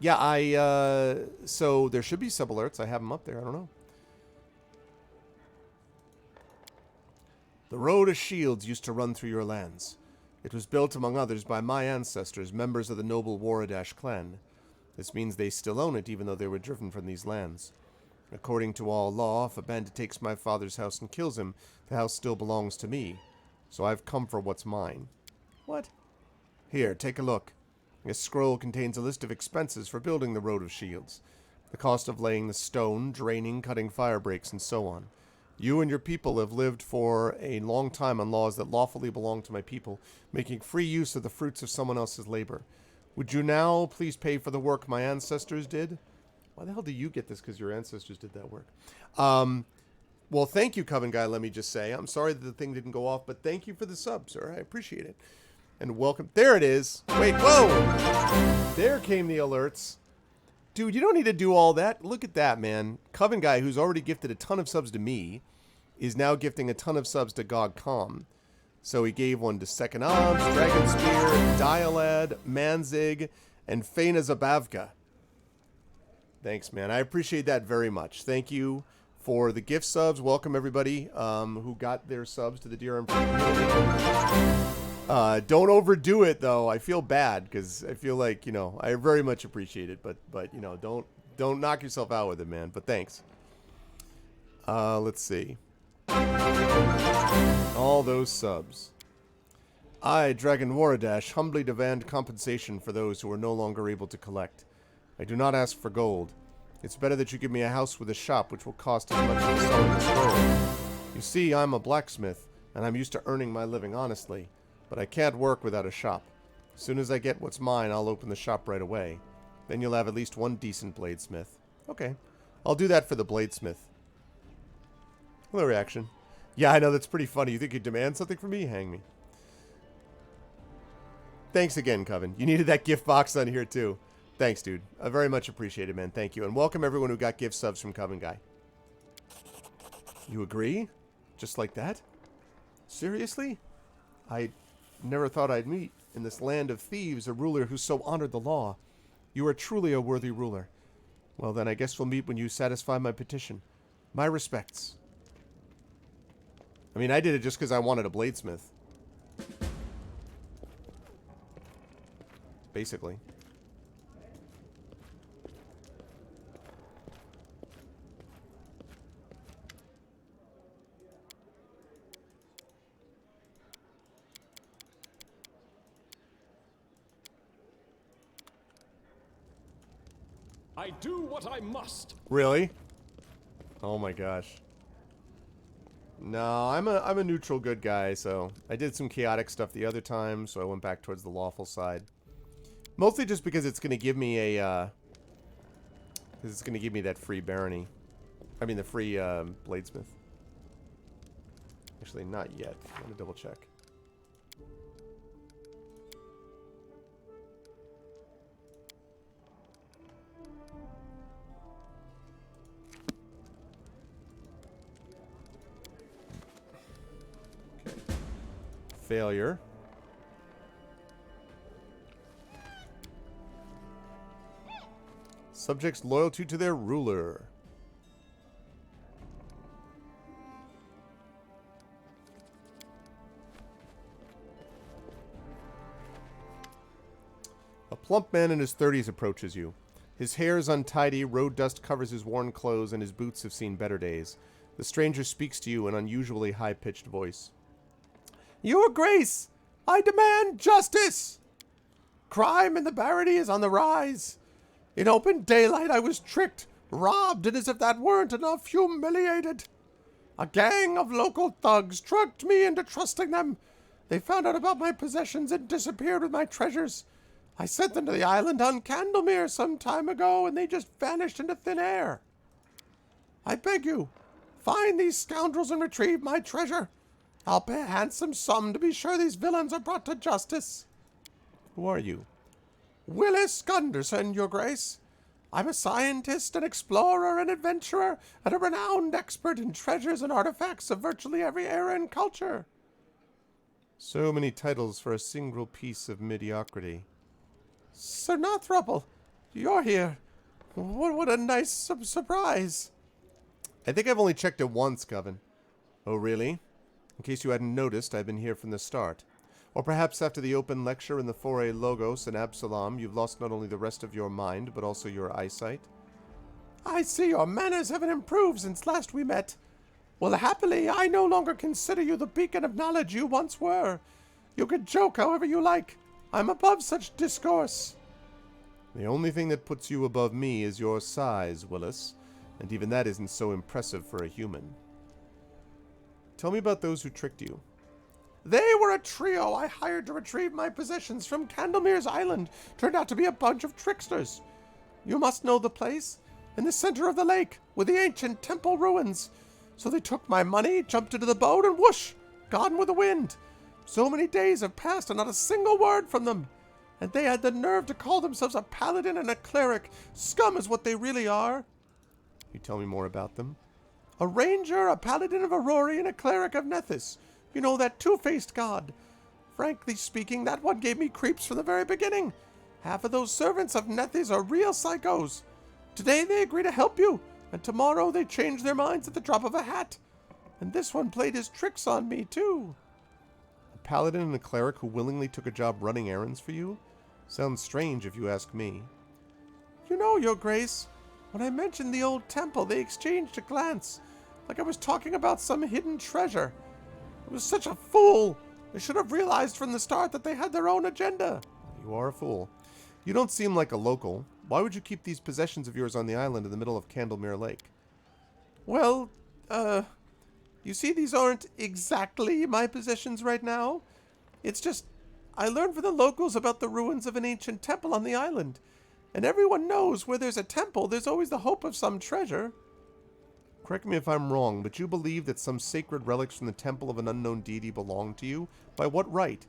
Yeah, so there should be sub alerts. I have them up there, I don't know. The Road of Shields used to run through your lands. It was built, among others, by my ancestors, members of the noble Waradash clan. This means they still own it, even though they were driven from these lands. According to all law, if a bandit takes my father's house and kills him, the house still belongs to me. So I've come for what's mine. What? Here, take a look. This scroll contains a list of expenses for building the Road of Shields. The cost of laying the stone, draining, cutting fire breaks, and so on. You and your people have lived for a long time on laws that lawfully belong to my people, making free use of the fruits of someone else's labor. Would you now please pay for the work my ancestors did? Why the hell do you get this? Because your ancestors did that work. Well, thank you, Coven Guy, let me just say. I'm sorry that the thing didn't go off, but thank you for the sub, sir. I appreciate it. And welcome. There it is. Wait, whoa! There came the alerts. Dude, you don't need to do all that. Look at that, man. Coven Guy, who's already gifted a ton of subs to me, is now gifting a ton of subs to GogCom. So he gave one to Second Arms, Dragon Spear, Dialad, Manzig, and Fena Zabavka. Thanks, man. I appreciate that very much. Thank you for the gift subs. Welcome, everybody who got their subs to the DRM. Don't overdo it, though. I feel bad because I feel like, you know, I very much appreciate it. But you know, don't knock yourself out with it, man. But thanks. Let's see. All those subs. I, Dragon Waradash, humbly demand compensation for those who are no longer able to collect. I do not ask for gold. It's better that you give me a house with a shop which will cost as much as selling this gold. You see, I'm a blacksmith, and I'm used to earning my living honestly, but I can't work without a shop. As soon as I get what's mine, I'll open the shop right away. Then you'll have at least one decent bladesmith. Okay. I'll do that for the bladesmith. Hello, reaction. Yeah, I know, that's pretty funny. You think you demand something from me? Hang me. Thanks again, Coven. You needed that gift box on here, too. Thanks, dude. I very much appreciate it, man. Thank you. And welcome everyone who got gift subs from Coven Guy. You agree? Just like that? Seriously? I never thought I'd meet, in this land of thieves, a ruler who so honored the law. You are truly a worthy ruler. Well, then I guess we'll meet when you satisfy my petition. My respects. I mean, I did it just because I wanted a bladesmith. Basically. I do what I must. Really? Oh my gosh. No, I'm a neutral good guy, so I did some chaotic stuff the other time, so I went back towards the lawful side. Mostly just because it's going to give me a, because it's going to give me that free barony. I mean, the free, bladesmith. Actually, not yet. I'm going to double check. Okay. Failure. Subjects' loyalty to their ruler. A plump man in his 30s approaches you. His hair is untidy, road dust covers his worn clothes, and his boots have seen better days. The stranger speaks to you in an unusually high-pitched voice. Your Grace, I demand justice! Crime in the barony is on the rise. In open daylight, I was tricked, robbed, and as if that weren't enough, humiliated. A gang of local thugs drugged me into trusting them. They found out about my possessions and disappeared with my treasures. I sent them to the island on Candlemere some time ago, and they just vanished into thin air. I beg you, find these scoundrels and retrieve my treasure. I'll pay a handsome sum to be sure these villains are brought to justice. Who are you? Willis Gunderson, Your Grace. I'm a scientist, an explorer, an adventurer, and a renowned expert in treasures and artifacts of virtually every era and culture. So many titles for a single piece of mediocrity. Sir Northruple, you're here. What a nice surprise. I think I've only checked it once, Coven. Oh, really? In case you hadn't noticed, I've been here from the start. Or perhaps after the open lecture and the foray Logos and Absalom, you've lost not only the rest of your mind, but also your eyesight? I see your manners haven't improved since last we met. Well, happily, I no longer consider you the beacon of knowledge you once were. You can joke however you like. I'm above such discourse. The only thing that puts you above me is your size, Willis, and even that isn't so impressive for a human. Tell me about those who tricked you. They were a trio I hired to retrieve my possessions from Candlemere's Island. Turned out to be a bunch of tricksters. You must know the place. In the center of the lake, with the ancient temple ruins. So they took my money, jumped into the boat, and whoosh! Gone with the wind. So many days have passed and not a single word from them. And they had the nerve to call themselves a paladin and a cleric. Scum is what they really are. You tell me more about them? A ranger, a paladin of Aurori, and a cleric of Nethys. You know, that two-faced god. Frankly speaking, that one gave me creeps from the very beginning. Half of those servants of Nethys are real psychos. Today they agree to help you, and tomorrow they change their minds at the drop of a hat. And this one played his tricks on me, too. A paladin and a cleric who willingly took a job running errands for you? Sounds strange if you ask me. You know, Your Grace, when I mentioned the old temple, they exchanged a glance. Like I was talking about some hidden treasure. I was such a fool. I should have realized from the start that they had their own agenda. You are a fool. You don't seem like a local. Why would you keep these possessions of yours on the island in the middle of Candlemere Lake? Well, you see, these aren't exactly my possessions right now. It's just, I learned from the locals about the ruins of an ancient temple on the island. And everyone knows where there's a temple, there's always the hope of some treasure. Correct me if I'm wrong, but you believe that some sacred relics from the temple of an unknown deity belong to you? By what right?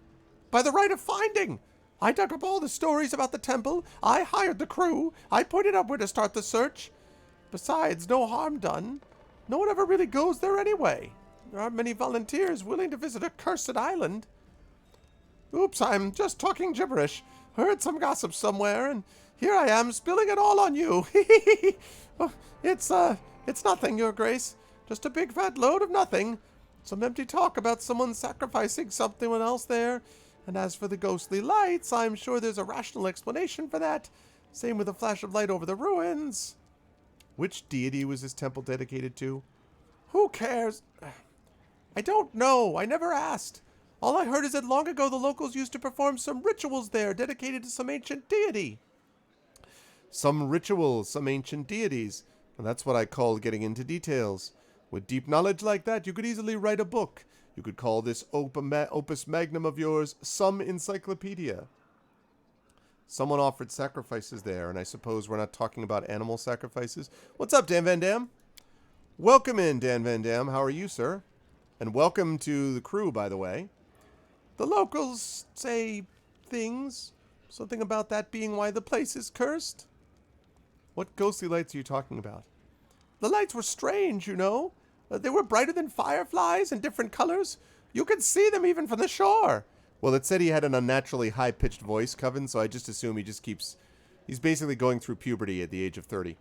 By the right of finding! I dug up all the stories about the temple. I hired the crew. I pointed out where to start the search. Besides, no harm done. No one ever really goes there anyway. There aren't many volunteers willing to visit a cursed island. Oops, I'm just talking gibberish. Heard some gossip somewhere, and here I am spilling it all on you. Oh, it's nothing, Your Grace. Just a big fat load of nothing. Some empty talk about someone sacrificing something else there. And as for the ghostly lights, I'm sure there's a rational explanation for that. Same with a flash of light over the ruins. Which deity was this temple dedicated to? Who cares? I don't know. I never asked. All I heard is that long ago the locals used to perform some rituals there dedicated to some ancient deity. Some rituals, some ancient deities. And that's what I call getting into details. With deep knowledge like that, you could easily write a book. You could call this opus magnum of yours some encyclopedia. Someone offered sacrifices there, and I suppose we're not talking about animal sacrifices. What's up, Dan Van Dam? Welcome in, Dan Van Dam. How are you, sir? And welcome to the crew, by the way. The locals say things. Something about that being why the place is cursed. What ghostly lights are you talking about? The lights were strange, you know. They were brighter than fireflies and different colors. You could see them even from the shore. Well, it said he had an unnaturally high-pitched voice, Coven, so I just assume he's basically going through puberty at the age of 30.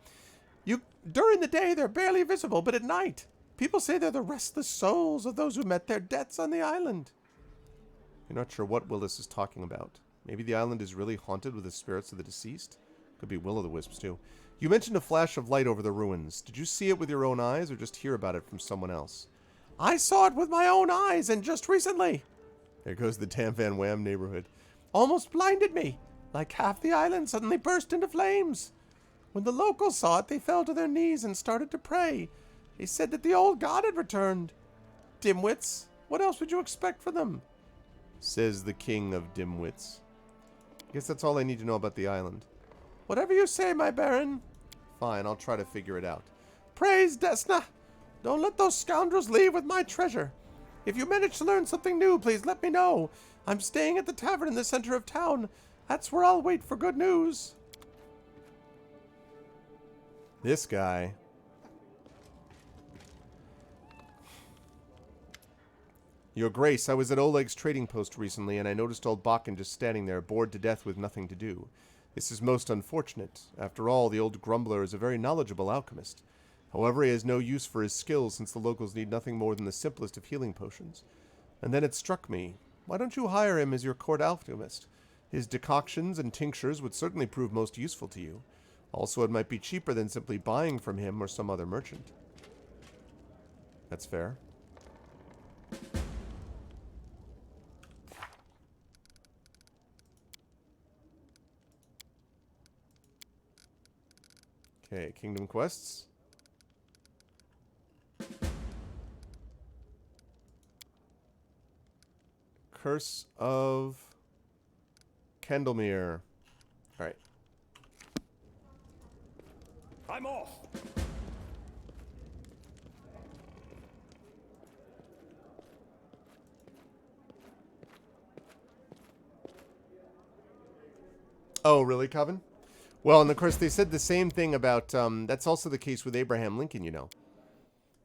During the day, they're barely visible, but at night, people say they're the restless souls of those who met their deaths on the island. You're not sure what Willis is talking about. Maybe the island is really haunted with the spirits of the deceased? Could be will-o'-the-wisps, too. You mentioned a flash of light over the ruins. Did you see it with your own eyes or just hear about it from someone else? I saw it with my own eyes, and just recently. There goes the Tam Van Wham neighborhood. Almost blinded me. Like half the island suddenly burst into flames. When the locals saw it, they fell to their knees and started to pray. They said that the old god had returned. Dimwits. What else would you expect from them? Says the king of dimwits. I guess that's all I need to know about the island. Whatever you say, my baron. Fine, I'll try to figure it out. Praise Desna! Don't let those scoundrels leave with my treasure. If you manage to learn something new, please let me know. I'm staying at the tavern in the center of town. That's where I'll wait for good news. This guy. Your Grace, I was at Oleg's trading post recently, and I noticed old Bakken just standing there, bored to death with nothing to do. This is most unfortunate. After all, the old grumbler is a very knowledgeable alchemist. However, he has no use for his skills since the locals need nothing more than the simplest of healing potions. And then it struck me, why don't you hire him as your court alchemist? His decoctions and tinctures would certainly prove most useful to you. Also, it might be cheaper than simply buying from him or some other merchant. That's fair. Okay, Kingdom Quests. Curse of Candlemere. Alright. I'm off. Oh, really, Coven? Well, and of course, they said the same thing about, that's also the case with Abraham Lincoln, you know.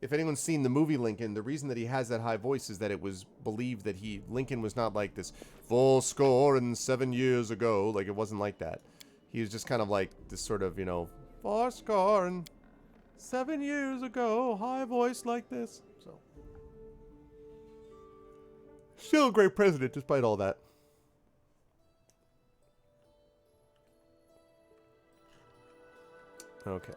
If anyone's seen the movie Lincoln, the reason that he has that high voice is that it was believed that Lincoln was not like this 7 years ago. Like, it wasn't like that. He was just kind of like this sort of, you know, 7 years ago, high voice like this. So, still a great president despite all that. Okay.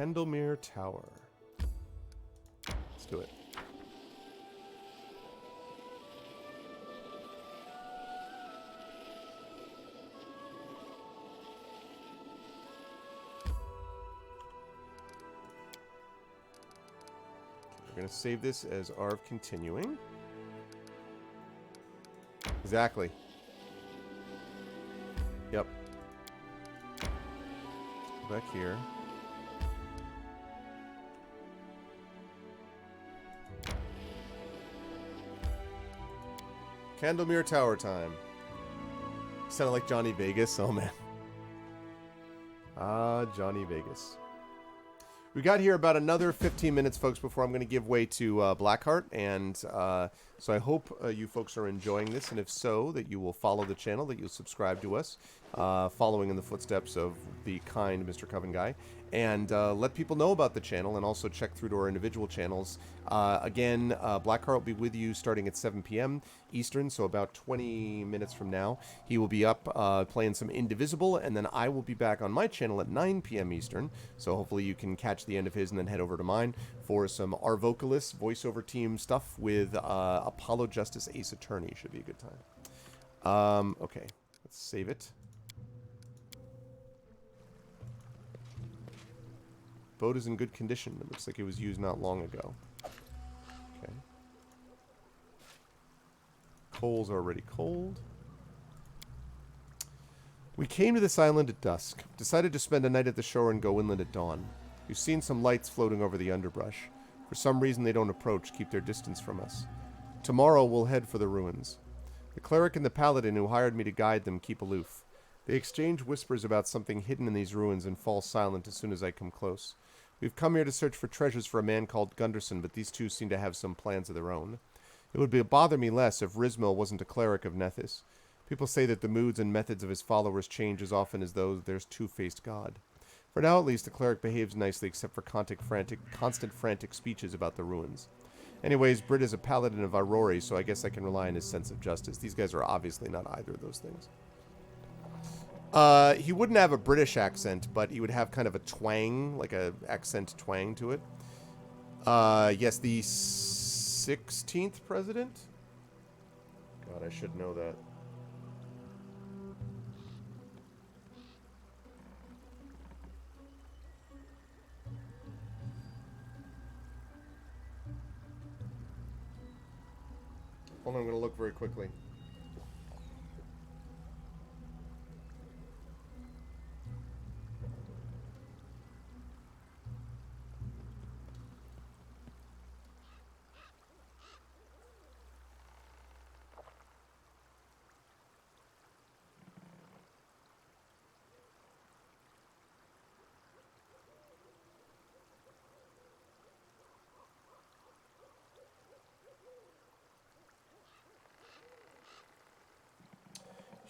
Candlemere Tower. Let's do it. We're going to save this as Arv continuing. Exactly. Yep. Back here. Candlemere Tower time. Sounded like Johnny Vegas. Oh, man. Ah, Johnny Vegas. We got here about another 15 minutes, folks, before I'm going to give way to Blackheart. And so I hope you folks are enjoying this. And if so, that you will follow the channel, that you'll subscribe to us, following in the footsteps of the kind Mr. Coven Guy. And let people know about the channel and also check through to our individual channels. Again, Blackheart will be with you starting at 7 p.m. Eastern, so about 20 minutes from now. He will be up playing some Indivisible, and then I will be back on my channel at 9 p.m. Eastern. So hopefully you can catch the end of his and then head over to mine for some Our Vocalists voiceover team stuff with Apollo Justice Ace Attorney. Should be a good time. Okay, let's save it. Boat is in good condition. It looks like it was used not long ago. Okay. Coal's already cold. We came to this island at dusk. Decided to spend a night at the shore and go inland at dawn. We've seen some lights floating over the underbrush. For some reason they don't approach, keep their distance from us. Tomorrow we'll head for the ruins. The cleric and the paladin who hired me to guide them keep aloof. They exchange whispers about something hidden in these ruins and fall silent as soon as I come close. We've come here to search for treasures for a man called Gunderson, but these two seem to have some plans of their own. It would bother me less if Rizmil wasn't a cleric of Nethys. People say that the moods and methods of his followers change as often as though there's two-faced God. For now, at least, the cleric behaves nicely except for constant frantic speeches about the ruins. Anyways, Britt is a paladin of Aurori, so I guess I can rely on his sense of justice. These guys are obviously not either of those things. He wouldn't have a British accent, but he would have kind of a twang, like a accent twang to it. Yes, the 16th president? God, I should know that. Hold on, I'm going to look very quickly.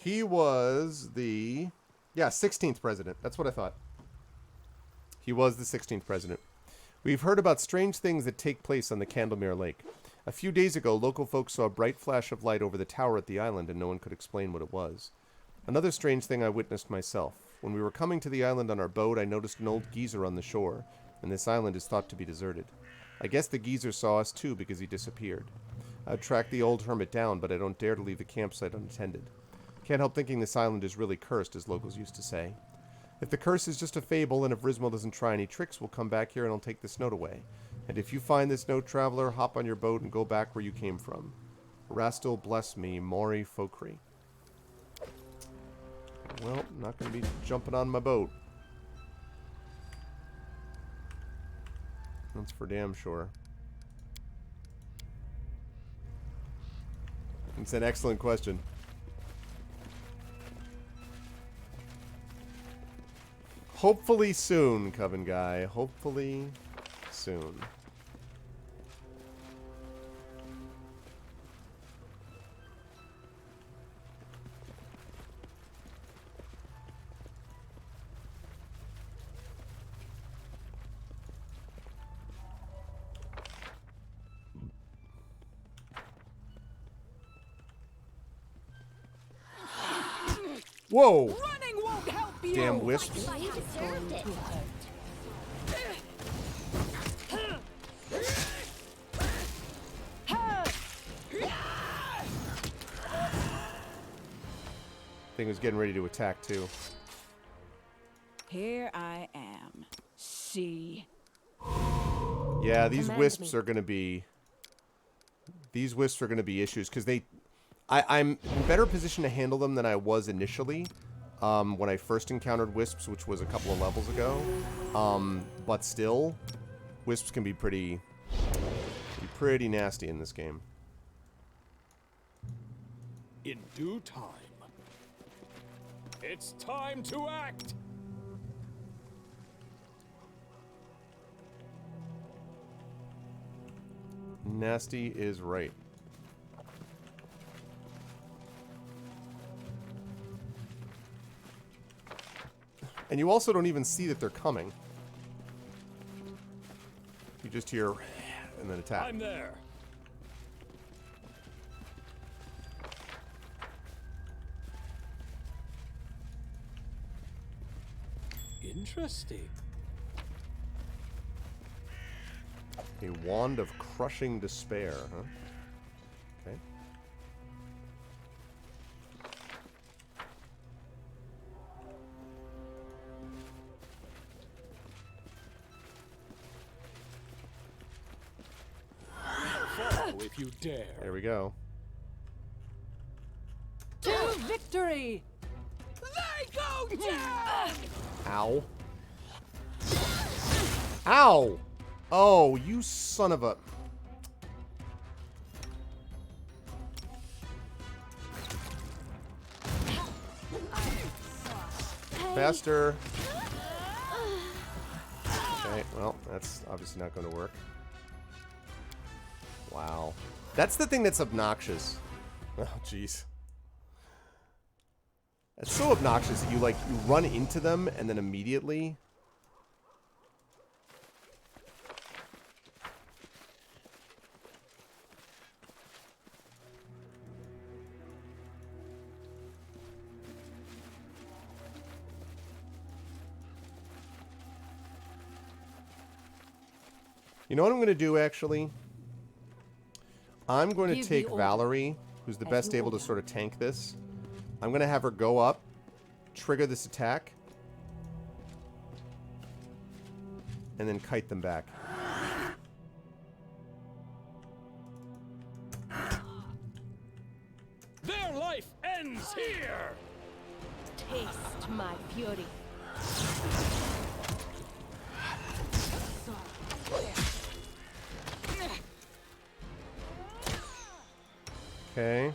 He was the, 16th president. That's what I thought. He was the 16th president. We've heard about strange things that take place on the Candlemere Lake. A few days ago, local folks saw a bright flash of light over the tower at the island, and no one could explain what it was. Another strange thing I witnessed myself. When we were coming to the island on our boat, I noticed an old geezer on the shore, and this island is thought to be deserted. I guess the geezer saw us too because he disappeared. I've tracked the old hermit down, but I don't dare to leave the campsite unattended. Can't help thinking this island is really cursed, as locals used to say. If the curse is just a fable, and if Rizmil doesn't try any tricks, we'll come back here and I'll take this note away. And if you find this note, traveler, hop on your boat and go back where you came from. Rastil bless me, Mori Fokri. Well, I'm not going to be jumping on my boat. That's for damn sure. It's an excellent question. Hopefully soon, Coven Guy. Hopefully soon. Whoa! Running won't help you! Damn wisps. I deserved it. thing was getting ready to attack, too. Here I am. See? Yeah, these Command wisps me. are going to be... These wisps are going to be issues, because they... I'm in better position to handle them than I was initially when I first encountered wisps, which was a couple of levels ago. But still, wisps can be pretty nasty in this game. In due time. It's time to act! Nasty is right. And you also don't even see that they're coming. You just hear and then attack. I'm there. Interesting. A wand of crushing despair, huh? Okay. Follow if you dare. There we go. To victory! They go down! Ow. Ow! Oh, you son of a... Faster. Okay, well, that's obviously not going to work. Wow. That's the thing that's obnoxious. Oh, jeez. It's so obnoxious that you run into them and then immediately... You know what I'm going to do, actually? I'm going to Give take the order. Valerie, who's the As best you able to order. sort of tank this. I'm going to have her go up, trigger this attack, and then kite them back. Their life ends here! Taste my fury. Okay.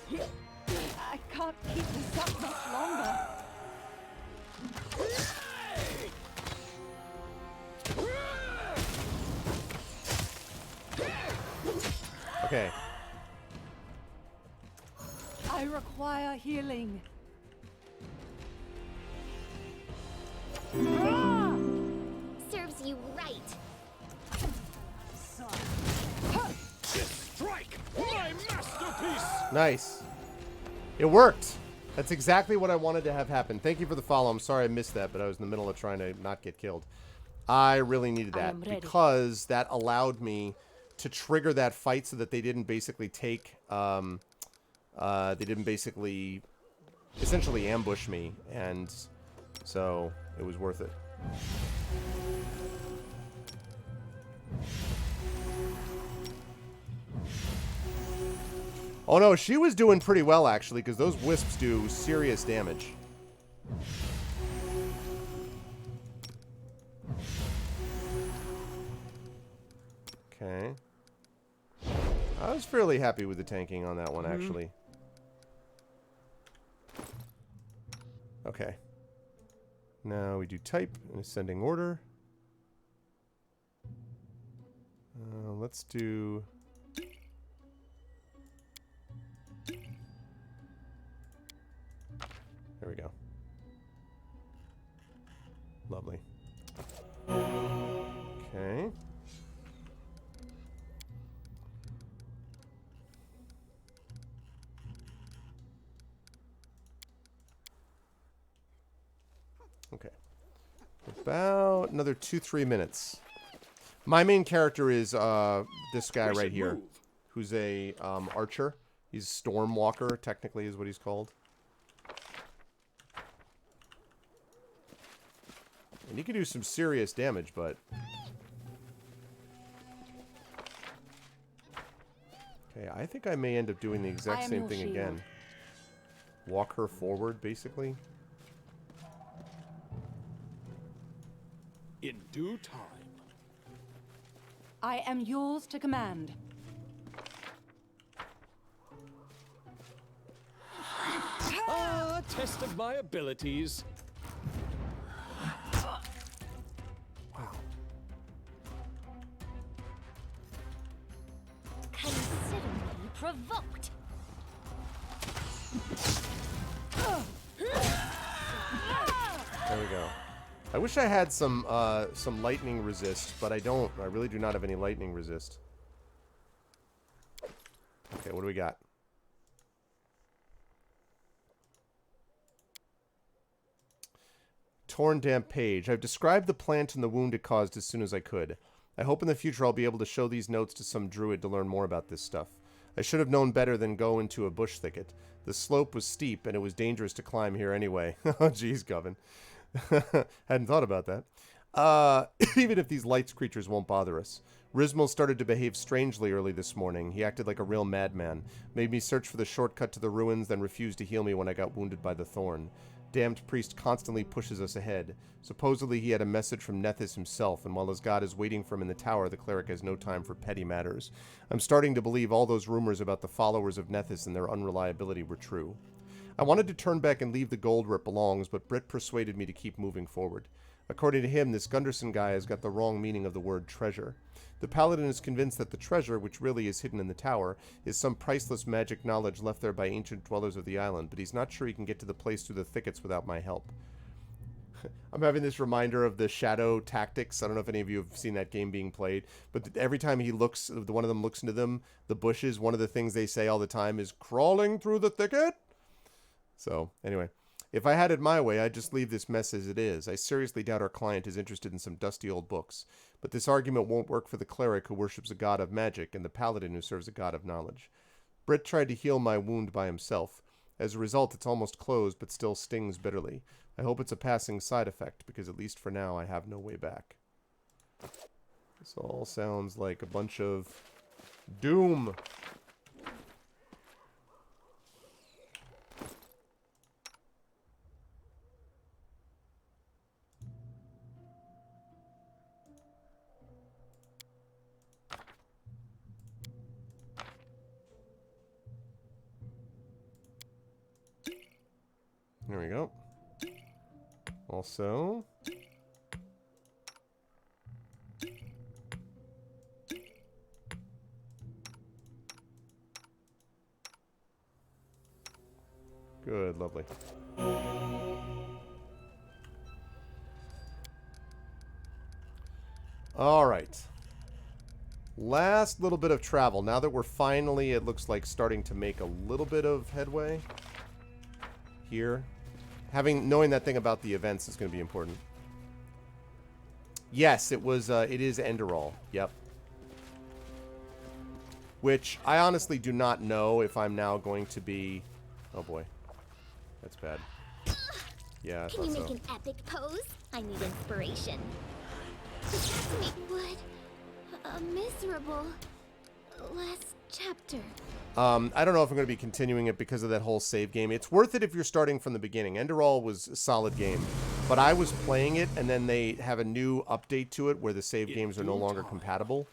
I can't keep this up much longer. Okay. I require healing. Serves you right. This strike! My masterpiece! Nice. It worked. That's exactly what I wanted to have happen. Thank you for the follow. I'm sorry I missed that, but I was in the middle of trying to not get killed. I really needed I that am ready. because that allowed me to trigger that fight so that they didn't basically take... they didn't basically... essentially ambush me, and so it was worth it. Oh no, she was doing pretty well actually, because those wisps do serious damage. Okay. I was fairly happy with the tanking on that one, actually. Okay. Now we do type in ascending order. Let's do... There we go. Lovely. Okay. Okay. About another 2-3 minutes. My main character is this guy We right should here, move. who's a archer, He's Stormwalker, technically, is what he's called. And he can do some serious damage, but... Okay, I think I may end up doing the exact same thing again. Walk her forward, basically. In due time. I am yours to command. Ah, test of my abilities. Wow. Consider me provoked. There we go. I wish I had some lightning resist, but I don't. I really do not have any lightning resist. Okay, what do we got? Torn damp page. I've described the plant and the wound it caused as soon as I could. I hope in the future I'll be able to show these notes to some druid to learn more about this stuff. I should have known better than go into a bush thicket. The slope was steep, and it was dangerous to climb here anyway. Oh, jeez, Govan. Hadn't thought about that. Even if these lights creatures won't bother us. Rizmal started to behave strangely early this morning. He acted like a real madman. Made me search for the shortcut to the ruins, then refused to heal me when I got wounded by the thorn. Damned priest constantly pushes us ahead. Supposedly he had a message from Nethys himself, and while his god is waiting for him in the tower, the cleric has no time for petty matters. I'm starting to believe all those rumors about the followers of Nethys and their unreliability were true. I wanted to turn back and leave the gold where it belongs, but Britt persuaded me to keep moving forward. According to him, this Gunderson guy has got the wrong meaning of the word treasure. The paladin is convinced that the treasure, which really is hidden in the tower, is some priceless magic knowledge left there by ancient dwellers of the island, but he's not sure he can get to the place through the thickets without my help. I'm having this reminder of the Shadow Tactics. I don't know if any of you have seen that game being played, but every time he looks, one of them looks into them, the bushes, one of the things they say all the time is, "Crawling through the thicket?" So, anyway. If I had it my way, I'd just leave this mess as it is. I seriously doubt our client is interested in some dusty old books. But this argument won't work for the cleric who worships a god of magic and the paladin who serves a god of knowledge. Britt tried to heal my wound by himself. As a result, it's almost closed, but still stings bitterly. I hope it's a passing side effect, because at least for now, I have no way back. This all sounds like a bunch of doom. There we go. Also, good, lovely. All right. Last little bit of travel. Now that we're finally, it looks like, starting to make a little bit of headway here. Knowing that thing about the events is going to be important. Yes, it was. It is Enderall. Yep. Which I honestly do not know if I'm now going to be. Oh boy, that's bad. Yeah, I Can you thought make so. an epic pose? I need inspiration. The cast make wood. A miserable last chapter. I don't know if I'm going to be continuing it because of that whole save game. It's worth it if you're starting from the beginning. Enderall was a solid game, but I was playing it, and then they have a new update to it where the save games are no longer compatible,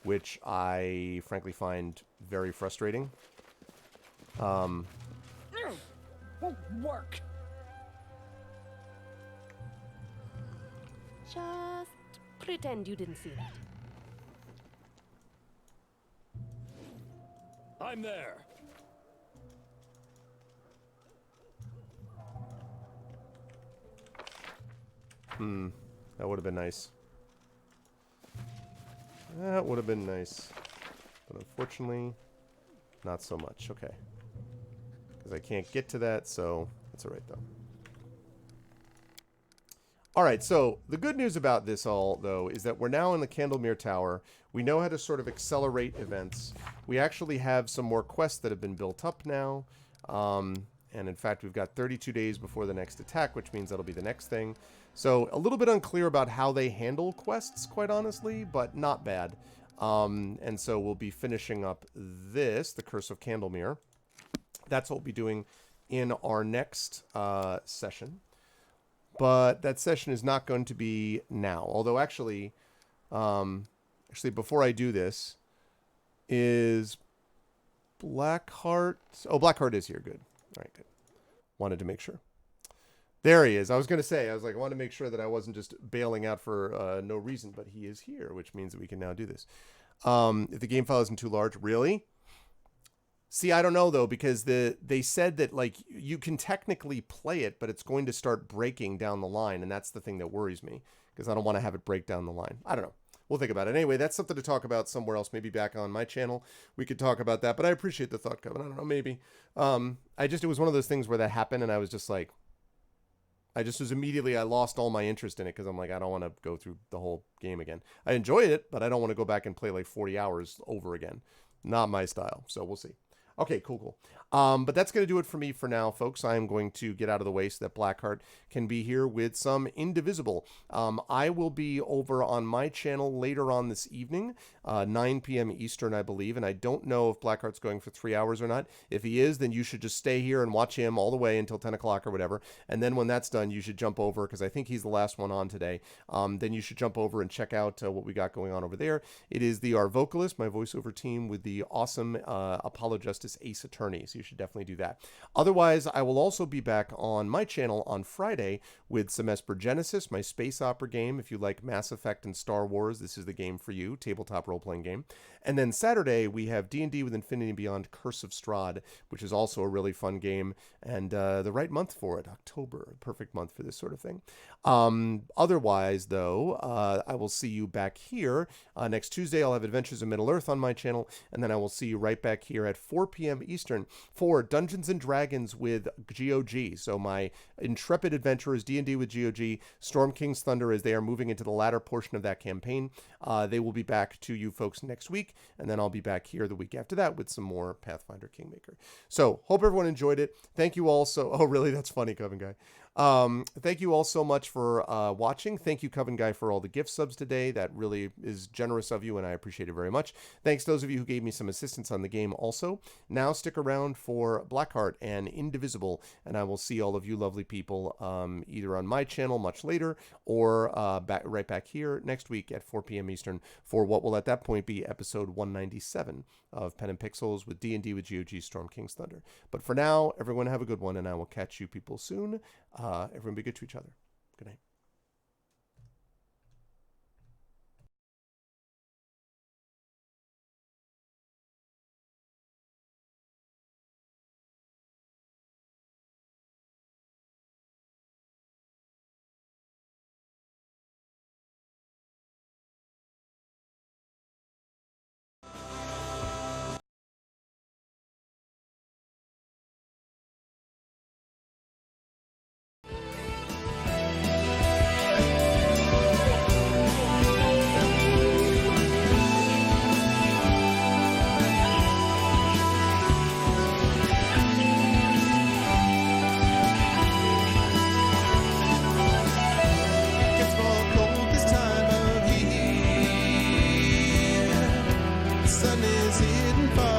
which I frankly find very frustrating. Won't work. Just pretend you didn't see that. I'm there. That would have been nice. That would have been nice. But unfortunately, not so much. Okay. Because I can't get to that, so that's alright, though. All right, so the good news about this all, though, is that we're now in the Candlemere Tower. We know how to sort of accelerate events. We actually have some more quests that have been built up now. And in fact, we've got 32 days before the next attack, which means that'll be the next thing. So a little bit unclear about how they handle quests, quite honestly, but not bad. And so we'll be finishing up this, the Curse of Candlemere. That's what we'll be doing in our next session. But that session is not going to be now. Although actually, before I do this, is Blackheart... Oh, Blackheart is here. Good. All right, good. Wanted to make sure. There he is. I was going to say, I wanted to make sure that I wasn't just bailing out for no reason, but he is here, which means that we can now do this. If the game file isn't too large, really? See, I don't know, though, because they said that, like, you can technically play it, but it's going to start breaking down the line, and that's the thing that worries me, because I don't want to have it break down the line. I don't know. We'll think about it. Anyway, that's something to talk about somewhere else, maybe back on my channel. We could talk about that, but I appreciate the thought, Kevin. I don't know, maybe. It was one of those things where that happened, and I was just like, I lost all my interest in it, because I'm like, I don't want to go through the whole game again. I enjoyed it, but I don't want to go back and play like 40 hours over again. Not my style, so we'll see. Okay, cool. But that's going to do it for me for now, folks. I am going to get out of the way so that Blackheart can be here with some Indivisible. I will be over on my channel later on this evening, 9 p.m. Eastern, I believe, and I don't know if Blackheart's going for 3 hours or not. If he is, then you should just stay here and watch him all the way until 10 o'clock or whatever, and then when that's done, you should jump over, because I think he's the last one on today. Then you should jump over and check out what we got going on over there. It is the Our Vocalist, my voiceover team, with the awesome Apollo Justice Ace Attorney, so you should definitely do that. Otherwise, I will also be back on my channel on Friday with some Esper Genesis, my space opera game. If you like Mass Effect and Star Wars, this is the game for you, tabletop role-playing game. And then Saturday, we have D&D with Infinity and Beyond Curse of Strahd, which is also a really fun game, and the right month for it, October, perfect month for this sort of thing. Otherwise, though, I will see you back here. Next Tuesday, I'll have Adventures in Middle-earth on my channel, and then I will see you right back here at 4 p.m. Eastern for Dungeons & Dragons with GOG. So my intrepid adventurers, D&D with GOG, Storm King's Thunder, as they are moving into the latter portion of that campaign. They will be back to you folks next week, and then I'll be back here the week after that with some more Pathfinder Kingmaker. So, hope everyone enjoyed it. Thank you all so... Oh, really? That's funny, Coven Guy. Thank you all so much for watching. Thank you, Coven Guy, for all the gift subs today. That really is generous of you, and I appreciate it very much. Thanks to those of you who gave me some assistance on the game also. Now stick around for Blackheart and Indivisible, and I will see all of you lovely people either on my channel much later or right back here next week at 4 p.m. Eastern for what will at that point be episode 197 of Pen and Pixels with D&D with GOG Storm King's Thunder. But for now, everyone have a good one, and I will catch you people soon. Everyone be good to each other. Good night. Sun is hidden far